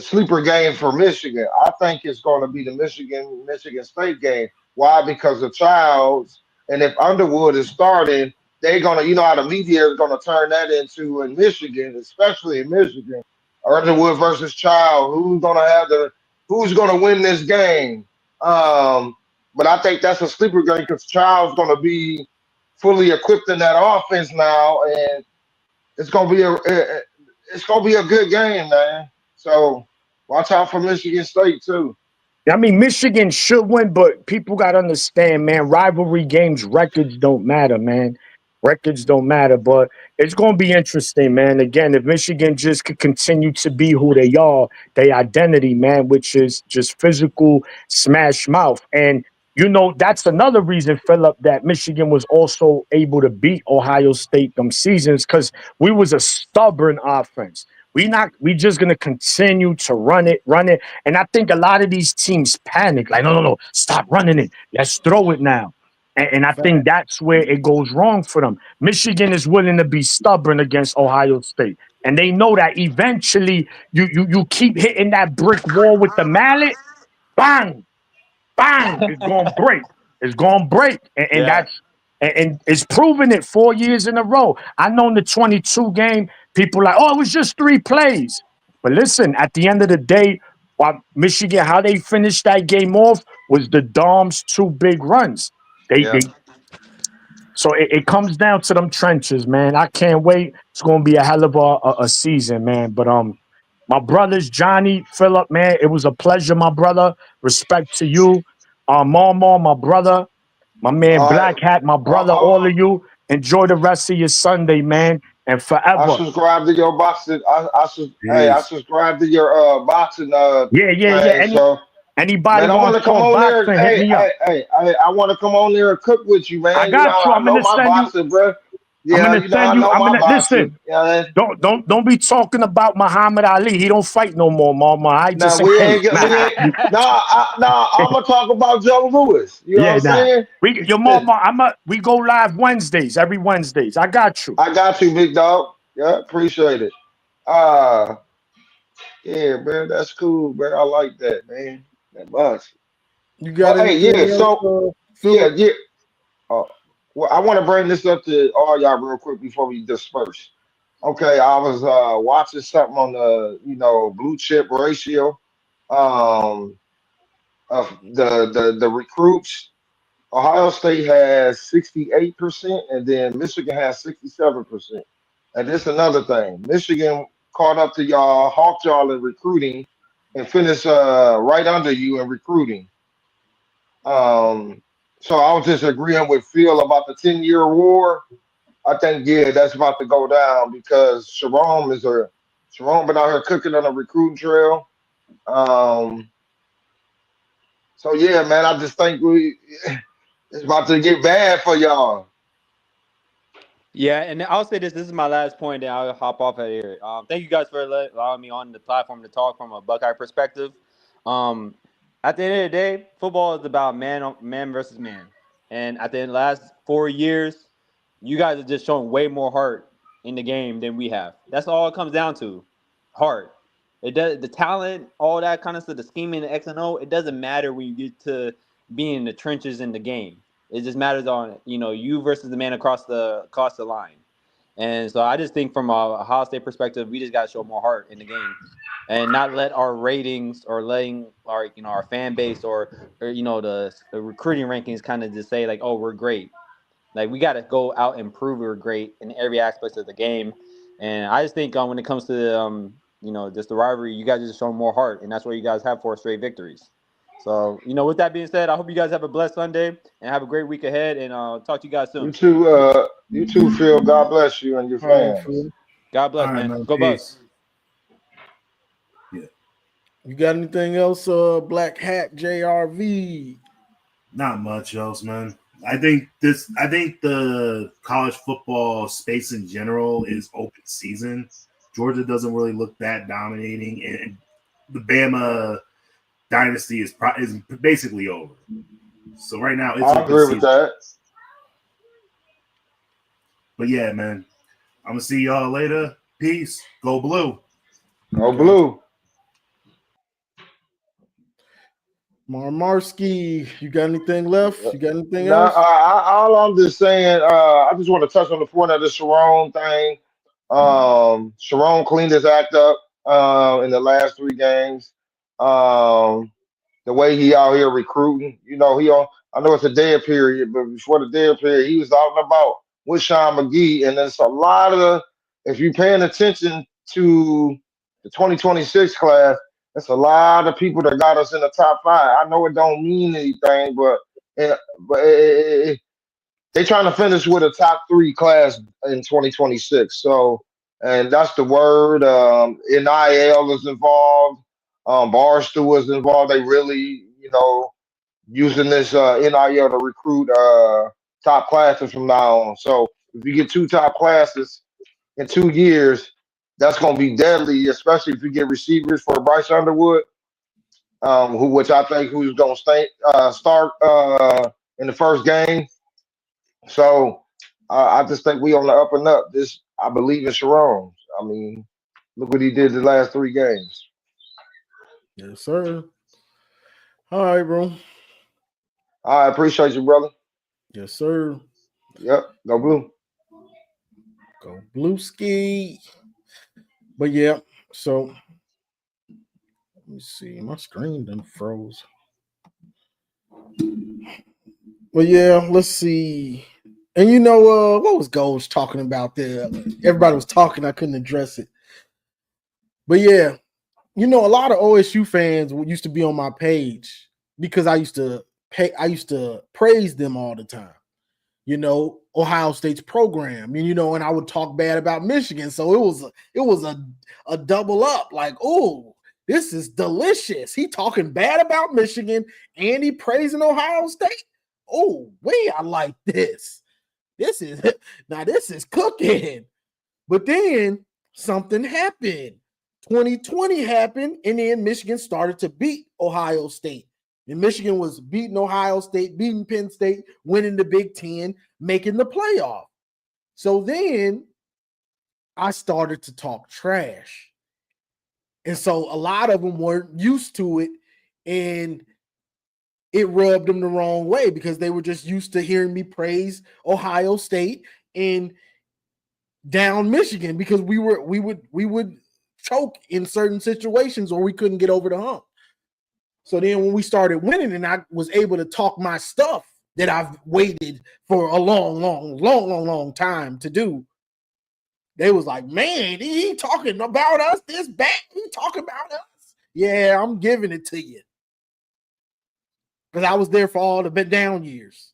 sleeper game for Michigan. I think it's going to be the Michigan State game. Why? Because of Childs, and if Underwood is starting, they're gonna how the media is gonna turn that into in Michigan, especially in Michigan. Underwood versus Child. Who's gonna win this game? But I think that's a sleeper game because Child's gonna be fully equipped in that offense now, and it's gonna be a good game, man. So watch out for Michigan State too. I mean, Michigan should win, but people got to understand, man, rivalry games, records don't matter, man. Records don't matter, but it's going to be interesting, man. Again, if Michigan just could continue to be who they are, their identity, man, which is just physical smash mouth. And, that's another reason, Philip, that Michigan was also able to beat Ohio State them seasons because we was a stubborn offense. We just gonna continue to run it. And I think a lot of these teams panic, like, no, stop running it. Let's throw it now. And I think that's where it goes wrong for them. Michigan is willing to be stubborn against Ohio State. And they know that eventually you keep hitting that brick wall with the mallet, bang, bang, it's gonna break. It's gonna break. And Yeah. and it's proven it 4 years in a row. I know in the 22 game, people like, oh, it was just 3 plays. But listen, at the end of the day, while Michigan, how they finished that game off was the Dom's 2 big runs. So it comes down to them trenches, man. I can't wait. It's gonna be a hell of a season, man. But my brothers, Johnny, Philip, man, it was a pleasure, my brother. Respect to you. Marmar, my brother, my man All right. Black Hat, my brother, all of you. Enjoy the rest of your Sunday, man. And I forever. subscribe to your boxing. I Yes. subscribe to your boxing Yeah. thing. So Anybody man, I want wants to to come talk on there. boxing, hit me up. I want to come on there and cook with you, man. I got you. I I'm know gonna my send you. boxing, bro. I'm Yeah, gonna send I you. know I'm my gonna boxing. listen. Don't be talking about Muhammad Ali. He don't fight no more, Mama. I just Now we ain't. Nah. I'm gonna talk about Joe Lewis. You know what I'm saying? Your mama. We go live Wednesdays, every Wednesdays. I got you. I got you, big dog. Yeah, appreciate it. Yeah, man, that's cool, man. I like that, man. That boxing. You got Hey, anything yeah. else, So Philip? yeah. Uh, well, I want to bring this up to all y'all real quick before we disperse. Okay, I was watching something on the blue chip ratio um, of the recruits. Ohio State has 68%, and then Michigan has 67%. And this another thing. Michigan caught up to y'all, hawked y'all in recruiting, and finished right under you in recruiting. Um, so I was just agreeing with Phil about the 10-year war. I think that's about to go down because Sharon been out here cooking on a recruiting trail. Um, so yeah, man, I just think it's about to get bad for y'all. Yeah, and I'll say this. This is my last point, then I'll hop off of here. Thank you guys for allowing me on the platform to talk from a Buckeye perspective. Um, at the end of the day, football is about man versus man. And at the end of the last 4 years, you guys have just shown way more heart in the game than we have. That's all it comes down to, heart. It does the talent, all that kind of stuff, the scheming, the X and O. It doesn't matter when you get to being in the trenches in the game. It just matters on you versus the man across the line. And so I just think from a Ohio State perspective, we just got to show more heart in the game. and not let our ratings or letting our our fan base or the recruiting rankings kind of just say like, oh, we're great. Like we got to go out and prove we're great in every aspect of the game. And I just think when it comes to just the rivalry, you guys just show more heart, and that's why you guys have 4 straight victories. So with that being said, I hope you guys have a blessed Sunday and have a great week ahead. And talk to you guys soon. You too, Phil. God bless you and your All right, fans. Phil. God bless, All right, man. man. Go Bucks. Yeah. You got anything else, Black Hat JRV? Not much else, man. I think the college football space in general is open season. Georgia doesn't really look that dominating, and the Bama dynasty is basically over. So right now it's I open agree season. with that. But yeah, man, I'm gonna see y'all later. Peace. Go blue. Go blue. Marmarski, you got anything left? You got anything Nah, else? all I'm just saying, I just want to touch on the point of the Chiron thing. Chiron cleaned his act up in the last 3 games. The way he out here recruiting, I know it's a dead period, but before the dead period, he was out and about with Sean McGee, and there's a lot of, if you're paying attention to the 2026 class, it's a lot of people that got us in the top 5. I know it don't mean anything, but they trying to finish with a top 3 class in 2026. So, and that's the word. NIL is involved. Barstool is involved. They really, using this NIL to recruit top classes from now on. So if you get 2 top classes in 2 years, that's going to be deadly, especially if you get receivers for Bryce Underwood, which I think who's going to start in the first game. So I just think we on the up and up. I believe in Sharon. I mean, look what he did the last 3 games. Yes, sir. All right, bro. I appreciate you, brother. Yes, sir. Yep. Go blue. Go blue ski. But yeah, so let me see. My screen done froze. But yeah, let's see. And what was Gold talking about there? Everybody was talking, I couldn't address it. But yeah, a lot of OSU fans used to be on my page because I used to praise them all the time. Ohio State's program, and I would talk bad about Michigan. So it was a double up, like, oh, this is delicious. He talking bad about Michigan and he praising Ohio State. Oh, I like this. This is cooking. But then something happened. 2020 happened, and then Michigan started to beat Ohio State. And Michigan was beating Ohio State, beating Penn State, winning the Big Ten, making the playoff. So then I started to talk trash. And so a lot of them weren't used to it, and it rubbed them the wrong way because they were just used to hearing me praise Ohio State and down Michigan because we would choke in certain situations or we couldn't get over the hump. So then when we started winning and I was able to talk my stuff that I've waited for a long time to do, they was like, man, he talking about us this bad. He talking about us. Yeah, I'm giving it to you. Because I was there for all the down years.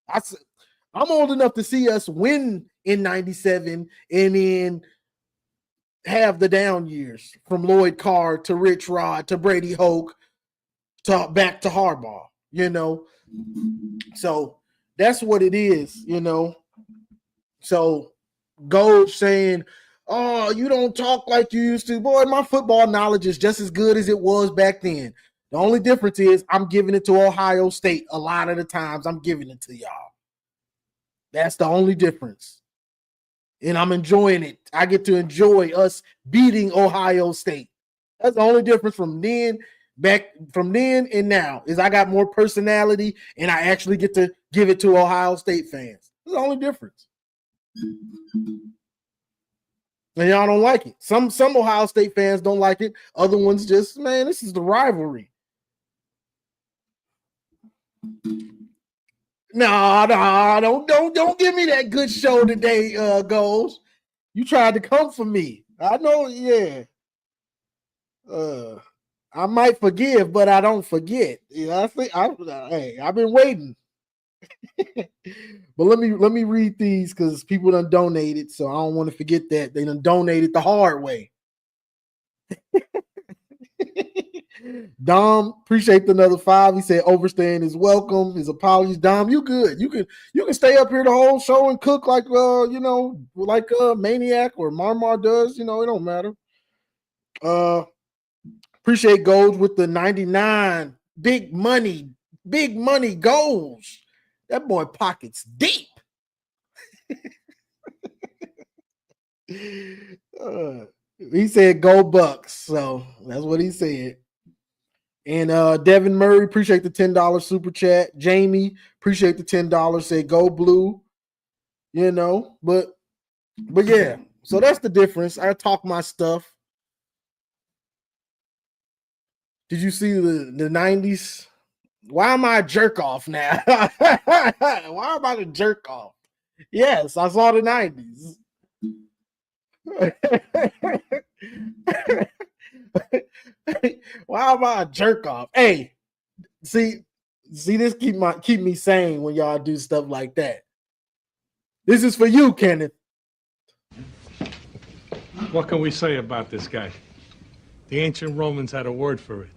I'm old enough to see us win in 97 and then have the down years from Lloyd Carr to Rich Rod to Brady Hoke to back to Harbaugh, So that's what it is, So Gold saying, oh, you don't talk like you used to. Boy, my football knowledge is just as good as it was back then. The only difference is I'm giving it to Ohio State. A lot of the times I'm giving it to y'all. That's the only difference. And I'm enjoying it. I get to enjoy us beating Ohio State. That's the only difference from then and now is I got more personality and I actually get to give it to Ohio State fans. That's the only difference. And y'all don't like it. Some Ohio State fans don't like it. Other ones just, man, this is the rivalry. No, don't give me that good show today, Goals. You tried to come for me. I know, yeah. I might forgive, but I don't forget. You know, I've been waiting. But let me read these because people done donated, so I don't want to forget that they done donated the hard way. Dom, appreciate another 5. He said overstaying is welcome. His apologies. Dom, you good. You can stay up here the whole show and cook like like Maniac or Marmar does. You know, it don't matter. Appreciate Gold with the 99 big money goals. That boy pockets deep. He said go Bucks, so that's what he said. And Devin Murray, appreciate the $10 super chat. Jamie, appreciate the $10. Said go Blue. You know, but yeah. So that's the difference. I talk my stuff. Did you see the 90s? Why am I a jerk off now? Why am I a jerk off? Yes, I saw the 90s. Why am I a jerk off? Hey, see this keep me sane when y'all do stuff like that. This is for you, Kenneth. What can we say about this guy? The ancient Romans had a word for it.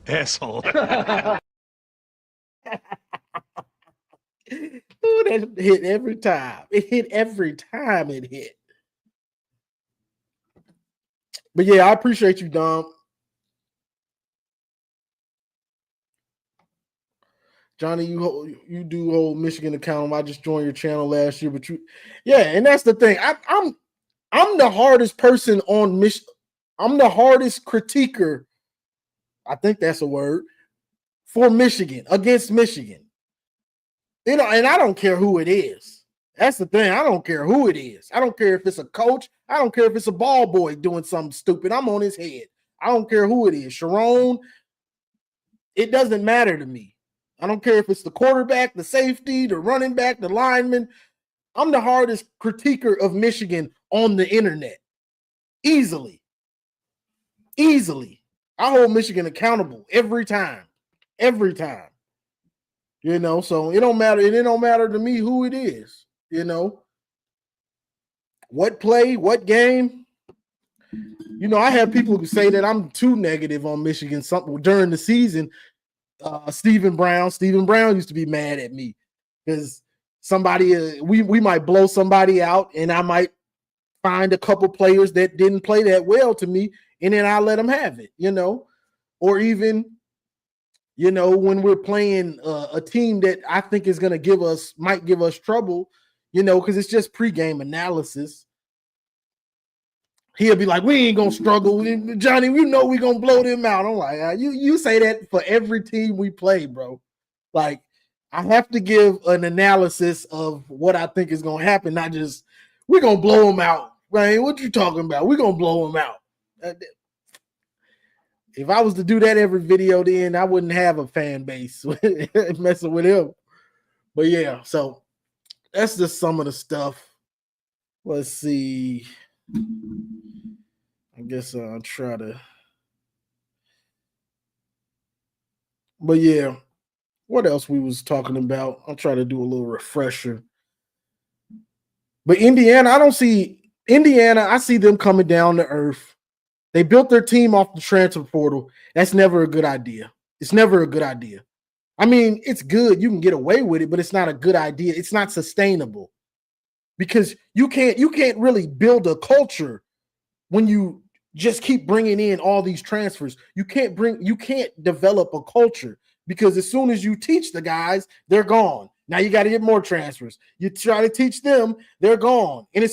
Asshole. Ooh, that hit every time. It hit every time it hit. But yeah, I appreciate you, Dom. Johnny, you do hold Michigan accountable. I just joined your channel last year, but and that's the thing. I'm the hardest person on Michigan. I'm the hardest critiquer. I think that's a word for Michigan against Michigan. You know, and I don't care who it is. That's the thing. I don't care who it is. I don't care if it's a coach. I don't care if it's a ball boy doing something stupid. I'm on his head. I don't care who it is. Chiron, it doesn't matter to me. I don't care if it's the quarterback, the safety, the running back, the lineman. I'm the hardest critiquer of Michigan on the internet. Easily. I hold Michigan accountable every time. Every time. You know, so it don't matter. It don't matter to me who it is. You know, what play, what game. You know, I have people who say that I'm too negative on Michigan something during the season. Stephen Brown used to be mad at me because somebody we might blow somebody out, and I might find a couple players that didn't play that well to me, and then I let them have it. You know, or even, you know, when we're playing a team that I think is going to might give us trouble, you know, because it's just pregame analysis. He'll be like, we ain't going to struggle. Johnny, we know we're going to blow them out. I'm like, you say that for every team we play, bro. Like, I have to give an analysis of what I think is going to happen, not just, we're going to blow them out. Right? What you talking about? We're going to blow them out. If I was to do that every video, then I wouldn't have a fan base messing with him. But yeah, so that's just some of the stuff. Let's see. I guess I'll try to. But yeah, what else we was talking about? I'll try to do a little refresher. But Indiana, I see them coming down to earth. They built their team off the transfer portal. That's never a good idea. It's never a good idea. I mean, it's good. You can get away with it, but it's not a good idea. It's not sustainable because you can't really build a culture when you just keep bringing in all these transfers. You can't develop a culture because as soon as you teach the guys, they're gone. Now you got to get more transfers. You try to teach them, they're gone. And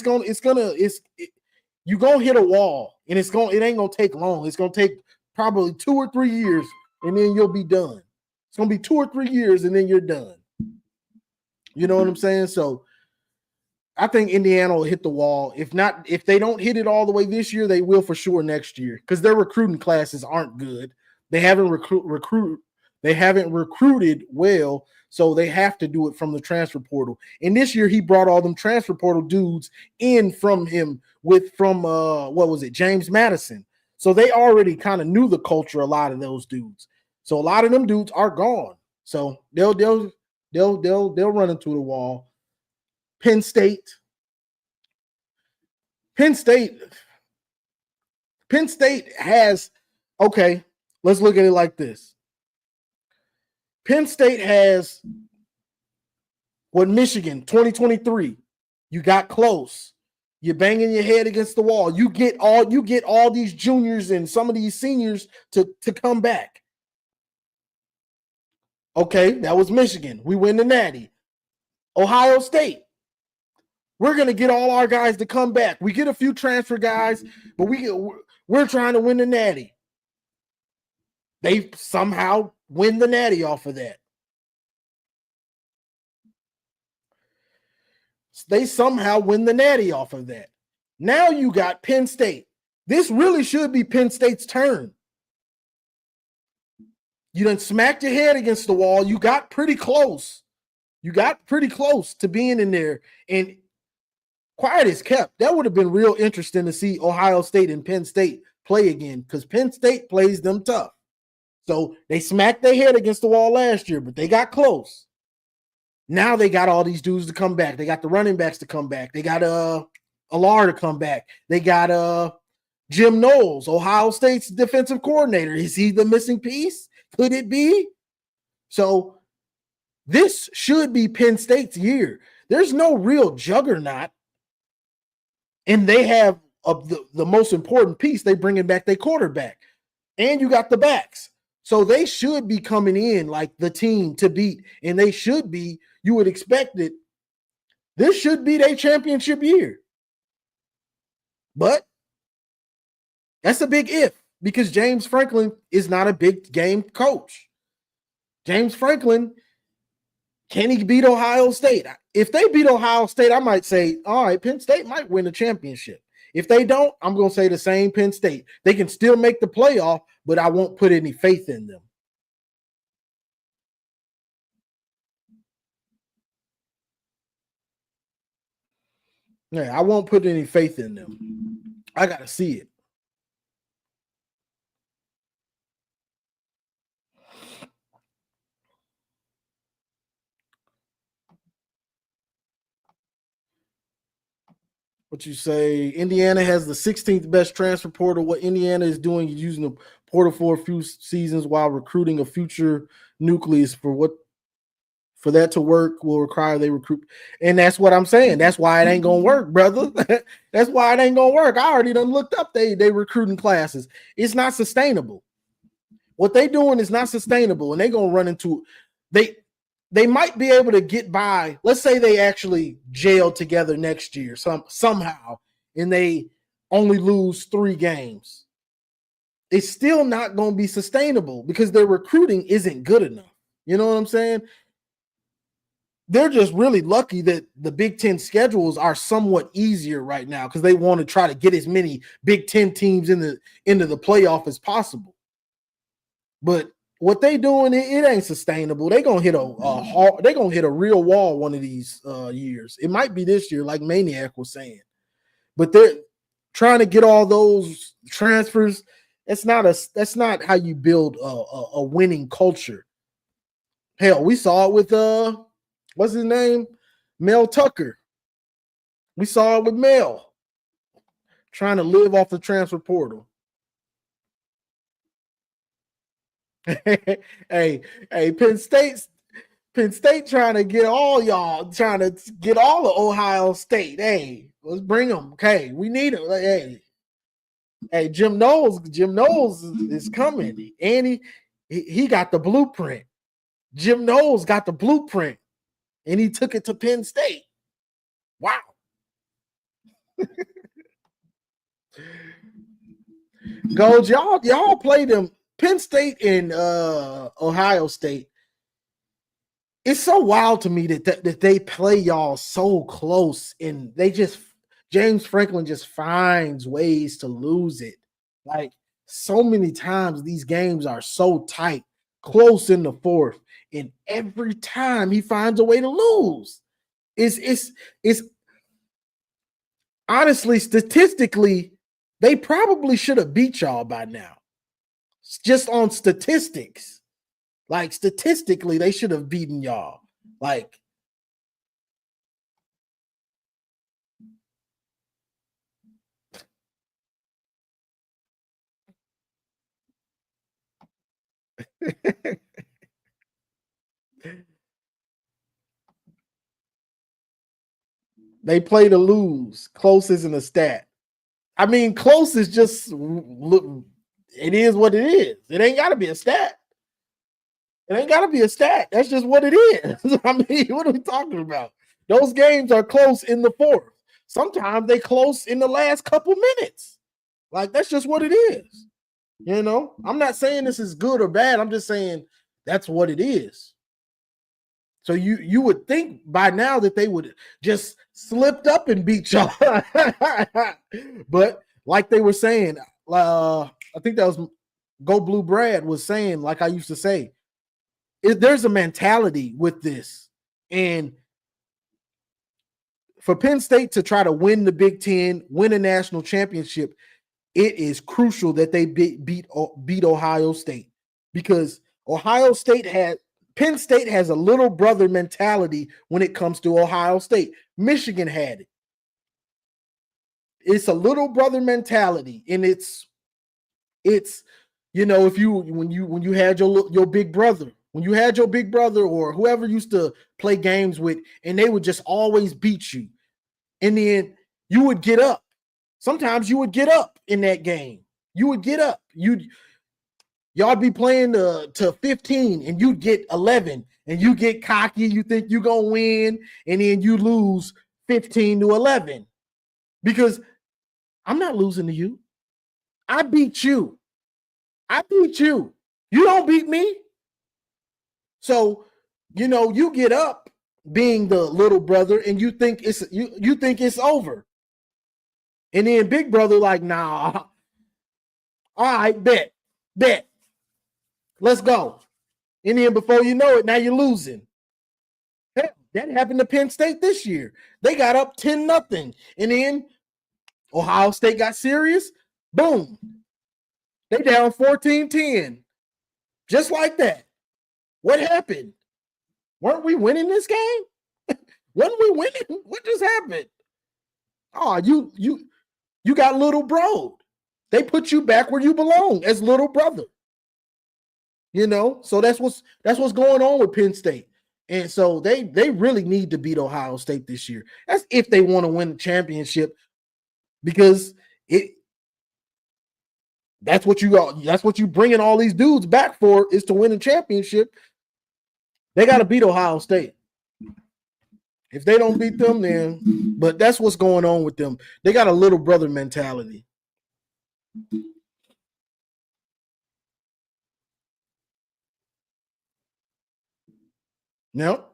you're going to hit a wall, and it ain't going to take long. It's going to take probably 2 or 3 years, and then you'll be done. It's going to be 2 or 3 years, and then you're done. You know what I'm saying? So I think Indiana will hit the wall. If they don't hit it all the way this year, they will for sure next year because their recruiting classes aren't good. They haven't recruited well, so they have to do it from the transfer portal. And this year, he brought all them transfer portal dudes in from what was it, James Madison. So they already kind of knew the culture. A lot of those dudes. So a lot of them dudes are gone. So they'll run into the wall. Penn State has, okay, let's look at it like this. Penn State has what Michigan 2023. You got close. You're banging your head against the wall. You get all these juniors and some of these seniors to come back. Okay, that was Michigan. We win the Natty. Ohio State. We're going to get all our guys to come back. We get a few transfer guys, but we're trying to win the Natty. They somehow win the Natty off of that. Now you got Penn State. This really should be Penn State's turn. You done smacked your head against the wall. You got pretty close. To being in there. And quiet as kept. That would have been real interesting to see Ohio State and Penn State play again because Penn State plays them tough. So they smacked their head against the wall last year, but they got close. Now they got all these dudes to come back. They got the running backs to come back. They got Alar to come back. They got Jim Knowles, Ohio State's defensive coordinator. Is he the missing piece? Could it be? So this should be Penn State's year. There's no real juggernaut. And they have the most important piece. They bringing back their quarterback. And you got the backs. So they should be coming in like the team to beat. And they should be, you would expect it. This should be their championship year. But that's a big if because James Franklin is not a big game coach. James Franklin, can he beat Ohio State? If they beat Ohio State, I might say, all right, Penn State might win the championship. If they don't, I'm going to say the same Penn State. They can still make the playoff, but I won't put any faith in them. Yeah, I won't put any faith in them. I got to see it. What you say, Indiana has the 16th best transfer portal. What Indiana is doing is using the portal for a few seasons while recruiting a future nucleus for that to work will require they recruit. And that's what I'm saying. That's why it ain't going to work, brother. That's why it ain't going to work. I already done looked up they recruiting classes. It's not sustainable. What they doing is not sustainable, and they're going to run into they might be able to get by. Let's say they actually jail together next year somehow, and they only lose 3 games. It's still not going to be sustainable because their recruiting isn't good enough. You know what I'm saying? They're just really lucky that the Big Ten schedules are somewhat easier right now because they want to try to get as many Big Ten teams into the playoff as possible. But what they doing, it ain't sustainable. They're gonna hit a real wall one of these years. It might be this year, like Maniac was saying. But they're trying to get all those transfers. That's not how you build a winning culture. Hell, we saw it with what's his name? Mel Tucker. We saw it with Mel trying to live off the transfer portal. hey, Penn State trying to get all y'all, trying to get all of Ohio State. Hey, let's bring them. Okay, we need them. Hey, Jim Knowles is coming, and he got the blueprint. Jim Knowles got the blueprint, and he took it to Penn State. Wow. Gold, y'all play them. Penn State and Ohio State, it's so wild to me that they play y'all so close, and James Franklin just finds ways to lose it. Like so many times these games are so tight, close in the fourth, and every time he finds a way to lose. It's honestly, statistically, they probably should have beat y'all by now. Just on statistics. Like statistically, they should have beaten y'all. Like they play to lose. Close isn't a stat. I mean, close is just look. It is what it is. It ain't got to be a stat. It ain't got to be a stat. That's just what it is. I mean, what are we talking about? Those games are close in the fourth. Sometimes they close in the last couple minutes. Like, that's just what it is. You know, I'm not saying this is good or bad. I'm just saying that's what it is. So you would think by now that they would just slipped up and beat y'all. But like they were saying, I think that was Go Blue Brad was saying, like I used to say, there's a mentality with this. And for Penn State to try to win the Big Ten, win a national championship, it is crucial that they beat Ohio State, because Penn State has a little brother mentality when it comes to Ohio State. Michigan had it. It's a little brother mentality, and it's you know, when you had your big brother, when you had your big brother or whoever used to play games with, and they would just always beat you, and then you would get up. Sometimes you would get up in that game. You would get up. Y'all be playing to 15 and you get 11 and you get cocky. You think you're going to win, and then you lose 15-11 because I'm not losing to you. I beat you. You don't beat me. So, you know, you get up being the little brother and you think it's over. And then big brother like, nah, all right, bet. Let's go. And then before you know it, now you're losing. Hell, that happened to Penn State this year. They got up 10-0. And then Ohio State got serious. Boom. They down 14-10. Just like that. What happened? Weren't we winning this game? Weren't we winning? What just happened? Oh, you got little bro. They put you back where you belong as little brother. You know, so that's what's going on with Penn State. And so they really need to beat Ohio State this year. That's if they want to win the championship, because that's what you bringing all these dudes back for, is to win a championship. They got to beat Ohio State. If they don't beat them, then, but that's what's going on with them. They got a little brother mentality. Yep.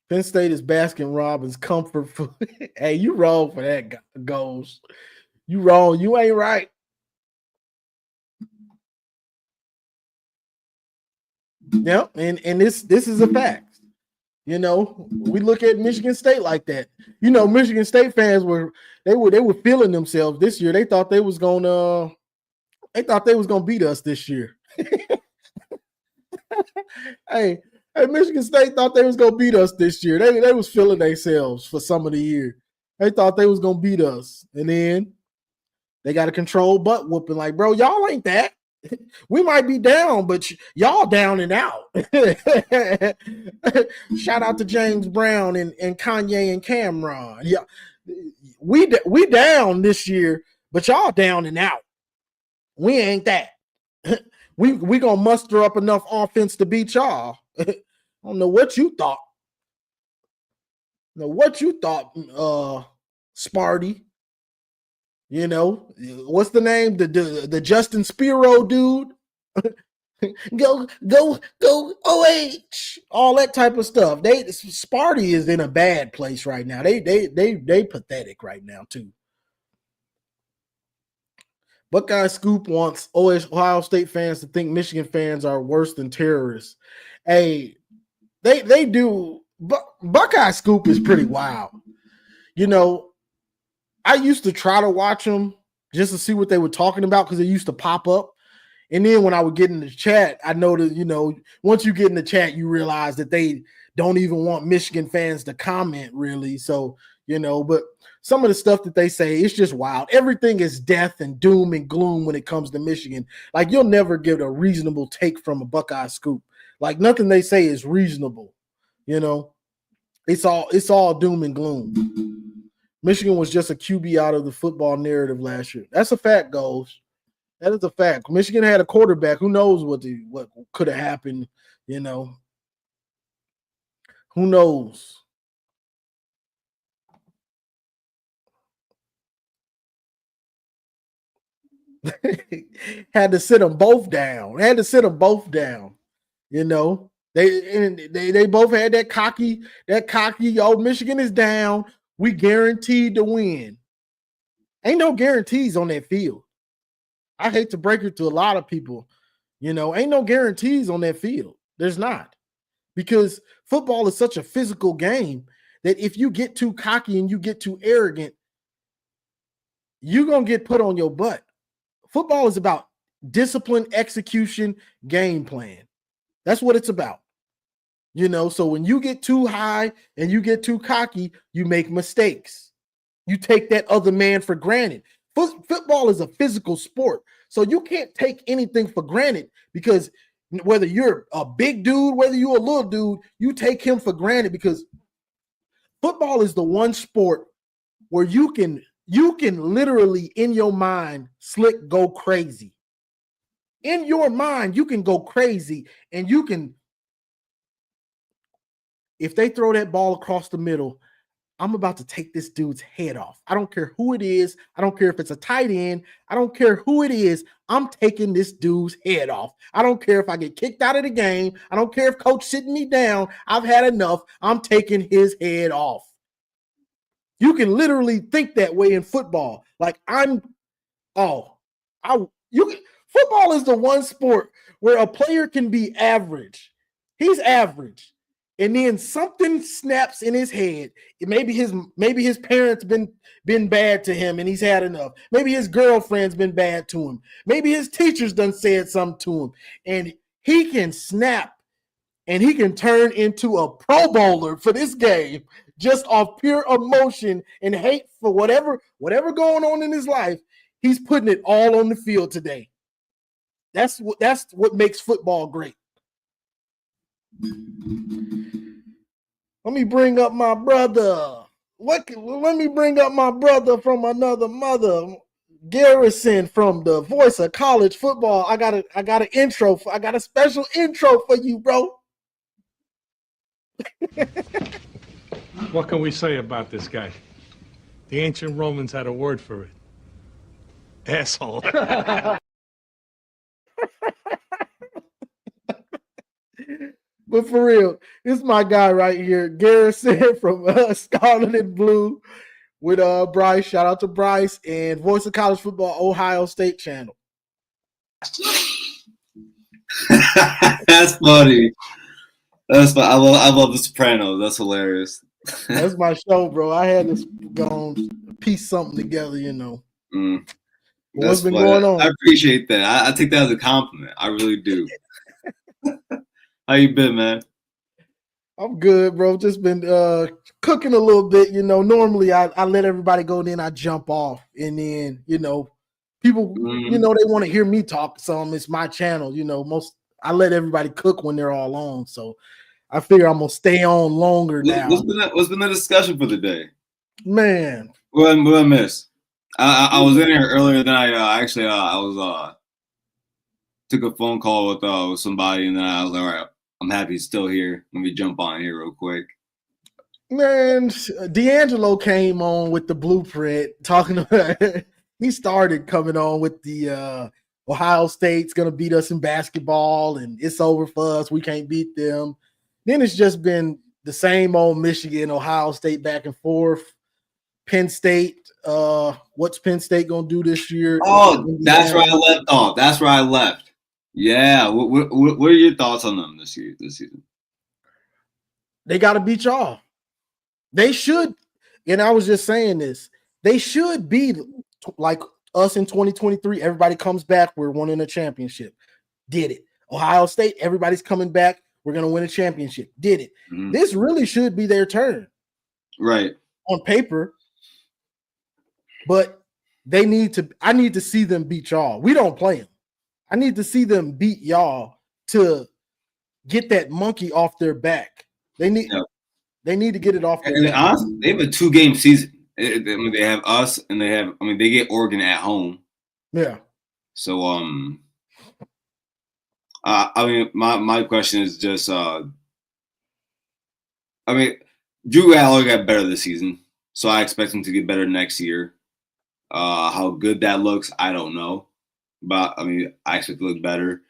Penn State is Baskin Robbins comfort food. Hey, you wrong for that, goals. You wrong. You ain't right. Yep, and this is a fact. You know, we look at Michigan State like that. You know, Michigan State fans were feeling themselves this year. They thought they was gonna beat us this year. Hey, Michigan State thought they was gonna beat us this year. They was feeling themselves for some of the year. They thought they was gonna beat us, and then they got a controlled butt whooping. Like, bro, y'all ain't that. We might be down, but y'all down and out. Shout out to James Brown and Kanye and Cameron. Yeah, we down this year, but y'all down and out. We ain't that. We gonna muster up enough offense to beat y'all. I don't know what you thought. Sparty. You know, what's the name? The Justin Spiro dude. go, OH, all that type of stuff. Sparty is in a bad place right now. They pathetic right now too. Buckeye Scoop wants Ohio State fans to think Michigan fans are worse than terrorists. Hey, they do. Buckeye Scoop is pretty wild. You know, I used to try to watch them just to see what they were talking about because it used to pop up. And then when I would get in the chat, I noticed, once you get in the chat, you realize that they don't even want Michigan fans to comment really. So, but some of the stuff that they say, it's just wild. Everything is death and doom and gloom when it comes to Michigan. Like, you'll never get a reasonable take from a Buckeye Scoop. Like, nothing they say is reasonable. It's all doom and gloom. Michigan was just a QB out of the football narrative last year. That's a fact, Goals. That is a fact. Michigan had a quarterback. Who knows what could have happened, Who knows? Had to sit them both down. They both had that cocky, Michigan is down. We guaranteed to win. Ain't no guarantees on that field. I hate to break it to a lot of people. Ain't no guarantees on that field. There's not. Because football is such a physical game that if you get too cocky and you get too arrogant, you're going to get put on your butt. Football is about discipline, execution, game plan. That's what it's about. So when you get too high and you get too cocky, you make mistakes. You take that other man for granted. Football is a physical sport. So you can't take anything for granted because whether you're a big dude, whether you're a little dude, you take him for granted because football is the one sport where you can literally in your mind go crazy. In your mind, you can go crazy and you can, if they throw that ball across the middle, I'm about to take this dude's head off. I don't care who it is. I don't care if it's a tight end. I don't care who it is. I'm taking this dude's head off. I don't care if I get kicked out of the game. I don't care if coach sitting me down. I've had enough. I'm taking his head off. You can literally think that way in football. Like football is the one sport where a player can be average. He's average. And then something snaps in his head. Maybe his parents been bad to him and he's had enough. Maybe his girlfriend's been bad to him. Maybe his teachers done said something to him. And he can snap and he can turn into a Pro Bowler for this game just off pure emotion and hate for whatever going on in his life. He's putting it all on the field today. That's what makes football great. Let me bring up my brother. Let me bring up my brother from another mother, Garrison from the Voice of College Football. I got an intro. I got a special intro for you, bro. What can we say about this guy? The ancient Romans had a word for it. Asshole. But for real, this is my guy right here, Garrison from Scarlet and Blue with Bryce. Shout out to Bryce and Voice of College Football Ohio State channel. That's funny. That's fun. I love The Sopranos. That's hilarious. That's my show, bro. I had to go and piece something together, What's been going on? I appreciate that. I take that as a compliment. I really do. How you been, man? I'm good, bro. Just been cooking a little bit. Normally I let everybody go, then I jump off. And then, people, they want to hear me talk some. It's my channel. I let everybody cook when they're all on. So I figure I'm going to stay on longer now. What's been the discussion for the day? Man. What I miss? I was in here earlier than I took a phone call with somebody, and then I was like, all right, I'm happy he's still here. Let me jump on here real quick. Man, D'Angelo came on with the blueprint talking about he started coming on with the Ohio State's gonna beat us in basketball, and it's over for us. We can't beat them. Then it's just been the same old Michigan, Ohio State back and forth. Penn State. What's Penn State gonna do this year? Oh, that's where I left off. That's where I left. Yeah. What are your thoughts on them this season? They got to beat y'all. They should. And I was just saying this. They should be like us in 2023. Everybody comes back. We're winning a championship. Did it. Ohio State, everybody's coming back. We're going to win a championship. Did it. Mm-hmm. This really should be their turn. Right. On paper. But I need to see them beat y'all. We don't play them. I need to see them beat y'all to get that monkey off their back. They need to get it off their back. Honestly, they have a 2-game season. They have us, and they get Oregon at home. Yeah. So my question is just Drew Aller got better this season, so I expect him to get better next year. How good that looks, I don't know, but I expect to look better.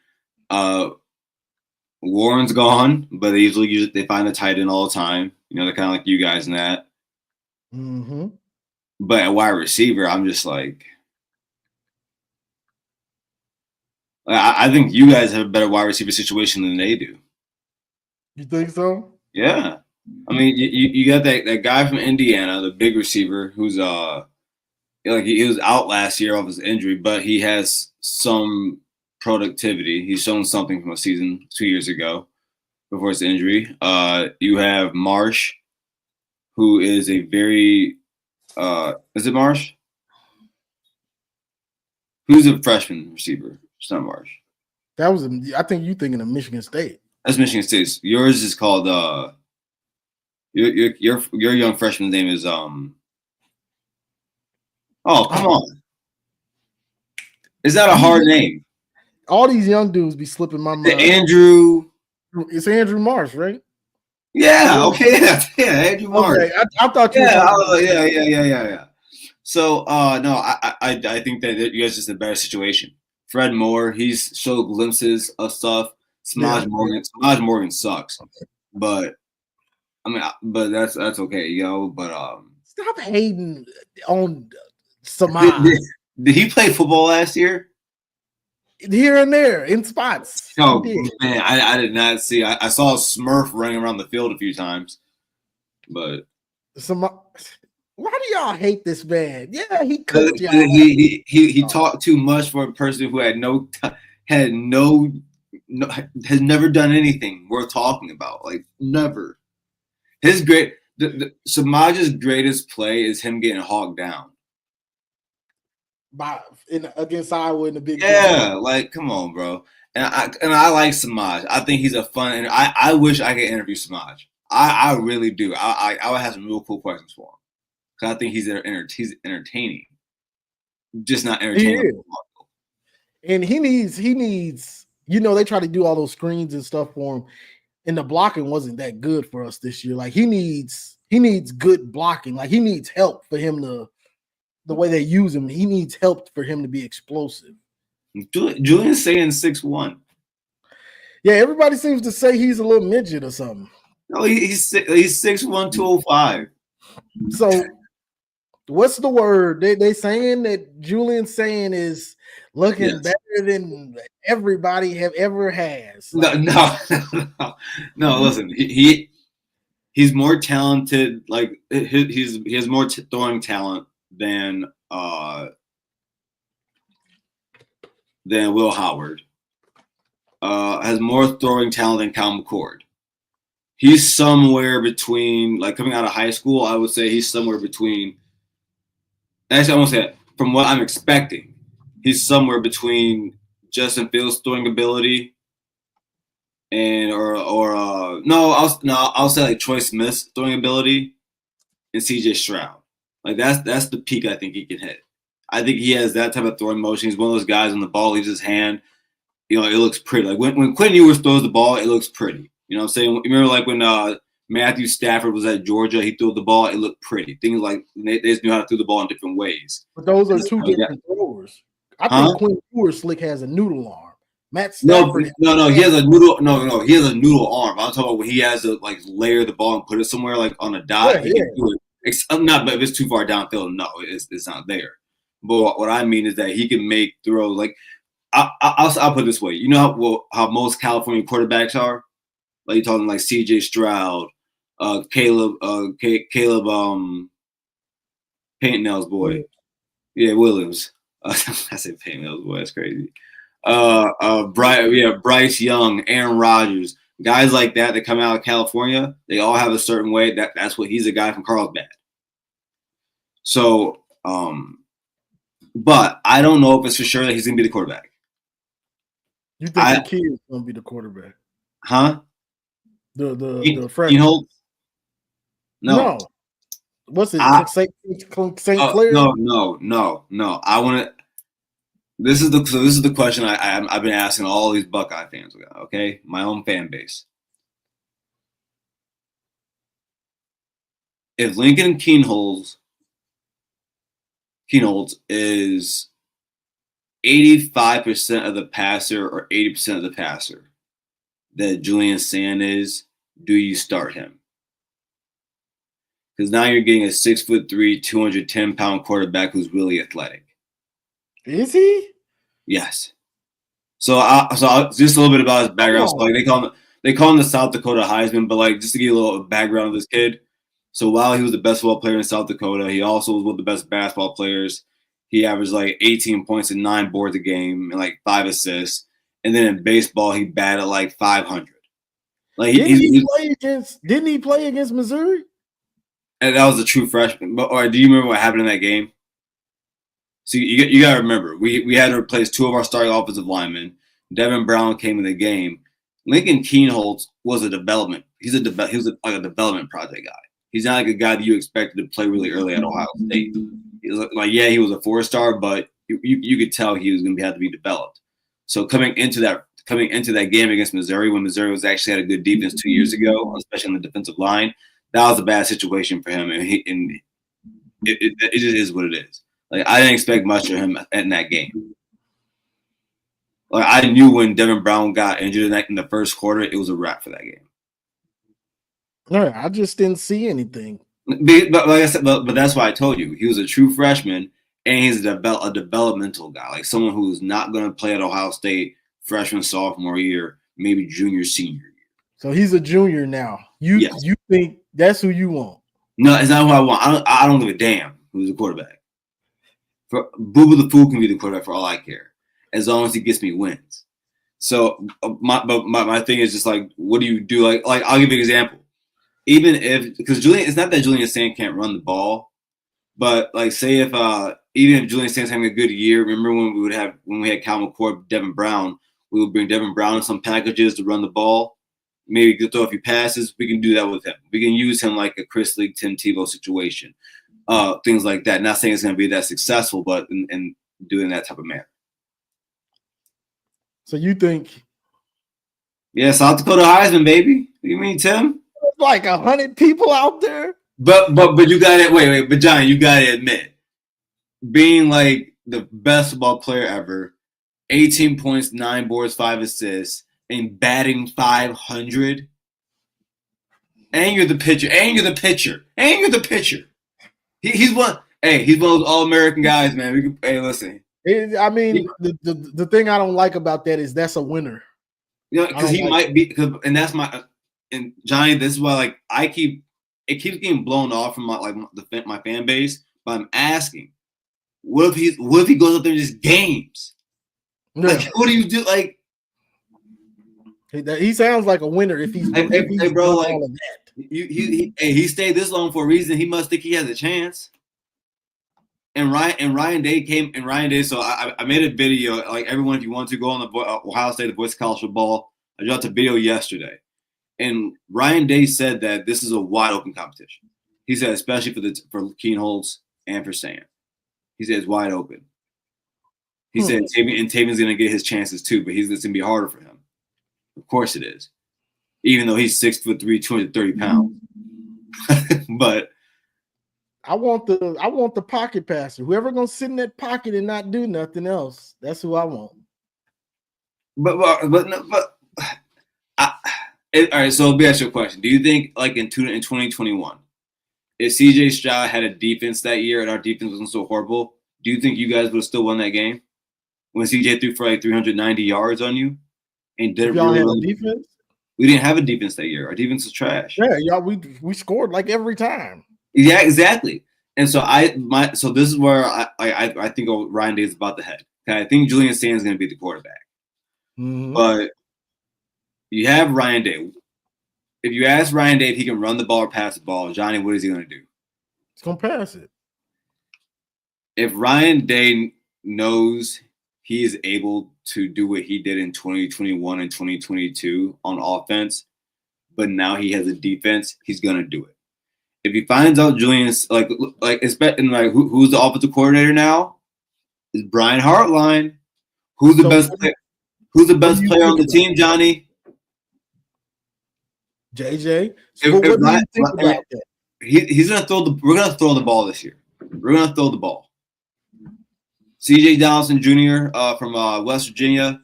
Warren's gone, but they usually find a tight end all the time. They're kind of like you guys in that. Mm-hmm. But at wide receiver, I'm just like, I think you guys have a better wide receiver situation than they do. You think so? Yeah. You got that guy from Indiana, the big receiver, who's he was out last year off his injury, but he has some productivity. He's shown something from a season 2 years ago before his injury. You have Marsh, who is a very is it Marsh? Who's a freshman receiver? It's not Marsh. I think you're thinking of Michigan State. That's Michigan State. Yours is called your young freshman's name is Oh, come on. Is that a hard name? All these young dudes be slipping my mind. Andrew. It's Andrew Marsh, right? Yeah. Okay. Yeah. Andrew Marsh. Okay. I thought you. Yeah. So, no, I think that you guys just in a better situation. Fred Moore, he's showed glimpses of stuff. Samaj Morgan sucks, but that's okay, But stop hating on Samaj. Did he play football last year? Here and there in spots. Oh man, I did not see. I saw a Smurf running around the field a few times, but why do y'all hate this man? Yeah, he coached y'all. He talked too much for a person who has never done anything worth talking about. Like never. Samaj's greatest play is him getting hogged down. Against Iowa in the big game. Like come on, bro. And I like Samaj. I think he's a fun. And I wish I could interview Samaj. I really do. I would have some real cool questions for him because I think he's entertaining, just not entertaining. And he needs. They try to do all those screens and stuff for him, and the blocking wasn't that good for us this year. Like he needs good blocking. Like he needs help for him to. The way they use him, he needs help for him to be explosive. Julian's saying 6'1". Yeah, everybody seems to say he's a little midget or something. No, he's 6'1", 205. So, what's the word they saying that Julian's saying is looking better than everybody have ever has? Like, no. Listen, he's more talented. Like he has more throwing talent than Will Howard. Has more throwing talent than Cal McCord. He's somewhere between, like coming out of high school, I would say he's somewhere between. Actually, I won't say that. From what I'm expecting, he's somewhere between Justin Fields' throwing ability and I'll say like Troy Smith's throwing ability and CJ Stroud. Like that's the peak I think he can hit. I think he has that type of throwing motion. He's one of those guys when the ball leaves his hand, it looks pretty. Like when Quentin Ewers throws the ball, it looks pretty. You know what I'm saying? Remember like when Matthew Stafford was at Georgia, he threw the ball, it looked pretty. Things like they just knew how to throw the ball in different ways. But those are two different throwers. I think Quinn Ewers Slick has a noodle arm. Matt No, Stafford. no, he has a noodle. No, he has a noodle arm. I'm talking about when he has to like layer the ball and put it somewhere like on a dot. He can do it. Not, but if it's too far downfield, no, it's not there. But what I mean is that he can make throws. Like I'll put it this way. You know how most California quarterbacks are. Like you're talking like C.J. Stroud, Caleb, Paint Nails boy, Williams. I said Paint Nails boy. That's crazy. Bryce Young, Aaron Rodgers, guys like that come out of California, they all have a certain way. That's what he's a guy from Carlsbad. So, but I don't know if it's for sure that he's gonna be the quarterback. You think the kid is gonna be the quarterback? Huh? The freshman. No. What's it? St. Clair? No. I want to. This is the question I've been asking all these Buckeye fans. Okay, my own fan base. If Lincoln Keenholz is 85% of the passer or 80% of the passer that Julian Sand is, do you start him? Because now you're getting a 6'3", 210-pound quarterback who's really athletic. Is he? Yes. So just a little bit about his background. So like they call him the South Dakota Heisman, but like just to give you a little background of this kid. So while he was the best football player in South Dakota, he also was one of the best basketball players. He averaged like 18 points and 9 boards a game and like 5 assists. And then in baseball, he batted like 500. Like didn't he play against Missouri? And that was a true freshman. Or do you remember what happened in that game? See, you got to remember, we had to replace 2 of our starting offensive linemen. Devin Brown came in the game. Lincoln Keenholz was a development. He was like a development project guy. He's not like a guy that you expected to play really early at Ohio State. He was like, he was a 4-star, but you could tell he was going to have to be developed. So coming into that game against Missouri, when Missouri was actually had a good defense 2 years ago, especially on the defensive line, that was a bad situation for him, and it just is what it is. Like I didn't expect much of him in that game. Like I knew when Devin Brown got injured in the first quarter, it was a wrap for that game. All right, I just didn't see anything. But like I said, but that's why I told you he was a true freshman, and he's a developmental guy, like someone who's not going to play at Ohio State freshman, sophomore year, maybe junior, senior year. So he's a junior now. You think that's who you want? No, it's not who I want. I don't give a damn who's the quarterback. Boo the Fool can be the quarterback for all I care, as long as he gets me wins. So my thing is just like, what do you do? Like I'll give you an example. Even if because it's not that Julian Sand can't run the ball, but like say if even if Julian Sand's having a good year, remember when we had Cal McCord, Devin Brown, we would bring Devin Brown in some packages to run the ball. Maybe throw a few passes. We can do that with him. We can use him like a Chris League, Tim Tebow situation. Things like that. Not saying it's going to be that successful, but in doing that type of manner. So you think? Yeah, South Dakota Heisman, baby. You mean Tim? Like 100 people out there. But you got to wait. But Johnny, you got to admit, being like the best football player ever, 18 points, 9 boards, 5 assists, and batting 500. And you're the pitcher. He's one. Hey, he's one of those all-American guys, man. Listen. I mean, the thing I don't like about that is that's a winner. You know, because he might be. And that's my. And Johnny, this is why like it keeps getting blown off from my fan base. But I'm asking, what if he goes up there and just games? Yeah. Like, what do you do? Like, he sounds like a winner if he's. Hey, bro, like he stayed this long for a reason. He must think he has a chance. And Ryan Day. So I made a video. Like everyone, if you want to go on the Ohio State, the Voice of College Football, I dropped a video yesterday, and Ryan Day said that this is a wide open competition. He said, especially for Keenholz and for Sand, he said it's wide open. He said Taven's going to get his chances too, but it's going to be harder for him. Of course it is, even though he's 6'3", 230 pounds. But I want the pocket passer. Whoever gonna sit in that pocket and not do nothing else. That's who I want. All right. So let me ask you a question. Do you think, like in 2021, if CJ Stroud had a defense that year and our defense wasn't so horrible, do you think you guys would have still won that game when CJ threw for like 390 yards on you and didn't really have a defense? We didn't have a defense that year. Our defense was trash. Yeah, y'all. We scored like every time. Yeah, exactly. And so so this is where I think Ryan Day is about to head. Okay, I think Julian Sanders is going to be the quarterback. Mm-hmm. But you have Ryan Day. If you ask Ryan Day if he can run the ball or pass the ball, Johnny, what is he going to do? He's going to pass it. If Ryan Day knows he is able to do what he did in 2021 and 2022 on offense, but now he has a defense, he's going to do it. If he finds out Julian's who's the offensive coordinator now? Is Brian Hartline. Who's the best player? Who's the best player on the team, Johnny? JJ. So what do you think about that? He's gonna throw we're gonna throw the ball this year. We're gonna throw the ball. CJ Donaldson Jr. From West Virginia,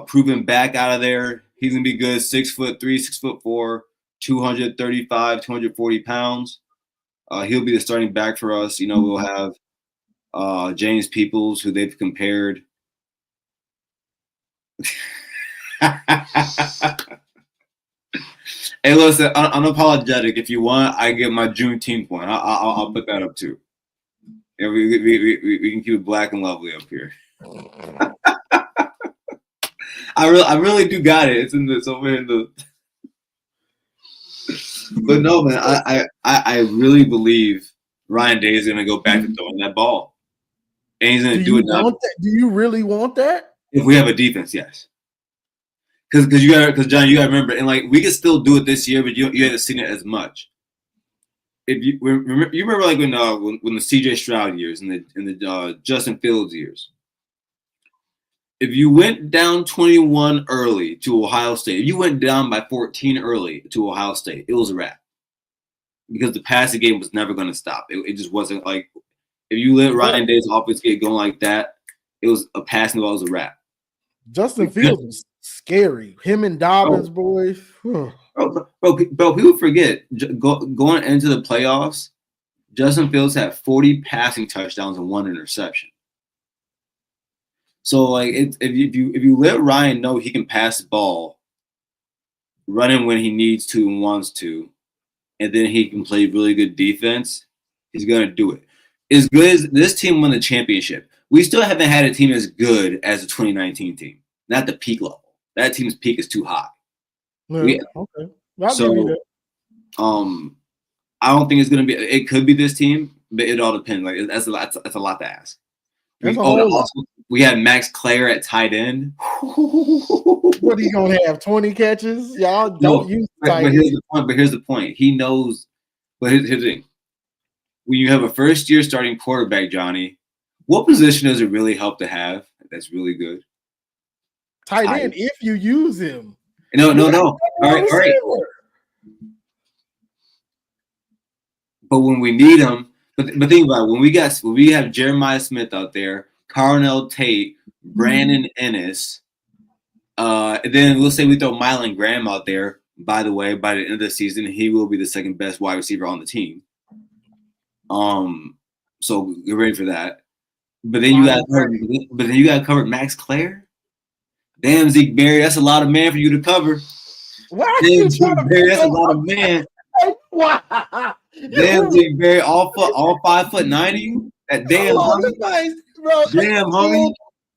proven back out of there. He's gonna be good. 6'3", 6'4", 235, 240 pounds. He'll be the starting back for us. You know, we'll have James Peoples, who they've compared. Hey, listen, unapologetic. If you want, I get my Juneteenth one. I'll put that up too. Yeah, we can keep it black and lovely up here. I really do got it. It's over in the. But no, man, I really believe Ryan Day is gonna go back to throwing that ball, and he's gonna do it now. Do you really want that? If we have a defense, yes. Because John, you gotta remember, and like we can still do it this year, but you haven't seen it as much. If you remember, like when the CJ Stroud years and the Justin Fields years, if you went down 21 early to Ohio State, if you went down by 14 early to Ohio State, it was a wrap because the passing game was never going to stop. It just wasn't like if you let Ryan Day's offense get going like that, it was a passing ball, it was a wrap. Justin Fields was scary. Him and Dobbins, boys. Bro, people forget going into the playoffs, Justin Fields had 40 passing touchdowns and 1 interception. So, like, if you let Ryan know he can pass the ball, running when he needs to and wants to, and then he can play really good defense, he's gonna do it. As good as this team won the championship, we still haven't had a team as good as the 2019 team. Not the peak level. That team's peak is too high. Okay. So, I don't think it's gonna be. It could be this team, but it all depends. Like that's a lot to ask. We had Max Clare at tight end. What are you gonna have? 20 catches? Y'all don't use tight end. But here's the point. He knows. But here's the thing. When you have a first-year starting quarterback, Johnny, what position does it really help to have? That's really good. Tight end, if you use him. No. All right. But when we need him, but think about it. When we have Jeremiah Smith out there, Carnell Tate, Brandon Ennis, and then let's say we throw Mylan Graham out there. By the way, by the end of the season, he will be the second best wide receiver on the team. So get ready for that. But then you got covered Max Clare. Damn, Zeke Berry, that's a lot of man for you to cover. Damn, Zeke Berry, that's a lot of man. Wow. Damn, Zeke Berry, all 5'90". That damn homie. Bro. Damn, homie.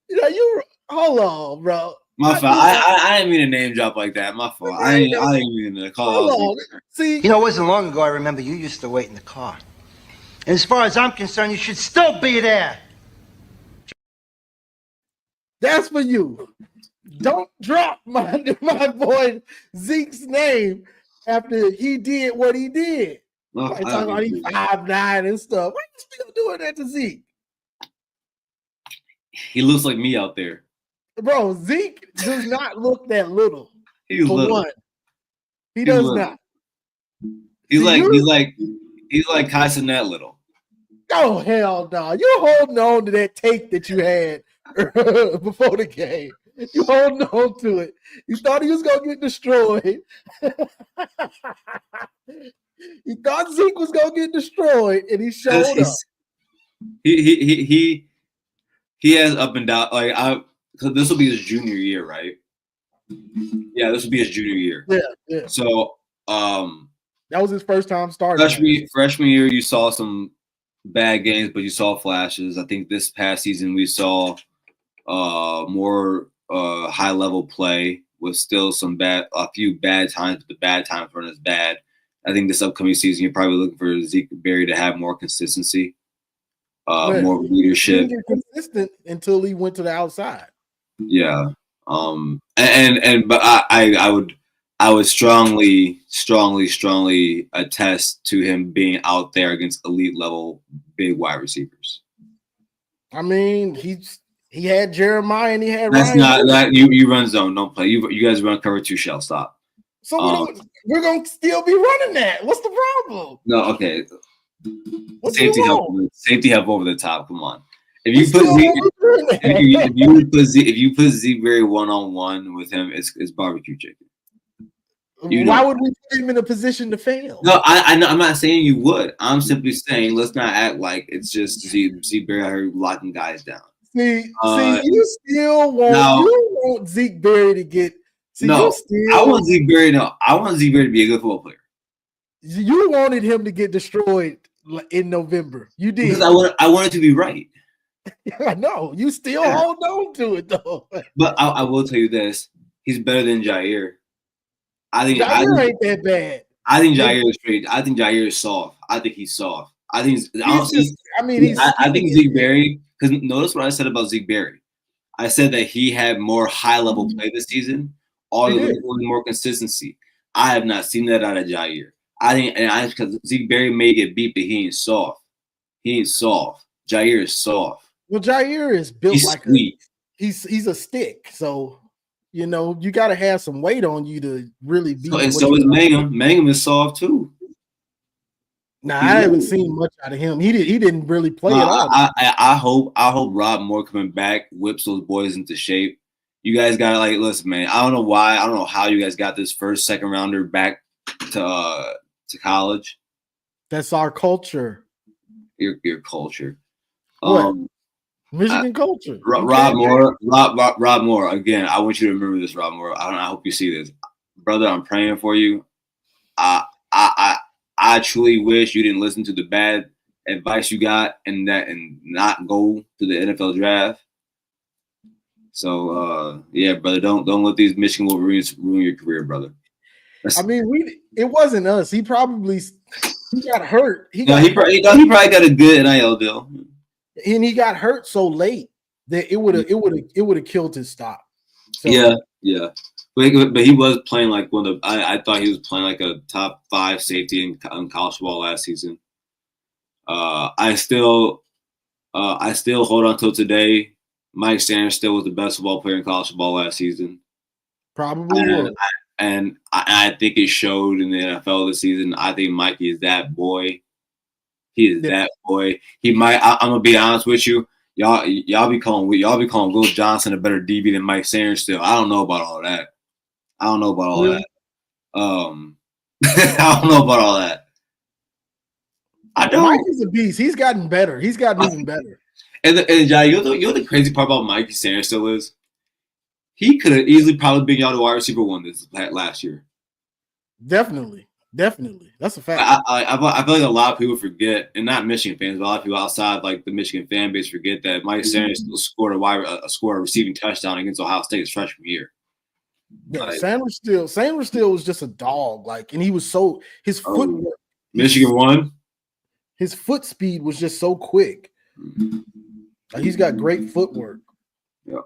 You hold on, bro. My fault. I didn't mean to name drop like that. My fault. I didn't mean to call out. See, you know, it wasn't long ago. I remember you used to wait in the car. And as far as I'm concerned, you should still be there. That's for you. Don't drop my boy Zeke's name after he did what he did. Like talking about he 5'9" and stuff. Why are you still doing that to Zeke? He looks like me out there. Bro, Zeke does not look that little. He's for little. One. He does not. He's like Kai Cenat little. Oh hell no! You're holding on to that take that you had before the game. You holding on to it. You thought he was gonna get destroyed. You thought Zeke was gonna get destroyed, and he showed up. He has up and down. So this will be his junior year, right? Yeah, this will be his junior year. Yeah. So that was his first time starting. Freshman year, you saw some bad games, but you saw flashes. I think this past season we saw more high level play with still a few bad times, but the bad times weren't as bad. I think this upcoming season you're probably looking for Zeke Berry to have more consistency, more leadership. He didn't get consistent until he went to the outside. Yeah. But I would strongly attest to him being out there against elite level big wide receivers. I mean, he had Jeremiah and he had That's Ryan. not that you run zone, don't play. You guys run cover 2 shell, stop. So we're gonna still be running that. What's the problem? No, okay. What's Safety help over the top. Come on. If you put Zeke Berry 1-on-1 with him, it's barbecue chicken. Why would we put him in a position to fail? No, I'm not saying you would. I'm simply saying let's not act like it's just Zeke Berry out here locking guys down. See, you still want Zeke Berry to get. I want Zeke Berry. No, I want Zeke Berry to be a good football player. You wanted him to get destroyed in November. You did. Because I wanted to be right. I know. You still hold on to it though. But I will tell you this: he's better than Jair. I think ain't that bad. I think Jair is straight. I think Jair is soft. I think he's soft. I think Zeke Berry. Because notice what I said about Zeke Berry. I said that he had more high level play this season. All more consistency. I have not seen that out of Jair. Because Zeke Berry may get beat, but he ain't soft. He ain't soft. Jair is soft. Well, Jair is built he's like sweet. He's a stick. So you got to have some weight on you to really be. So is Mangum. Mangum is soft too. Nah, I haven't seen much out of him. He didn't really play at all. I hope Rob Moore coming back whips those boys into shape. You guys got to listen, man. I don't know why. I don't know how you guys got this first, second rounder back to college. That's our culture. Your culture. What? Michigan culture. Rob Moore. Again, I want you to remember this, Rob Moore. I hope you see this, brother. I'm praying for you. I truly wish you didn't listen to the bad advice you got and not go to the NFL draft. So yeah, brother, don't let these Michigan Wolverines ruin your career, brother. It wasn't us. He got hurt. He probably got a good NIL deal. And he got hurt so late that it would have killed his stock. So, yeah. But he was playing like one of the. I thought he was playing like a top 5 safety in college football last season. I still hold on till today. Mike Sanders still was the best football player in college football last season. Probably. And I think it showed in the NFL this season. I think Mikey is that boy. He is that boy. He might. I'm gonna be honest with you. Y'all be calling Will Johnson a better DB than Mike Sanders. Still, I don't know about all that. I don't know about all that. I don't know about all that. I don't. Mikey's a beast. He's gotten better. He's gotten even better. And Jai, you know the crazy part about Mikey Sanders still is he could have easily probably been y'all the wide receiver one this last year. Definitely. That's a fact. I feel like a lot of people forget, and not Michigan fans, but a lot of people outside like the Michigan fan base forget that Mike Sanders still scored a receiving touchdown against Ohio State his freshman year. Yeah, Sanders still was just a dog. And he was so his footwork. Michigan won. His foot speed was just so quick. He's got great footwork. Yeah.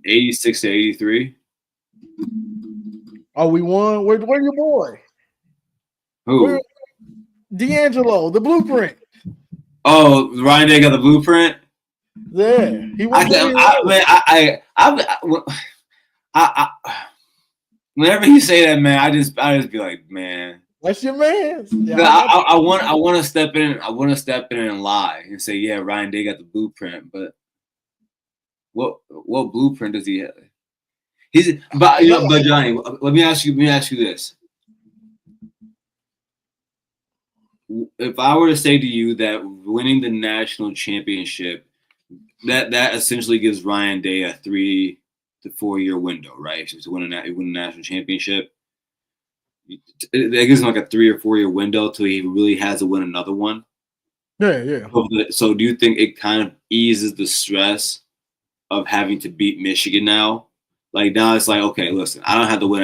86 to 83. Oh, we won. Where your boy? Who? D'Angelo, the blueprint. Oh, Ryan Day got the blueprint. Yeah, he won. Whenever you say that, man, I just be like, man, That's your man. Yeah, I want to step in. I want to step in and lie and say, yeah, Ryan Day got the blueprint, but what blueprint does he have? But Johnny, let me ask you this. If I were to say to you that winning the national championship, that essentially gives Ryan Day a 3 to 4 year window, right? So to win a national championship, that gives him like a 3 or 4 year window till he really has to win another one. Yeah. So do you think it kind of eases the stress of having to beat Michigan now? Like now it's like, okay, listen, I don't have to win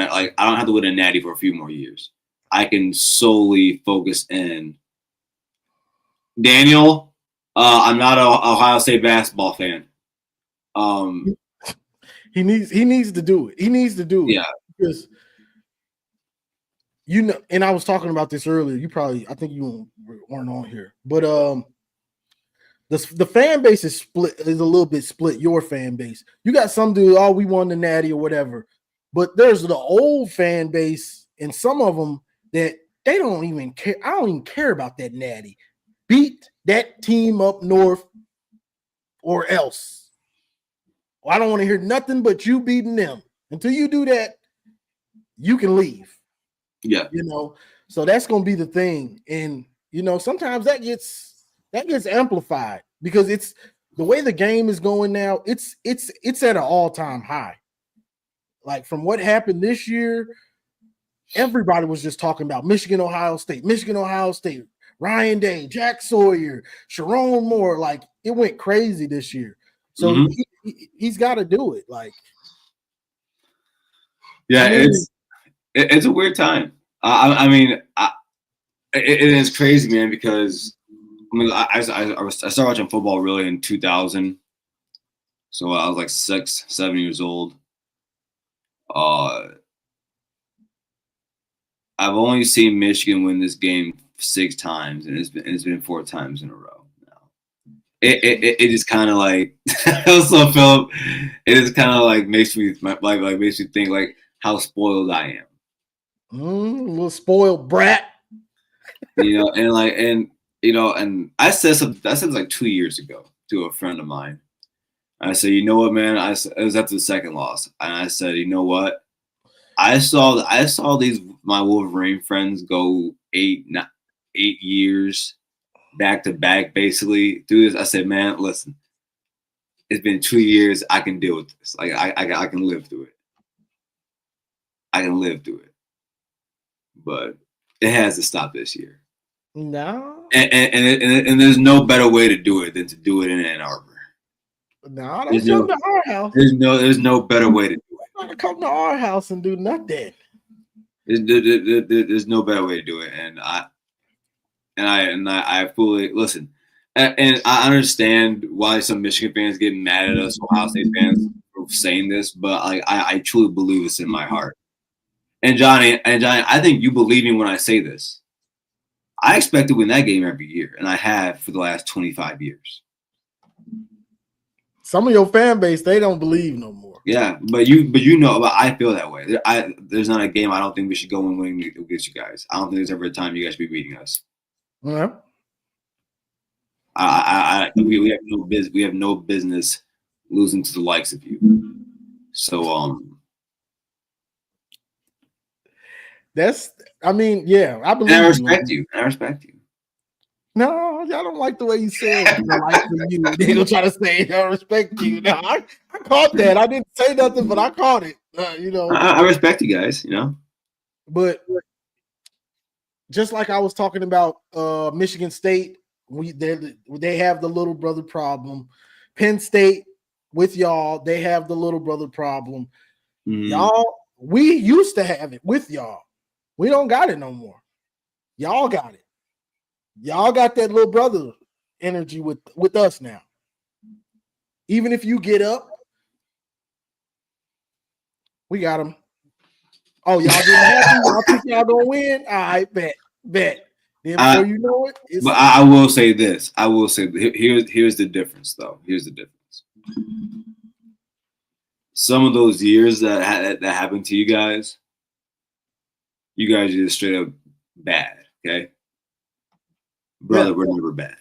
a natty for a few more years. I can solely focus in. Daniel, I'm not an Ohio State basketball fan. He needs to do it. He needs to do it. Yeah. Because and I was talking about this earlier. I think you weren't on here, but the fan base is a little bit split. Your fan base, you got some dude, oh, we won the natty or whatever, but there's the old fan base and some of them that they don't even care. I don't even care about that natty. Beat that team up north or else. Well, I don't want to hear nothing but you beating them. Until you do that, you can leave. Yeah. So that's going to be the thing. And, sometimes that gets amplified because it's the way the game is going now. It's at an all-time high. Like from what happened this year, everybody was just talking about Michigan, Ohio State, Ryan Day, Jack Sawyer, Chiron Moore. Like it went crazy this year. So he's got to do it. Like, yeah, it's a weird time. It is crazy, man. Because I started watching football really in 2000, so I was like 6, 7 years old. I've only seen Michigan win this game 6 times, and it's been 4 times in a row now. It just kind of like also Philip. It just kind of like makes me think like how spoiled I am. Little spoiled brat. And I said like 2 years ago to a friend of mine. I said, you know what, man? It was after the second loss, and I said, you know what? I saw my Wolverine friends go 8 years back to back, basically through this. I said, man, listen, it's been 2 years. I can deal with this. Like I can live through it. I can live through it, but it has to stop this year. No, and there's no better way to do it than to do it in Ann Arbor. No, don't come to our house. There's no better way to do it. Not to come to our house and do nothing. There's no better way to do it, and I fully listen, and I understand why some Michigan fans get mad at us, Ohio State fans, for saying this, but I truly believe this in my heart. And Johnny, I think you believe me when I say this. I expect to win that game every year, and I have for the last 25 years. Some of your fan base, they don't believe no more. Yeah, but I feel that way. There's not a game I don't think we should go and win against you guys. I don't think there's ever a time you guys should be beating us. Yeah. We have no business losing to the likes of you. So I believe. And I respect you. I respect you. No, y'all don't like the way you said you. They gonna try to say I respect you. No, I caught that. I didn't say nothing, but I caught it. I respect you guys. But just like I was talking about, Michigan State, they have the little brother problem. Penn State with y'all, they have the little brother problem. Y'all, we used to have it with y'all. We don't got it no more. Y'all got it. Y'all got that little brother energy with us now. Even if you get up, we got them. Oh, y'all getting happy? Y'all think y'all gonna win? All right, bet. Then before you know it, but I will say this. Here's the difference, though. Here's the difference. Some of those years that happened to you guys just straight up bad. Okay, brother, we're never bad.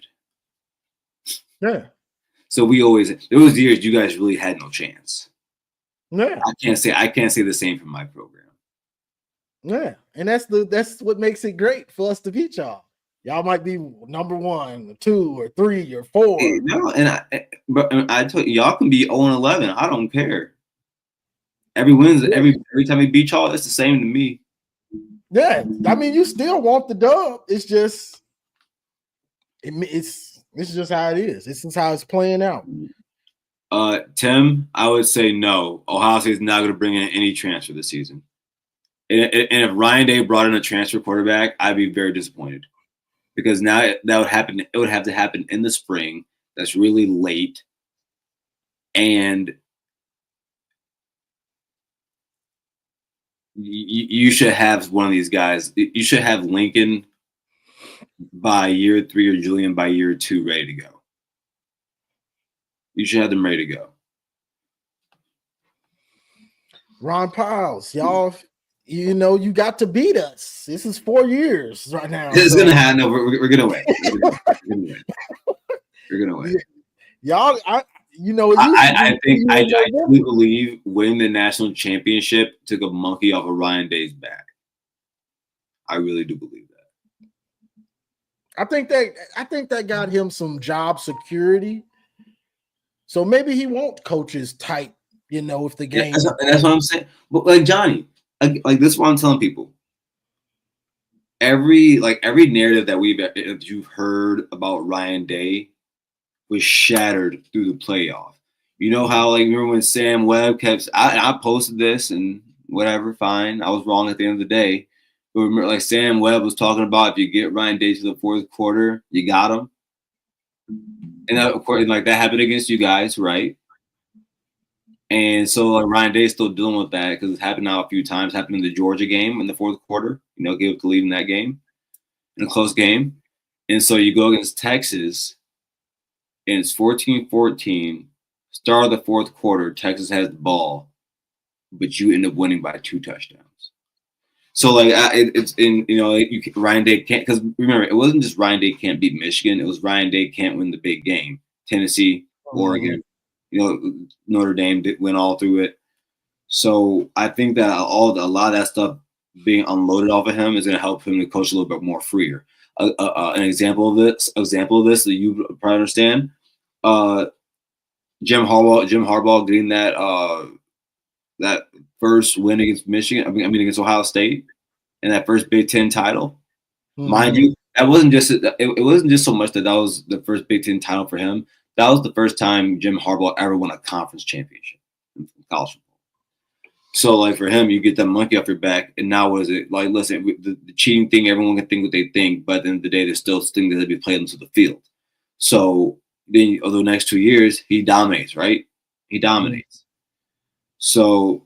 Yeah. So there was years you guys really had no chance. Yeah. I can't say the same for my program. Yeah. And that's what makes it great for us to beat y'all. Y'all might be number 1, or 2, or 3, or 4. No, but I told you, y'all can be 0-11. I don't care. Every time we beat y'all, it's the same to me. Yeah, I mean, you still want the dub. It's just it's just how it is. This is how it's playing out. Tim, I would say no. Ohio State is not going to bring in any transfer this season. And if Ryan Day brought in a transfer quarterback, I'd be very disappointed because now that would happen. It would have to happen in the spring. That's really late, and you should have one of these guys. You should have Lincoln by year 3 or Julian by year 2 ready to go. You should have them ready to go. Ron Piles, y'all, you got to beat us. This is 4 years right now. It's gonna happen. No, we're gonna win. We're gonna win. Y'all, I truly believe winning the national championship took a monkey off of Ryan Day's back. I really do believe that. I think that got him some job security. So maybe he won't coach his tight, if the game. That's what I'm saying. But like Johnny, like this is what I'm telling people. Every narrative that you've heard about Ryan Day was shattered through the playoff. You know how, remember when Sam Webb kept, I posted this and whatever, fine. I was wrong at the end of the day. But remember, Sam Webb was talking about if you get Ryan Day to the fourth quarter, you got him. And of course, that happened against you guys, right? And so Ryan Day is still dealing with that because it's happened now a few times. Happened in the Georgia game in the fourth quarter. Gave up the lead in that game, in a close game. And so you go against Texas, and it's 14-14. Start of the fourth quarter, Texas has the ball, but you end up winning by 2 touchdowns. So Ryan Day can't, because remember, it wasn't just Ryan Day can't beat Michigan. It was Ryan Day can't win the big game. Tennessee, Oregon, Notre Dame went all through it. So I think that a lot of that stuff being unloaded off of him is going to help him to coach a little bit more freer. An example of this that you probably understand. Jim Harbaugh getting that first win against Michigan. Against Ohio State, and that first Big Ten title. Mm-hmm. Mind you, that wasn't just it wasn't just so much that was the first Big Ten title for him. That was the first time Jim Harbaugh ever won a conference championship in college football. So, for him, you get that monkey off your back, and now what is it? Listen, the cheating thing, everyone can think what they think, but at the end of the day, there's still things that be played into the field. So then, over the next 2 years, he dominates, right? He dominates. So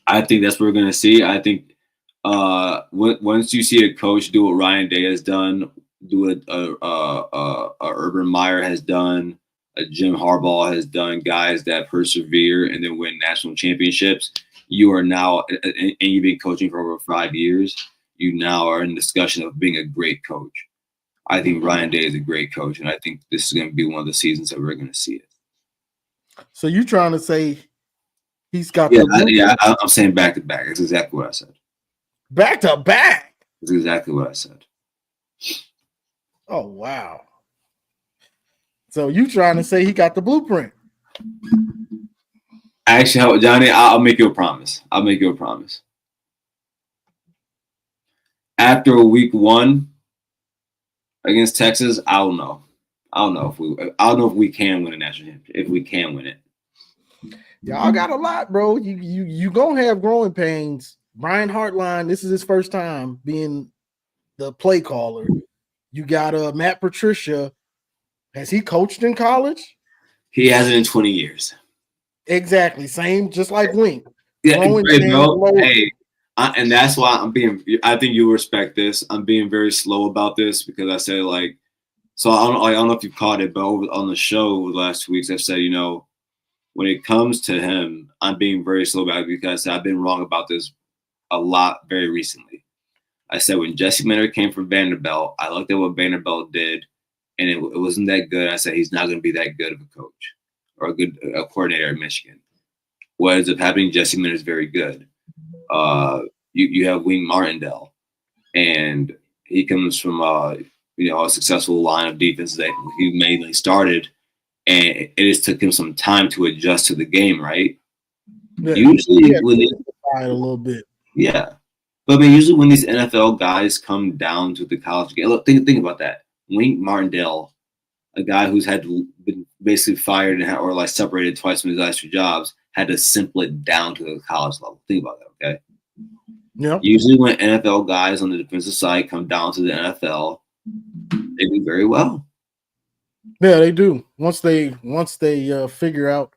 I think that's what we're going to see. I think once you see a coach do what Ryan Day has done, do what Urban Meyer has done, Jim Harbaugh has done, guys that persevere and then win national championships, you are now, and you've been coaching for over 5 years, you now are in discussion of being a great coach. I think Ryan Day is a great coach, and I think this is going to be one of the seasons that we're going to see it. So you're trying to say he's got I'm saying back to back. That's exactly what I said. Back to back? That's exactly what I said. Oh, wow. So you trying to say he got the blueprint? Actually, Johnny, I'll make you a promise. After week 1 against Texas, I don't know if we can win a national championship. If we can win it, y'all got a lot, bro. You gonna have growing pains. Brian Hartline, this is his first time being the play caller. You got Matt Patricia. Has he coached in college? He hasn't in 20 years. Exactly, same, just like Wink. Yeah, great, bro. Hey, and that's why I think you respect this. I'm being very slow about this because I said so I don't know if you caught it, but on the show the last 2 weeks, I've said, when it comes to him, I'm being very slow about it because I've been wrong about this a lot very recently. I said when Jesse Minter came from Vanderbilt, I looked at what Vanderbilt did, and it wasn't that good. I said he's not going to be that good of a coach or a coordinator at Michigan. What ends up happening, Jesse Minter is very good. You have Wink Martindale, and he comes from a successful line of defense that he mainly started, and it just took him some time to adjust to the game, right? Yeah. Usually, when a little bit, yeah. But I mean, usually when these NFL guys come down to the college game, look, think about that. Wink Martindale, a guy who's been basically fired or like separated twice from his last 2 jobs, had to simple it down to the college level. Think about that, okay? Yeah. Usually when NFL guys on the defensive side come down to the NFL, they do very well. Yeah, they do. Once they figure out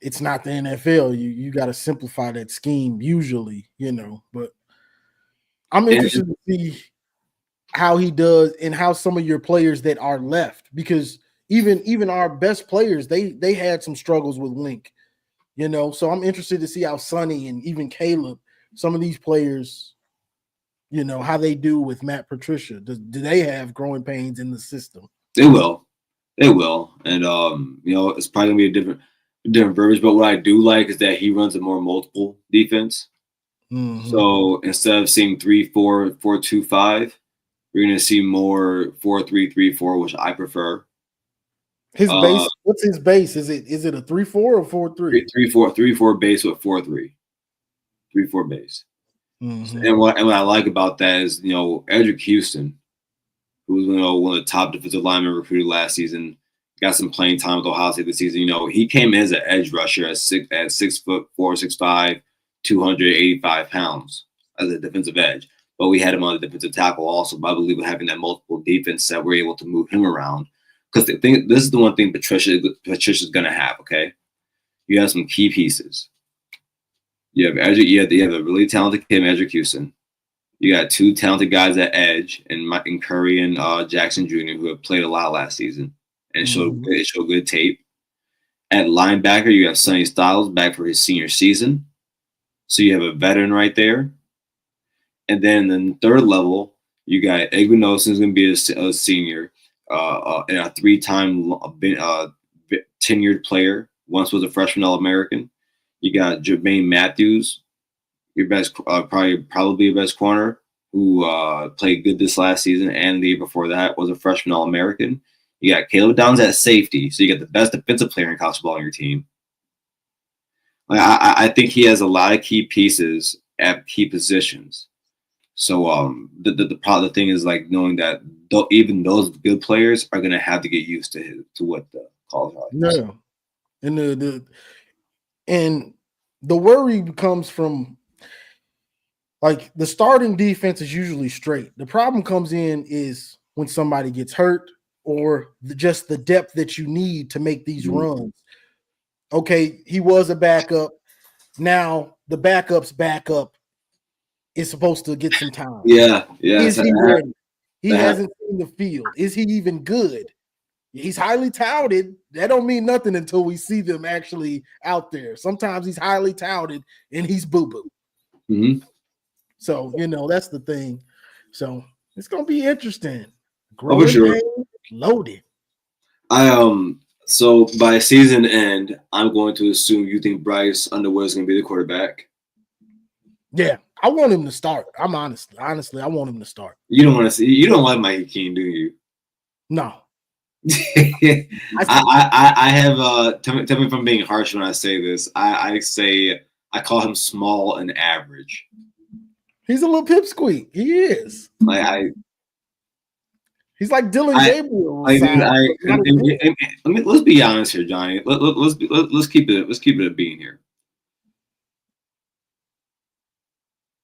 it's not the NFL, you got to simplify that scheme usually, but I'm interested to see how he does and how some of your players that are left, because even our best players, they had some struggles with Wink, so I'm interested to see how Sonny and even Caleb, some of these players, how they do with Matt Patricia. Do they have growing pains in the system? They will, and it's probably gonna be a different verbiage. But what I do like is that he runs a more multiple defense. Mm-hmm. So instead of seeing 3-4, 4-2-5, you're gonna see more 4-3-3-4, which I prefer. His base, what's his base? Is it a 3-4 or 4-3? 3-4 base with 4-3. 3-4 base. Mm-hmm. And what I like about that is, Edric Houston, who was one of the top defensive linemen recruited last season, got some playing time with Ohio State this season. He came in as an edge rusher at 6'4", 6'5", 285 pounds as a defensive edge. But we had him on the defensive tackle also. But I believe having that multiple defense that we're able to move him around. Because this is the one thing Patricia's going to have, okay? You have some key pieces. You have a really talented kid, Edric Houston. You got 2 talented guys at edge, and Curry and Jackson Jr., who have played a lot last season and showed good tape. At linebacker, you have Sonny Styles back for his senior season. So you have a veteran right there. And then in the third level, you got Igbenogson, who's going to be a senior, and a 3-time tenured player. Once was a freshman All-American. You got Jermaine Matthews, your best, probably your best corner, who played good this last season and the year before that, was a freshman All-American. You got Caleb Downs at safety, so you got the best defensive player in college football on your team. I think he has a lot of key pieces at key positions. So the thing is like knowing that even those good players are going to have to get used to what the college is. Yeah, and the worry comes from like the starting defense is usually straight. The problem comes in is when somebody gets hurt or just the depth that you need to make these runs. Okay, he was a backup. Now the backup's backup is supposed to get some time. Yeah. Is he ready? He hasn't seen the field. Is he even good? He's highly touted. That don't mean nothing until we see them actually out there. Sometimes he's highly touted and he's boo-boo. Mm-hmm. So, that's the thing. So it's going to be interesting. For sure. Loaded. So by season end, I'm going to assume you think Bryce Underwood is going to be the quarterback. Yeah, I want him to start. I'm honestly, I want him to start. You don't like Mikey Keene, do you? No. I have tell me if I'm being harsh when I say this. I call him small and average. He's a little pipsqueak. He is. He's like Dylan Gabriel. Let's be honest here, Johnny. Let's keep it a bean here.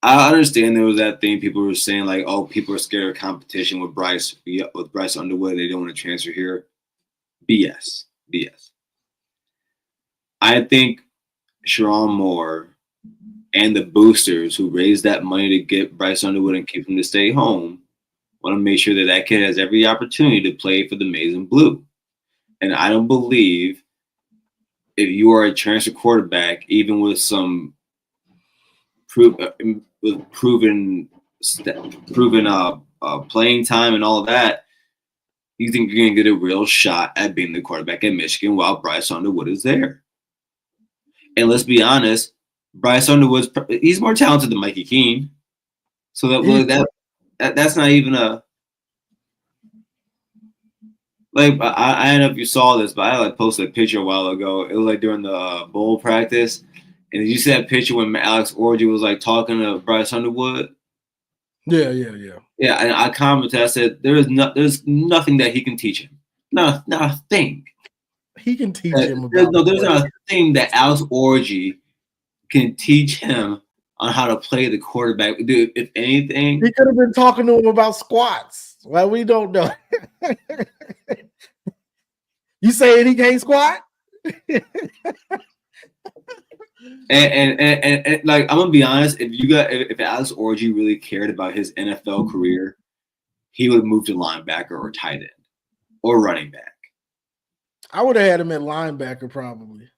I understand there was that thing people were saying like, oh, people are scared of competition with Bryce Underwood. They don't want to transfer here. BS. I think Chiron Moore and the boosters who raised that money to get Bryce Underwood and keep him to stay home want to make sure that kid has every opportunity to play for the Maize and Blue. And I don't believe if you are a transfer quarterback, even with some proven proven playing time and all of that, you think you're going to get a real shot at being the quarterback at Michigan while Bryce Underwood is there. And let's be honest, Bryce Underwood's he's more talented than Mikey Keene. So that's not even a like I don't know if you saw this, but I posted a picture a while ago. It was like during the bowl practice. And did you see that picture when Alex Orji was like talking to Bryce Underwood? Yeah. Yeah, and I commented. I said, there's nothing that he can teach him. Not a thing. He can teach him about. There's not a thing that Alex Orji can teach him on how to play the quarterback. Dude, if anything, he could have been talking to him about squats. Well, we don't know. You saying he can't squat? and like I'm gonna be honest, if Alex Orji really cared about his NFL career, he would move to linebacker or tight end or running back. I would have had him at linebacker probably,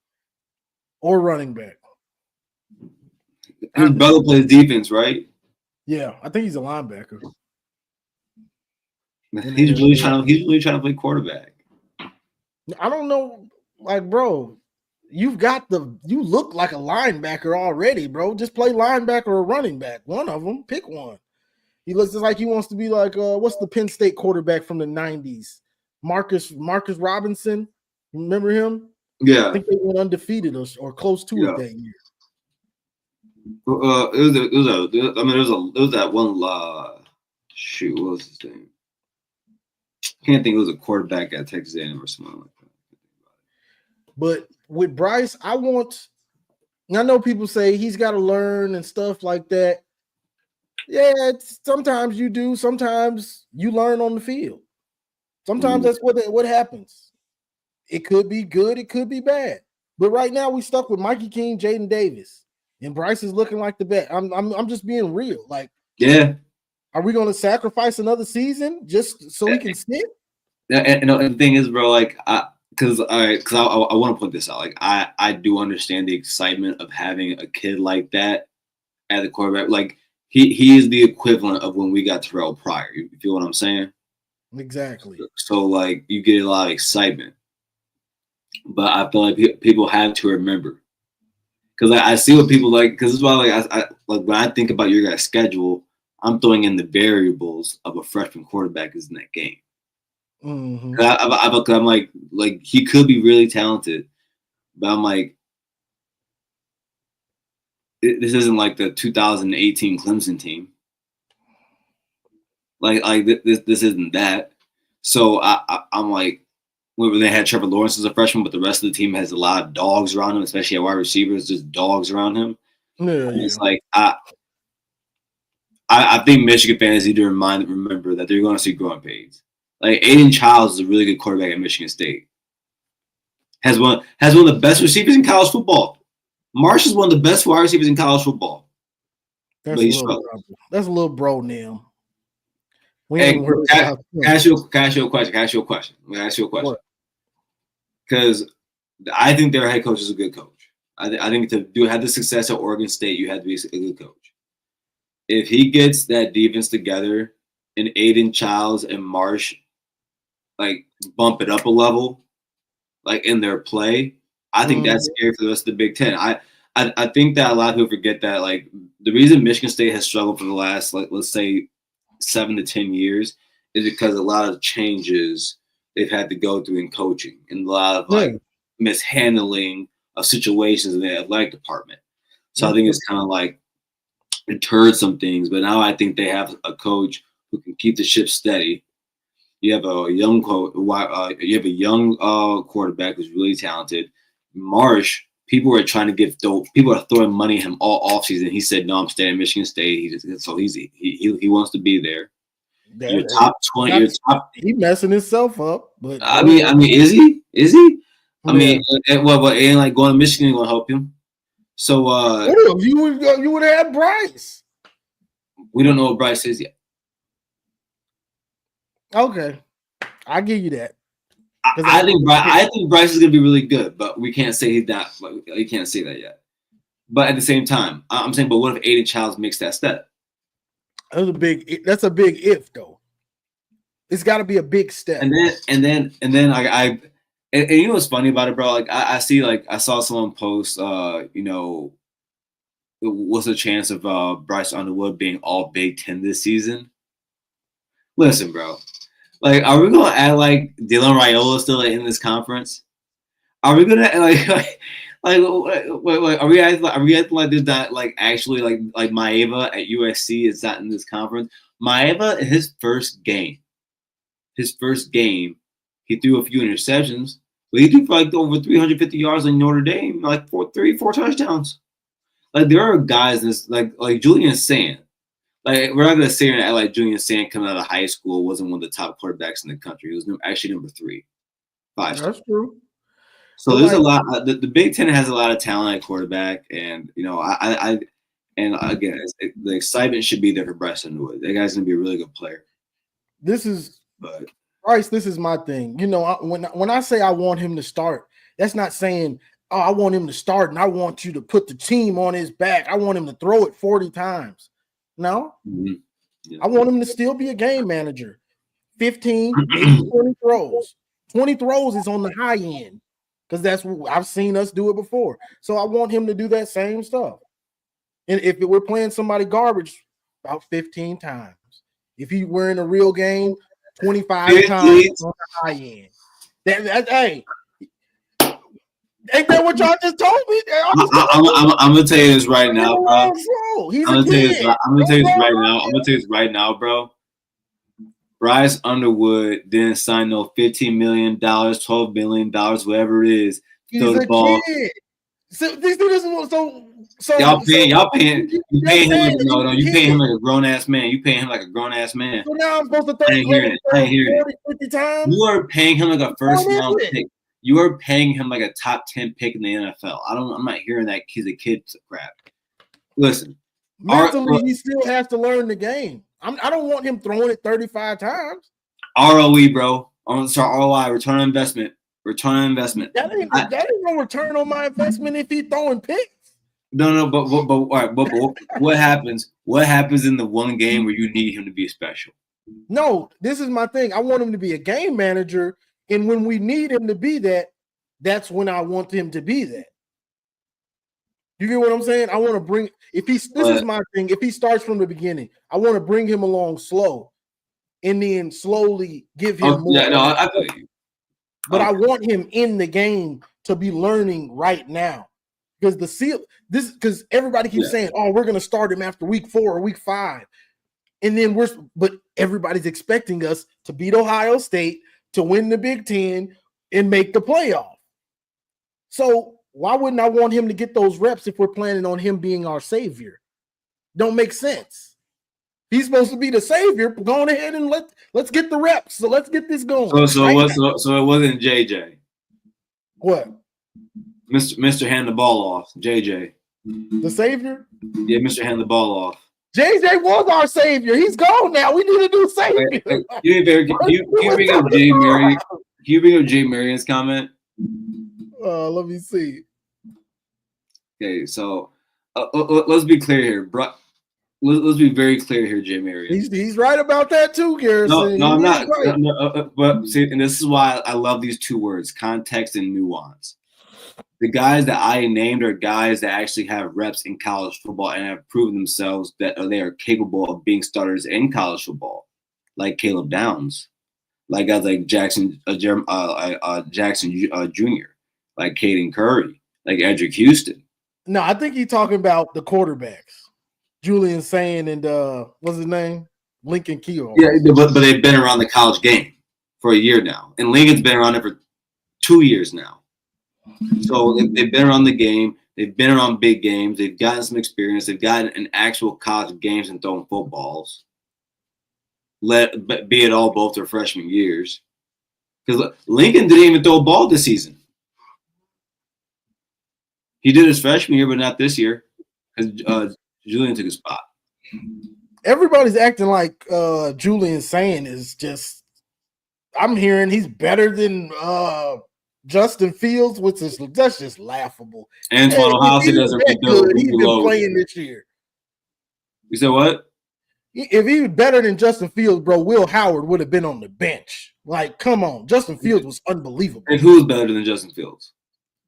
or running back. His brother plays defense, right? Yeah, I think he's a linebacker. He's really trying to play quarterback. I don't know, like, bro. You look like a linebacker already, bro. Just play linebacker or running back. One of them, pick one. He looks like he wants to be like what's the Penn State quarterback from the 90s? Marcus Robinson. Remember him? Yeah. I think they went undefeated or close to it that year. It was that one shoot, what was his name? I can't think it was a quarterback at Texas A&M or something like that. But with Bryce, I know people say he's got to learn and stuff like that. Yeah, sometimes you do. Sometimes you learn on the field. Sometimes that's what happens. It could be good. It could be bad. But right now we stuck with Mikey Keene, Jaden Davis, and Bryce is looking like the best. I'm just being real. Like, yeah, are we going to sacrifice another season just so we can sit? And the thing is, bro, like, because I want to point this out. Like, I do understand the excitement of having a kid like that at the quarterback. Like, he is the equivalent of when we got Terrell Pryor. You feel what I'm saying? Exactly. So, like, you get a lot of excitement. But I feel like people have to remember. Because I see what people like. Because it's why, like, I when I think about your guys' schedule, I'm throwing in the variables of a freshman quarterback is in that game. Mm-hmm. I'm like he could be really talented, but I'm like, this isn't like the 2018 Clemson team. Like this isn't that. So I'm like, when they had Trevor Lawrence as a freshman, but the rest of the team has a lot of dogs around him, especially at wide receivers, just dogs around him. Yeah. It's like I think Michigan fans need to remember that they're going to see growing pains. Like Aiden Childs is a really good quarterback at Michigan State. Has one of the best receivers in college football. Marsh is one of the best wide receivers in college football. That's a little bro now. Hey, can I ask you a question? Because I think their head coach is a good coach. I think to have the success at Oregon State, you have to be a good coach. If he gets that defense together and Aiden Childs and Marsh like bump it up a level, like in their play, I think that's scary for the rest of the Big Ten. I think that a lot of people forget that like the reason Michigan State has struggled for the last, like, let's say 7 to 10 years is because a lot of changes they've had to go through in coaching and a lot of like mishandling of situations in the athletic department. So I think it's kind of like deterred some things, but now I think they have a coach who can keep the ship steady. You have a young quarterback who's really talented. Marsh, people are trying to people are throwing money at him all offseason. He said, "No, I'm staying at Michigan State." He wants to be there. You're top 20. He's messing himself up, but I mean, is he? I mean, well, ain't like going to Michigan going to help him. So you would have had Bryce. We don't know what Bryce is yet. Okay, I'll give you that. I think Bryce is going to be really good, but we can't say he's not. You can't say that yet. But at the same time, I'm saying, but what if Aiden Childs makes that step? That's a big if though. It's got to be a big step. And then and you know what's funny about it, bro? Like I see, like I saw someone post, you know, what's the chance of Bryce Underwood being all Big Ten this season? Listen, bro. Like, are we gonna act like Dylan Raiola still in this conference? Are we gonna wait, are we acting like there's not like actually like Maeva at USC is not in this conference? Maeva, his first game, he threw a few interceptions, but he threw for like over 350 yards in Notre Dame, like 4 touchdowns. Like there are guys in this, like Julian Sand. Like we're not gonna say that like Julian Sand coming out of high school wasn't one of the top quarterbacks in the country. He was actually number 3, 5. That's true. So there's a lot. The Big Ten has a lot of talent at quarterback, and you know, and again, the excitement should be there for Bryce Underwood. That guy's gonna be a really good player. Bryce. This is my thing. You know, when I say I want him to start, that's not saying, oh, I want him to start and I want you to put the team on his back. I want him to throw it 40 times. No, I want him to still be a game manager. 15, maybe 20 throws. 20 throws is on the high end because that's what I've seen us do it before. So I want him to do that same stuff. And if we're playing somebody garbage, about 15 times. If he were in a real game, 25 times on the high end. Hey, ain't that what y'all just told me? I'm gonna tell you this right now, bro. I'm gonna tell you this right now, bro. Bryce Underwood didn't sign no $15 million, $12 million, whatever it is. He's a kid. So y'all paying him like a grown ass man. You paying him like a grown ass man. So now I'm supposed to throw 50 times. You are paying him like a first round pick. You are paying him like a top 10 pick in the NFL. I'm not hearing that he's a kid crap. Listen, mentally, he still has to learn the game. I don't want him throwing it 35 times. ROE, bro. ROI, return on investment. That ain't no return on my investment if he's throwing picks. No, but all right, but what happens? What happens in the one game where you need him to be special? No, this is my thing. I want him to be a game manager, and when we need him to be that, that's when I want him to be that. You get what I'm saying? I want to bring this is my thing. If he starts from the beginning, I want to bring him along slow, and then slowly give him more. Yeah, no, I feel you. But I want him in the game to be learning right now, because because everybody keeps saying, "Oh, we're going to start him after week 4 or week 5," and then but everybody's expecting us to beat Ohio State, to win the Big Ten, and make the playoff. So why wouldn't I want him to get those reps if we're planning on him being our savior? Don't make sense. He's supposed to be the savior. Go on ahead and let's get the reps. So let's get this going. So it wasn't JJ. What? Mr. Hand the ball off. JJ. The savior? Yeah, Mr. Hand the ball off. JJ was our savior. He's gone now. We need a new savior. Can you bring up Jay Marion? Can you bring up Jay Marion's comment? Let me see. Okay, so let's be clear here, bro. Let's be very clear here, Jay Marion. He's right about that too, Garrison. No, I'm not. Right. But see, and this is why I love these two words: context and nuance. The guys that I named are guys that actually have reps in college football and have proven themselves that they are capable of being starters in college football, like Caleb Downs, like guys like Jackson Jr., like Caden Curry, like Edric Houston. No, I think he's talking about the quarterbacks. Julian Sand and what's his name? Lincoln Keel. Yeah, but they've been around the college game for a year now. And Lincoln's been around it for 2 years now. So they've been around the game. They've been around big games. They've gotten some experience. They've gotten in actual college games and throwing footballs. Be it all both their freshman years. Because Lincoln didn't even throw a ball this season. He did his freshman year, but not this year. Because Julian took a spot. Everybody's acting like Julian Sand is just. I'm hearing he's better than Justin Fields, that's just laughable. Antoine Ohio State doesn't good. He's been playing this year. You said what? If he was better than Justin Fields, bro, Will Howard would have been on the bench. Like, come on. Justin Fields was unbelievable. And who's better than Justin Fields?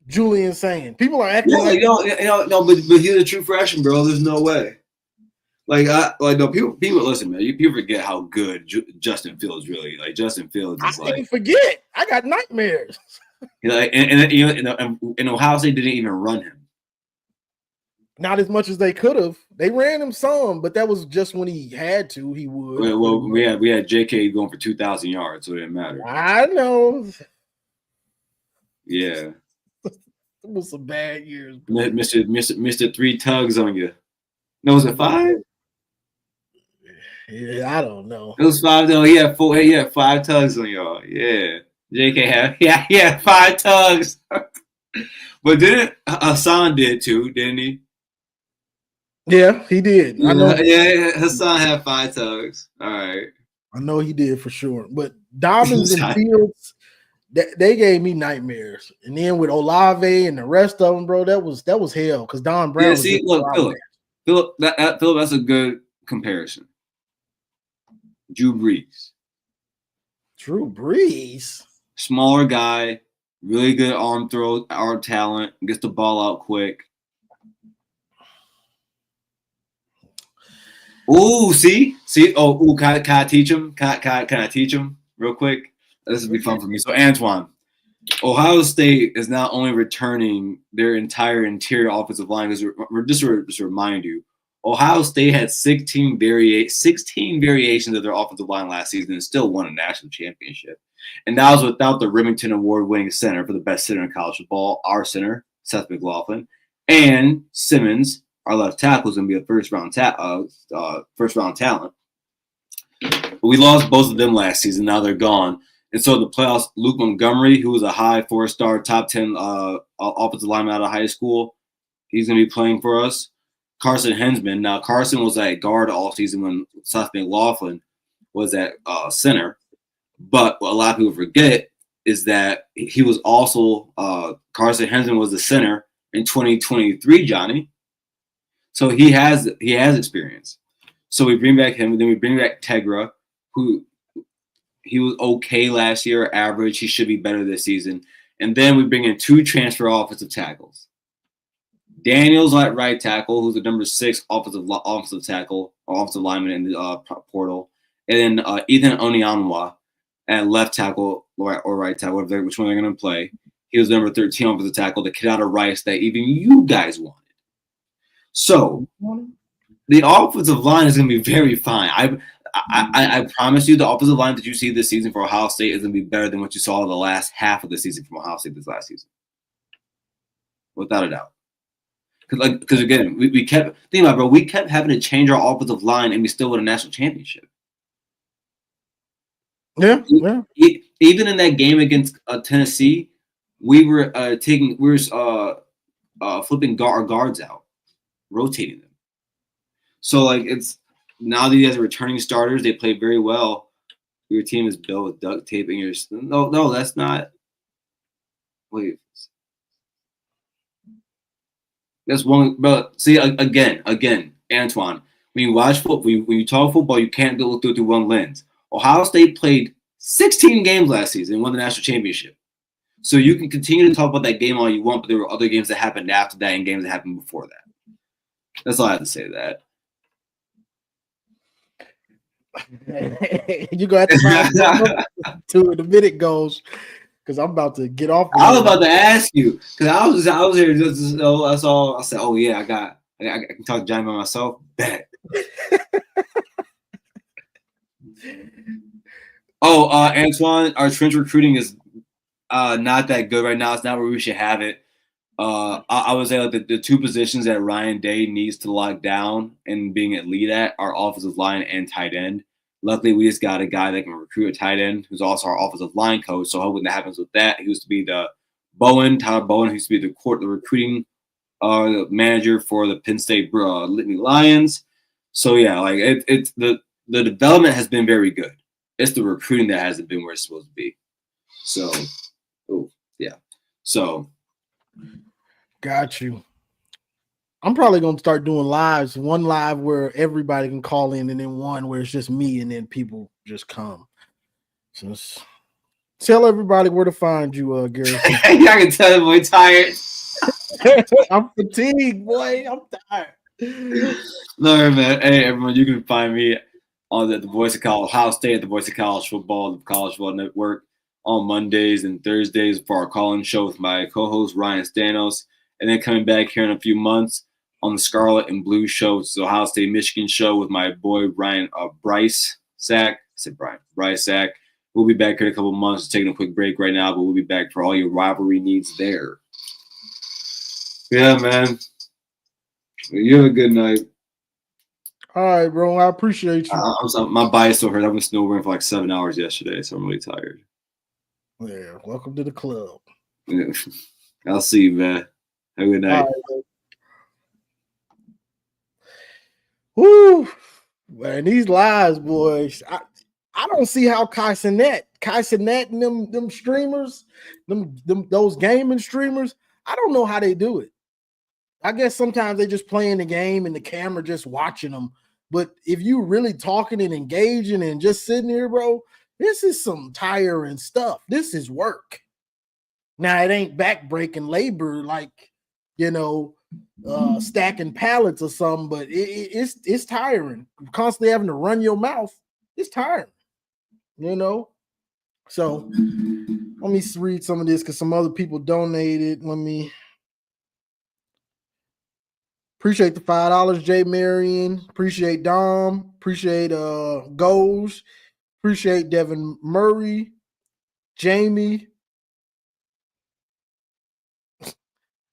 Julian saying. People are acting like no, but he's a true freshman, bro. There's no way. No, people listen, man. You forget how good Justin Fields really. Like Justin Fields is I didn't forget. I got nightmares. And Ohio State didn't even run him. Not as much as they could have. They ran him some, but that was just when he had to. He would. Well, we had J.K. going for 2,000 yards, so it didn't matter. I know. Yeah. It was some bad years. Mr. 3 tugs on you. No, was it 5? Yeah, I don't know. It was 5 though. He had 4. He had 5 tugs on y'all. Yeah. J.K. had 5 tugs. But didn't Hassan did too? Didn't he? Yeah, he did. I know. Yeah, Hassan had 5 tugs. All right. I know he did for sure. But Dobbins and Fields, they gave me nightmares. And then with Olave and the rest of them, bro, that was hell. Because Don Brown. Yeah, see, look, Philip, that's a good comparison. Drew Brees. Drew Brees. Smaller guy, really good arm talent, gets the ball out quick. Ooh, see. Oh, can I teach him? Can I teach him real quick? This will be fun for me. So, Antoine, Ohio State is not only returning their entire interior offensive line, because just to remind you, Ohio State had 16 variations of their offensive line last season and still won a national championship. And that was without the Remington Award-winning center for the best center in college football, our center, Seth McLaughlin, and Simmons, our left tackle, is going to be a first-round talent. But we lost both of them last season. Now they're gone. And so the playoffs, Luke Montgomery, who was a high 4-star, top 10 offensive lineman out of high school, he's going to be playing for us. Carson Hensman. Now, Carson was at guard all season when Seth McLaughlin was at center. But what a lot of people forget is that he was also Carson Hensman was the center in 2023, Johnny. So he has experience. So we bring back him, and then we bring back Tegra, who he was okay last year, average. He should be better this season. And then we bring in 2 transfer offensive tackles. Daniels at right tackle, who's the number 6 offensive tackle or offensive lineman in the portal, and then Ethan Onyanwa at left tackle or right tackle, which one they're going to play. He was number 13 offensive tackle, the kid out of Rice that even you guys wanted. So the offensive line is going to be very fine. I promise you, the offensive line that you see this season for Ohio State is going to be better than what you saw the last half of the season from Ohio State this last season, without a doubt. Because again, we kept thinking about it, bro. We kept having to change our offensive line, and we still won a national championship. Yeah. Even in that game against Tennessee, we were flipping our guards out, rotating them. So like it's now that you guys are returning starters, they play very well. Your team is built with duct tape, and no, that's not. Wait. That's one, but see again, Antoine. When you watch football, when you talk football, you can't go through one lens. Ohio State played 16 games last season and won the national championship. So you can continue to talk about that game all you want, but there were other games that happened after that and games that happened before that. That's all I have to say to that. You're gonna have to to the minute goes. Because I'm about to get off. I was about to ask you because I was here just that's all. I said, oh yeah, I can talk to Johnny by myself. Bet. Antoine, our trench recruiting is not that good right now. It's not where we should have it. I would say like the 2 positions that Ryan Day needs to lock down and being a lead at are offensive line and tight end. Luckily, we just got a guy that can recruit a tight end who's also our offensive line coach. So hoping that happens with that. He used to be Tyler Bowen, who used to be the recruiting manager for the Penn State Litany Lions. So yeah, like it's the development has been very good. It's the recruiting that hasn't been where it's supposed to be. So, yeah. So, got you. I'm probably gonna start doing lives. One live where everybody can call in, and then one where it's just me, and then people just come. So tell everybody where to find you, Garrison. I can tell boy tired. I'm fatigued, boy. I'm tired. No, man. Hey, everyone, you can find me on the Voice of College, Ohio State, the Voice of College Football, the College Football Network on Mondays and Thursdays for our call-in show with my co-host Ryan Stanos, and then coming back here in a few months on the Scarlet and Blue show, which is the Ohio State Michigan show with my boy Bryce Sack. I said Bryce Sack. We'll be back here in a couple months, taking a quick break right now, but we'll be back for all your rivalry needs there. Yeah, man. You have a good night. All right, bro. I appreciate you. My body's still hurt. I've been snowboarding for like 7 hours yesterday, so I'm really tired. Yeah, welcome to the club. Yeah. I'll see you, man. Have a good night. Right, woo, man, these lies, boys. I don't see how Kai Cenat and them streamers, those gaming streamers, I don't know how they do it. I guess sometimes they just playing the game and the camera just watching them. But if you really talking and engaging and just sitting here, bro, this is some tiring stuff. This is work. Now, it ain't back-breaking labor like, stacking pallets or something, but it's tiring. Constantly having to run your mouth, it's tiring, So let me read some of this because some other people donated. Appreciate the $5, Jay Marion. Appreciate Dom. Appreciate Goals. Appreciate Devin Murray. Jamie.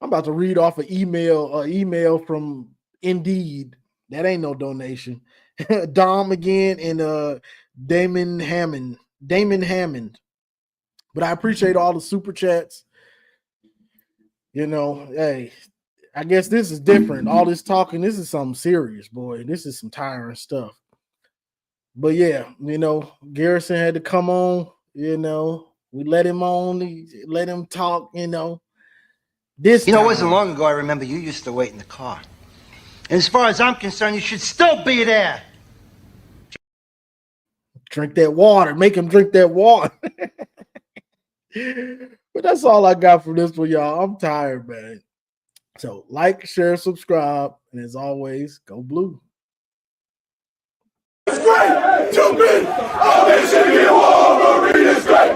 I'm about to read off an email from Indeed. That ain't no donation. Dom again and Damon Hammond. But I appreciate all the super chats. Hey, I guess this is different. All this talking, this is something serious, boy. This is some tiring stuff. But yeah, Garrison had to come on, we let him on, let him talk, This it wasn't long ago I remember you used to wait in the car. And as far as I'm concerned, you should still be there. Drink that water. Make him drink that water. But that's all I got for this one, y'all. I'm tired, man. So like, share, subscribe, and as always, go blue. It's great to be a Michigan Wolverine. It's great.